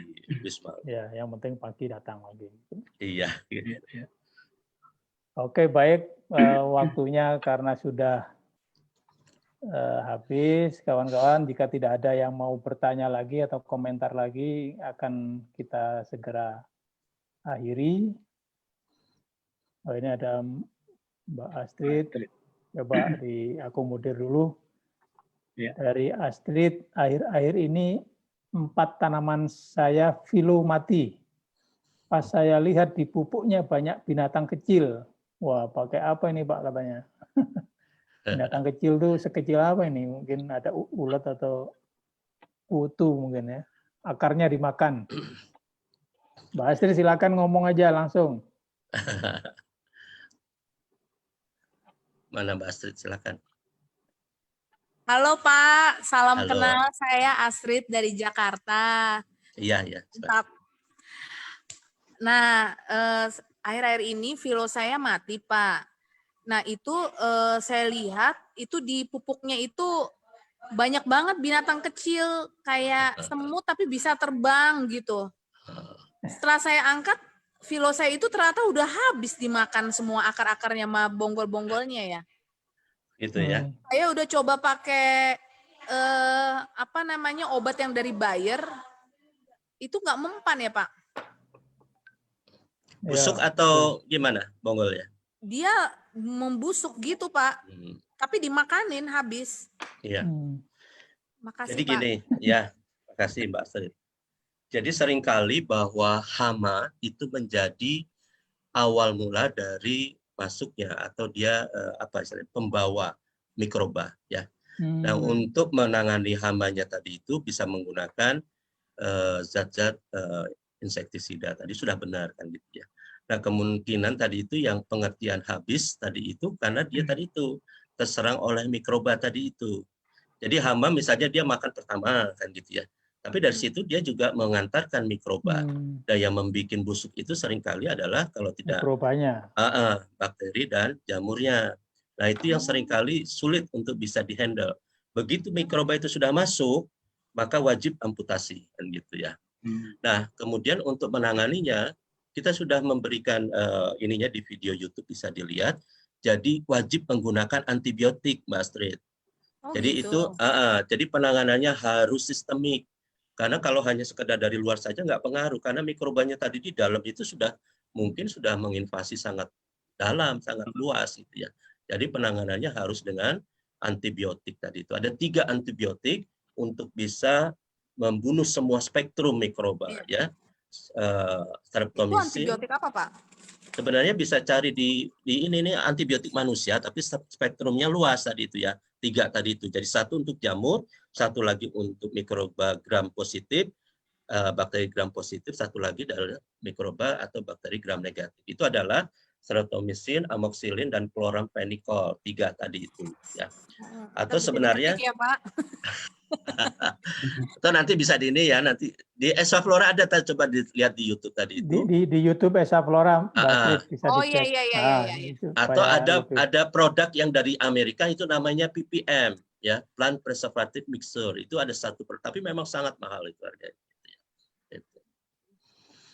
Wisma. Ya, yang penting pagi datang lagi. Iya. Oke, baik. Waktunya karena sudah habis, kawan-kawan. Jika tidak ada yang mau bertanya lagi atau komentar lagi, akan kita segera akhiri. Oh, ini ada Mbak Astrid. Coba diakomodir dulu. Dari Astrid, akhir-akhir ini 4 tanaman saya filo mati. Pas saya lihat di pupuknya banyak binatang kecil. Wah, pakai apa ini Pak katanya? Binatang kecil tuh sekecil apa ini? Mungkin ada ulat atau kutu mungkin ya. Akarnya dimakan. Mbak Astrid silakan ngomong aja langsung. Mana Mbak Astrid, silakan. Halo Pak, salam kenal. Saya Astrid dari Jakarta. Iya. Nah, akhir-akhir ini filo saya mati Pak. Nah itu saya lihat itu di pupuknya itu banyak banget binatang kecil kayak semut tapi bisa terbang gitu. Setelah saya angkat, filo saya itu ternyata udah habis dimakan semua akar-akarnya sama bonggol-bonggolnya ya. Gitu ya. Saya udah coba pakai obat yang dari Bayer, itu nggak mempan ya Pak. Busuk atau gimana bonggolnya? Dia membusuk gitu Pak, tapi dimakanin habis. Iya. Makasih Jadi Pak. gini, ya, makasih Mbak Astrid. Jadi seringkali bahwa hama itu menjadi awal mula dari masuknya atau dia pembawa mikroba ya. Nah, untuk menangani hamanya tadi itu bisa menggunakan zat-zat insektisida tadi sudah benar kan gitu ya. Nah, kemungkinan tadi itu yang pengertian habis tadi itu karena dia tadi itu terserang oleh mikroba tadi itu. Jadi hama misalnya dia makan pertama kan gitu ya. Tapi dari situ dia juga mengantarkan mikroba. Dan yang membuat busuk itu seringkali adalah kalau tidak mikrobanya, bakteri dan jamurnya. Nah, itu yang seringkali sulit untuk bisa dihandle. Begitu mikroba itu sudah masuk, maka wajib amputasi kan gitu ya. Nah, kemudian untuk menanganinya kita sudah memberikan ininya di video YouTube bisa dilihat. Jadi wajib menggunakan antibiotik, Mbak Astrid. Jadi gitu. Jadi penanganannya harus sistemik. Karena kalau hanya sekedar dari luar saja nggak pengaruh. Karena mikrobanya tadi di dalam itu mungkin sudah menginvasi sangat dalam, sangat luas gitu ya. Jadi penanganannya harus dengan antibiotik tadi itu. Ada 3 antibiotik untuk bisa membunuh semua spektrum mikroba ya. Streptomycin. Itu antibiotik apa Pak? Sebenarnya bisa cari di ini antibiotik manusia, tapi spektrumnya luas tadi itu ya. 3 tadi itu. Jadi 1 untuk jamur, 1 lagi untuk mikroba gram positif, bakteri gram positif, 1 lagi adalah mikroba atau bakteri gram negatif. Itu adalah streptomycin, amoxicillin, dan chloramphenicol. 3 tadi itu ya. Atau sebenarnya ya, Pak. atau nanti bisa di ini ya, nanti di Esa Flora ada, coba dilihat di YouTube tadi itu. Di YouTube Esa Flora bisa dicek. Iya. Atau ada produk yang dari Amerika itu namanya PPM ya, Plant Preservative Mixture. Itu ada 1 tapi memang sangat mahal itu harganya.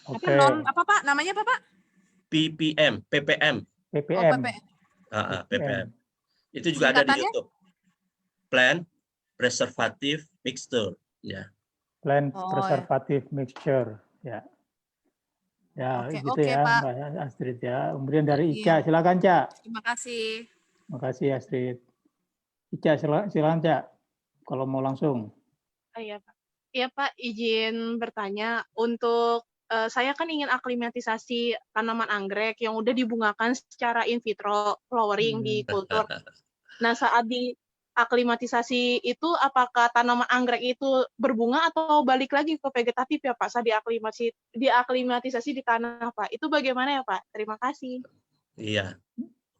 Oke. Apa Pak? Namanya apa Pak? PPM. PPM. PPM. Itu juga ada di YouTube. Plant Preservative Mixture ya. Plant Preservative Mixture ya. Ya, gitu ya Pak. Mbak Astrid ya. Kemudian dari Ica, silakan Cak. Terima kasih. Terima kasih Astrid. Ica, silakan Cak. Kalau mau langsung. Iya Pak. Iya Pak, izin bertanya untuk saya kan ingin aklimatisasi tanaman anggrek yang udah dibungakan secara in vitro flowering di kultur. Nah, saat di aklimatisasi itu, apakah tanaman anggrek itu berbunga atau balik lagi ke vegetatif ya Pak, saat diaklimatisasi di tanah Pak? Itu bagaimana ya Pak? Terima kasih. Iya,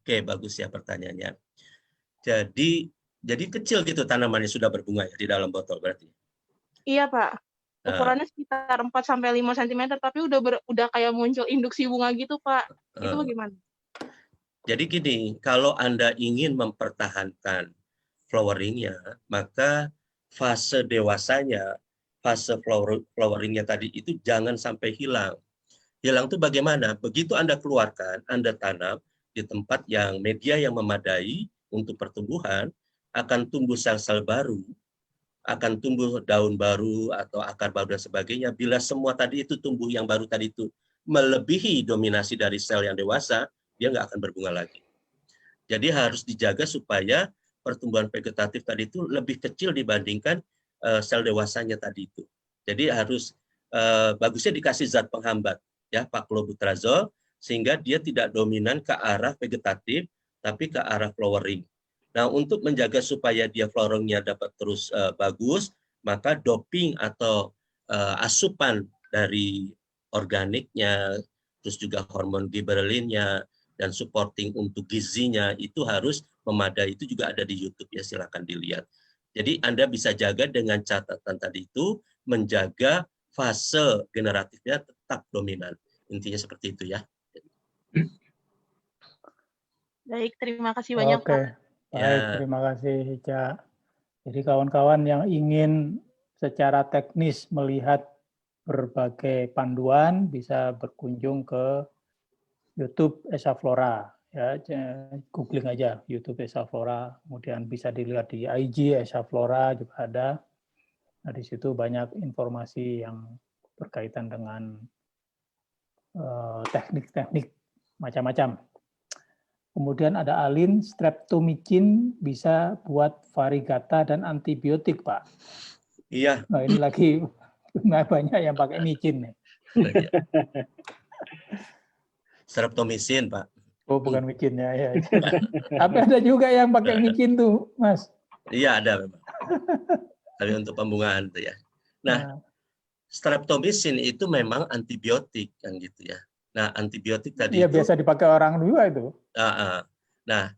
oke, bagus ya pertanyaannya. Jadi kecil gitu tanamannya sudah berbunga ya di dalam botol berarti? Iya Pak. Ukurannya sekitar 4-5 cm, tapi udah kayak muncul induksi bunga gitu Pak. Itu bagaimana? Jadi gini, kalau Anda ingin mempertahankan floweringnya, maka fase dewasanya, fase floweringnya tadi itu jangan sampai hilang. Hilang itu bagaimana? Begitu Anda keluarkan, Anda tanam di tempat yang media yang memadai untuk pertumbuhan, akan tumbuh sel-sel baru, akan tumbuh daun baru atau akar baru dan sebagainya. Bila semua tadi itu tumbuh yang baru tadi itu melebihi dominasi dari sel yang dewasa, dia nggak akan berbunga lagi. Jadi harus dijaga supaya pertumbuhan vegetatif tadi itu lebih kecil dibandingkan sel dewasanya tadi itu. Jadi harus bagusnya dikasih zat penghambat, ya, paklobutrazol, sehingga dia tidak dominan ke arah vegetatif, tapi ke arah flowering. Nah, untuk menjaga supaya dia floweringnya dapat terus bagus, maka doping atau asupan dari organiknya, terus juga hormon gibberellinnya, dan supporting untuk gizinya itu harus memadai. Itu juga ada di YouTube ya, silakan dilihat. Jadi Anda bisa jaga dengan catatan tadi itu, menjaga fase generatifnya tetap dominan. Intinya seperti itu ya. Baik, terima kasih banyak Pak. Baik, terima kasih Ica. Jadi kawan-kawan yang ingin secara teknis melihat berbagai panduan bisa berkunjung ke YouTube Esa Flora. Ya, googling aja YouTube Esa Flora, kemudian bisa dilihat di IG Esa Flora juga ada. Nah, di situ banyak informasi yang berkaitan dengan teknik-teknik macam-macam. Kemudian ada Alin, streptomycin bisa buat varigata dan antibiotik, Pak. Iya. Nah, ini lagi banyak yang pakai micin nih. Streptomycin, Pak. Oh, bukan micin ya. Tapi ada juga yang pakai micin tuh, Mas. Iya, ada memang. Tapi untuk pembungaan itu ya. Nah, streptomycin itu memang antibiotik kan gitu ya. Nah, antibiotik tadi itu biasa dipakai orang juga itu. Nah,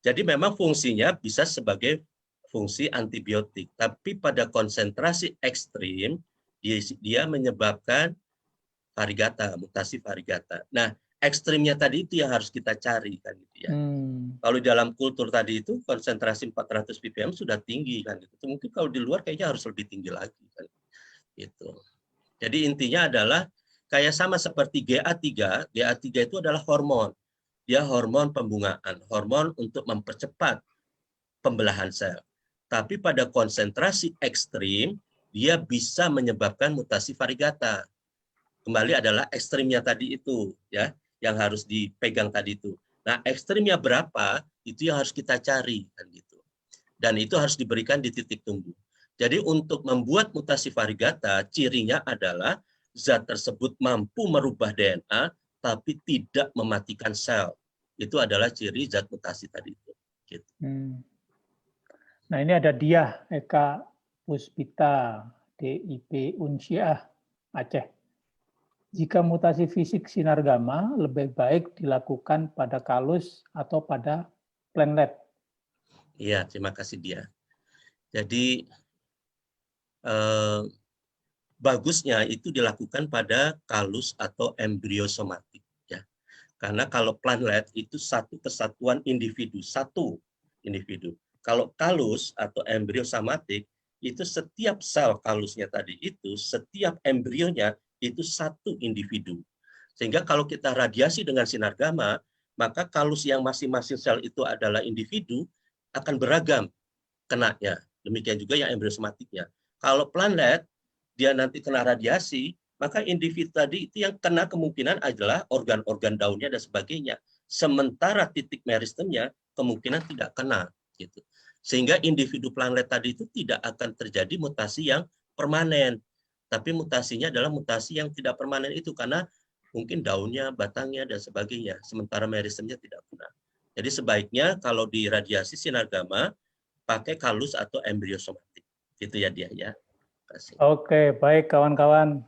jadi memang fungsinya bisa sebagai fungsi antibiotik, tapi pada konsentrasi ekstrim dia menyebabkan varigata, mutasi varigata. Nah, ekstrimnya tadi itu yang harus kita cari kan gitu ya. Kalau dalam kultur tadi itu konsentrasi 400 ppm sudah tinggi kan gitu. Mungkin kalau di luar kayaknya harus lebih tinggi lagi kan. Gitu. Jadi intinya adalah kayak sama seperti GA3. GA3 itu adalah hormon. Dia hormon pembungaan, hormon untuk mempercepat pembelahan sel. Tapi pada konsentrasi ekstrim, dia bisa menyebabkan mutasi varigata. Kembali adalah ekstrimnya tadi itu, ya, yang harus dipegang tadi itu. Nah, ekstrimnya berapa, itu yang harus kita cari, kan gitu. Dan itu harus diberikan di titik tumbuh. Jadi untuk membuat mutasi varigata, cirinya adalah zat tersebut mampu merubah DNA, tapi tidak mematikan sel. Itu adalah ciri zat mutasi tadi itu. Gitu. Nah, ini ada Diah Eka Puspita, DIP Unsyah, Aceh. Jika mutasi fisik sinar gamma, lebih baik dilakukan pada kalus atau pada plantlet? Iya, terima kasih Diah. Jadi, bagusnya itu dilakukan pada kalus atau embriosomatik ya. Karena kalau plantlet itu satu kesatuan individu, satu individu. Kalau kalus atau embriosomatik itu setiap sel kalusnya tadi itu, setiap embrionya itu satu individu. Sehingga kalau kita radiasi dengan sinar gamma, maka kalus yang masing-masing sel itu adalah individu akan beragam kenanya. Demikian juga yang embriosomatiknya. Kalau plantlet dia nanti kena radiasi, maka individu tadi itu yang kena kemungkinan adalah organ-organ daunnya dan sebagainya. Sementara titik meristemnya kemungkinan tidak kena. Gitu. Sehingga individu plantlet tadi itu tidak akan terjadi mutasi yang permanen. tapi mutasinya adalah mutasi yang tidak permanen itu karena mungkin daunnya, batangnya, dan sebagainya. Sementara meristemnya tidak pernah. Jadi sebaiknya kalau di radiasi sinar gamma, pakai kalus atau embriosomatik. Itu ya dia ya. Oke, baik kawan-kawan.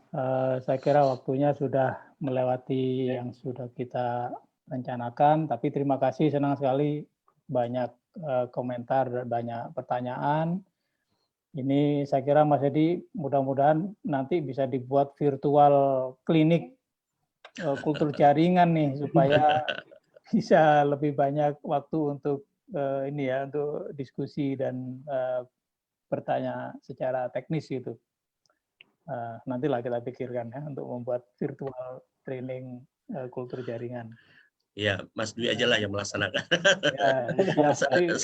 Saya kira waktunya sudah melewati yang sudah kita rencanakan, tapi terima kasih, senang sekali banyak komentar dan banyak pertanyaan. Ini saya kira Mas Edi mudah-mudahan nanti bisa dibuat virtual klinik kultur jaringan nih supaya bisa lebih banyak waktu untuk ini ya, untuk diskusi dan bertanya secara teknis gitu. Nantilah kita pikirkan ya untuk membuat virtual training kultur jaringan. Ya, Mas Dwi aja lah yang melaksanakan. Ya,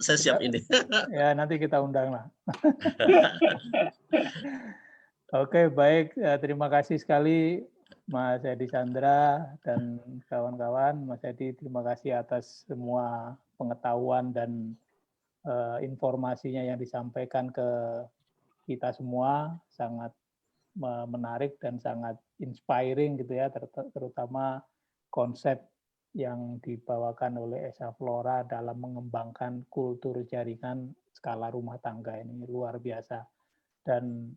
saya siap ini. Ya, nanti kita undang lah. Oke, baik. Terima kasih sekali Mas Edi Chandra dan kawan-kawan. Mas Edi, terima kasih atas semua pengetahuan dan informasinya yang disampaikan ke kita semua. Sangat menarik dan sangat inspiring gitu ya, terutama konsep yang dibawakan oleh Esa Flora dalam mengembangkan kultur jaringan skala rumah tangga ini luar biasa. Dan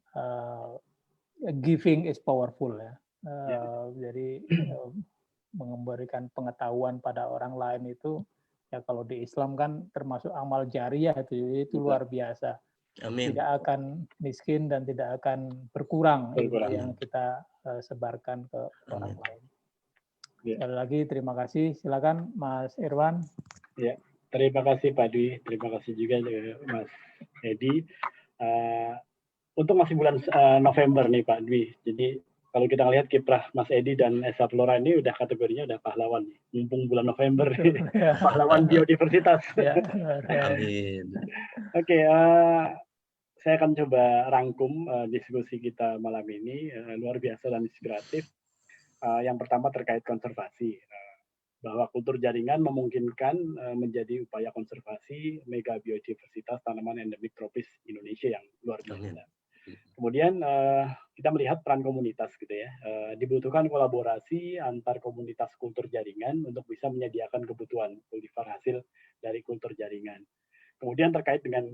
giving is powerful ya. Jadi memberikan pengetahuan pada orang lain itu ya, kalau di Islam kan termasuk amal jariah itu luar biasa. Amin. Tidak akan miskin dan tidak akan berkurang yang kita sebarkan ke orang lain. Sekali lagi terima kasih. Silakan Mas Irwan. Ya, terima kasih Pak Dwi, terima kasih juga Mas Edi. Untuk masih bulan November nih Pak Dwi. Jadi kalau kita lihat kiprah Mas Edi dan Esa Flora ini udah kategorinya udah pahlawan nih. Mumpung bulan November nih. Pahlawan biodiversitas. Amin. Oke, saya akan coba rangkum diskusi kita malam ini, luar biasa dan inspiratif. Yang pertama terkait konservasi, bahwa kultur jaringan memungkinkan menjadi upaya konservasi mega biodiversitas tanaman endemik tropis Indonesia yang luar biasa. Kemudian kita melihat peran komunitas gitu ya, dibutuhkan kolaborasi antar komunitas kultur jaringan untuk bisa menyediakan kebutuhan kultivar hasil dari kultur jaringan. Kemudian terkait dengan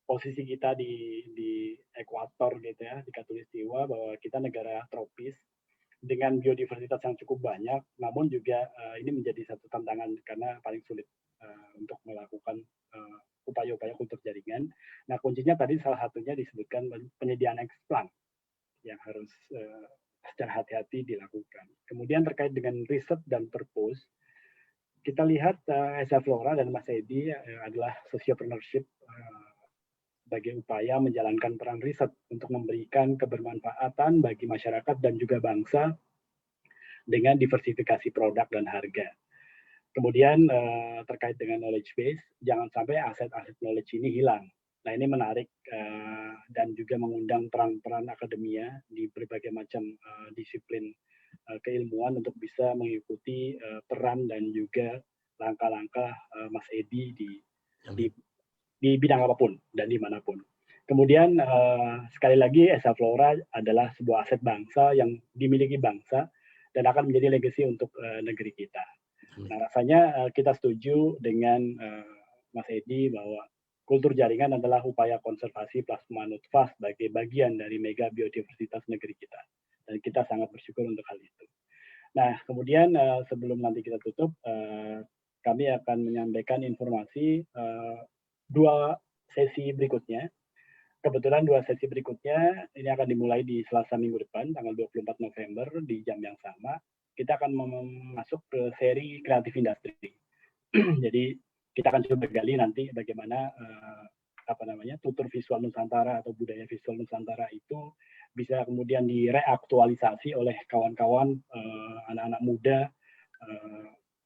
posisi kita di ekuator gitu ya, di Khatulistiwa, bahwa kita negara tropis dengan biodiversitas yang cukup banyak, namun juga ini menjadi satu tantangan karena paling sulit untuk melakukan upaya-upaya kultur jaringan. Nah, kuncinya tadi salah satunya disebutkan penyediaan eksplan yang harus secara hati-hati dilakukan. Kemudian terkait dengan riset dan purpose, kita lihat Esa Flora dan Mas Edi adalah sociopreneurship sebagai upaya menjalankan peran riset untuk memberikan kebermanfaatan bagi masyarakat dan juga bangsa dengan diversifikasi produk dan harga. Kemudian terkait dengan knowledge base, jangan sampai aset-aset knowledge ini hilang. Nah, ini menarik dan juga mengundang peran-peran akademia di berbagai macam disiplin keilmuan untuk bisa mengikuti peran dan juga langkah-langkah Mas Edi di bidang apapun dan dimanapun. Kemudian sekali lagi Esa Flora adalah sebuah aset bangsa yang dimiliki bangsa dan akan menjadi legacy untuk negeri kita. Nah, rasanya kita setuju dengan Mas Edi bahwa kultur jaringan adalah upaya konservasi plasma nutfah sebagai bagian dari mega biodiversitas negeri kita. Dan kita sangat bersyukur untuk hal itu. Nah, kemudian sebelum nanti kita tutup, kami akan menyampaikan informasi dua sesi berikutnya. Kebetulan dua sesi berikutnya ini akan dimulai di Selasa minggu depan, tanggal 24 November di jam yang sama. Kita akan masuk ke seri Creative Industry. Jadi kita akan coba gali nanti bagaimana tutur visual Nusantara atau budaya visual Nusantara itu bisa kemudian direaktualisasi oleh kawan-kawan anak-anak muda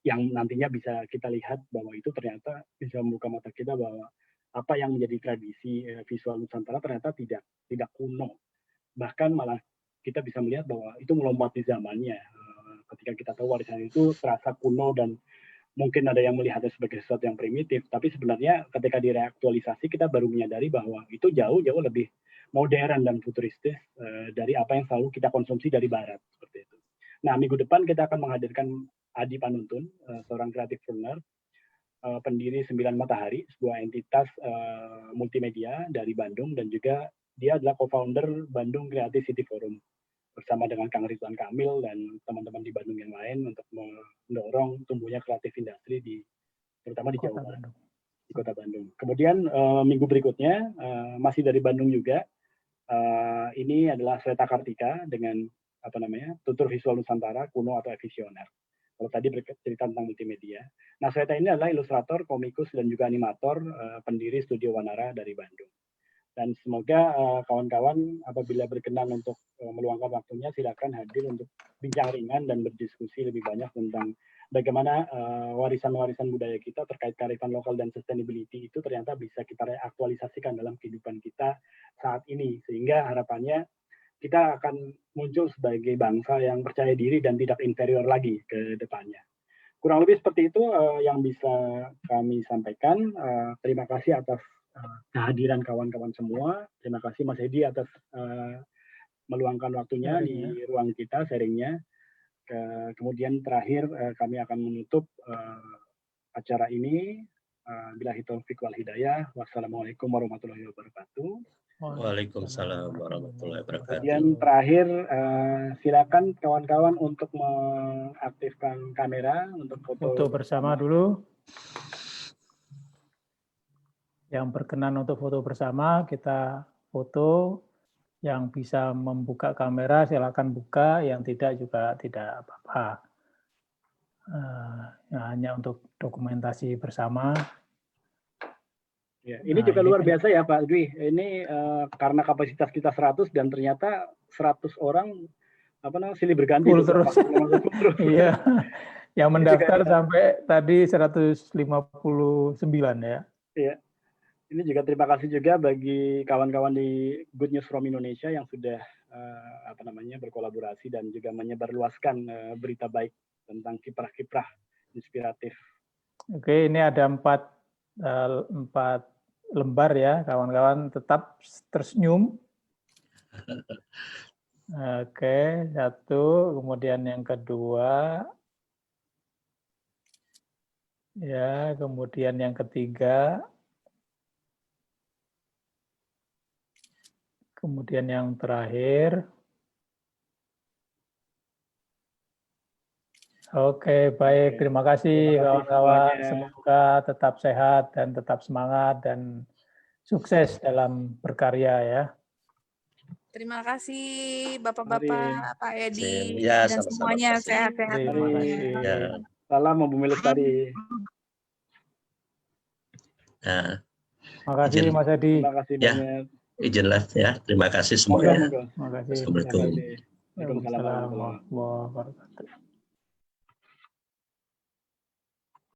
yang nantinya bisa kita lihat bahwa itu ternyata bisa membuka mata kita bahwa apa yang menjadi tradisi visual Nusantara ternyata tidak kuno. Bahkan malah kita bisa melihat bahwa itu melompati zamannya. Ketika kita tahu warisan itu terasa kuno dan mungkin ada yang melihatnya sebagai sesuatu yang primitif, tapi sebenarnya ketika direaktualisasi kita baru menyadari bahwa itu jauh lebih modern dan futuristis dari apa yang selalu kita konsumsi dari Barat seperti itu. Nah, minggu depan kita akan menghadirkan Adi Panuntun, seorang creative runner, pendiri 9 Matahari, sebuah entitas multimedia dari Bandung, dan juga dia adalah co-founder Bandung Creative City Forum bersama dengan Kang Ridwan Kamil dan teman-teman di Bandung yang lain untuk mendorong tumbuhnya kreatif industri terutama di Jawa Barat, di Kota Bandung. Kemudian minggu berikutnya masih dari Bandung juga, ini adalah Sweta Kartika dengan tutur visual Nusantara kuno atau visioner. Kalau tadi bercerita tentang multimedia. Nah, Sweta ini adalah ilustrator, komikus, dan juga animator, pendiri Studio Wanara dari Bandung. Dan semoga kawan-kawan apabila berkenan untuk meluangkan waktunya, silakan hadir untuk bincang ringan dan berdiskusi lebih banyak tentang bagaimana warisan-warisan budaya kita terkait kearifan lokal dan sustainability itu ternyata bisa kita reaktualisasikan dalam kehidupan kita saat ini. Sehingga harapannya kita akan muncul sebagai bangsa yang percaya diri dan tidak inferior lagi ke depannya. Kurang lebih seperti itu yang bisa kami sampaikan. Terima kasih atas kehadiran kawan-kawan semua. Terima kasih Mas Edi atas meluangkan waktunya di ruang kita, sharingnya. Kemudian terakhir kami akan menutup acara ini. Billahi taufiq wal hidayah. Wassalamualaikum warahmatullahi wabarakatuh. Waalaikumsalam warahmatullahi wabarakatuh. Kemudian terakhir silakan kawan-kawan untuk mengaktifkan kamera untuk foto bersama dulu. Yang berkenan untuk foto bersama, kita foto. Yang bisa membuka kamera, silakan buka. Yang tidak juga tidak apa-apa. Hanya untuk dokumentasi bersama. Ya, ini juga luar biasa ya Pak Dwi. Ini karena kapasitas kita 100 dan ternyata 100 orang silih berganti. Full terus. Iya. Yang mendaftar juga, sampai tadi 159 ya. Iya. Ini juga terima kasih juga bagi kawan-kawan di Good News from Indonesia yang sudah berkolaborasi dan juga menyebarluaskan berita baik tentang kiprah-kiprah inspiratif. Oke, ini ada 4 lembar ya, kawan-kawan, tetap tersenyum. Oke, 1, kemudian yang kedua. Ya, kemudian yang ketiga. Kemudian yang terakhir. Oke, baik. Terima kasih kawan-kawan. Semoga tetap sehat dan tetap semangat dan sukses dalam berkarya ya. Terima kasih Bapak-bapak, Pak Edi, ya, dan semuanya sehat-sehat. Terima kasih. Ya. Salam Bumi Lestari. Nah, terima kasih Mas Edi. Terima kasih banyak. Izin live ya. Terima kasih semuanya. Terima kasih. Assalamualaikum. Waalaikumsalam warahmatullahi wabarakatuh.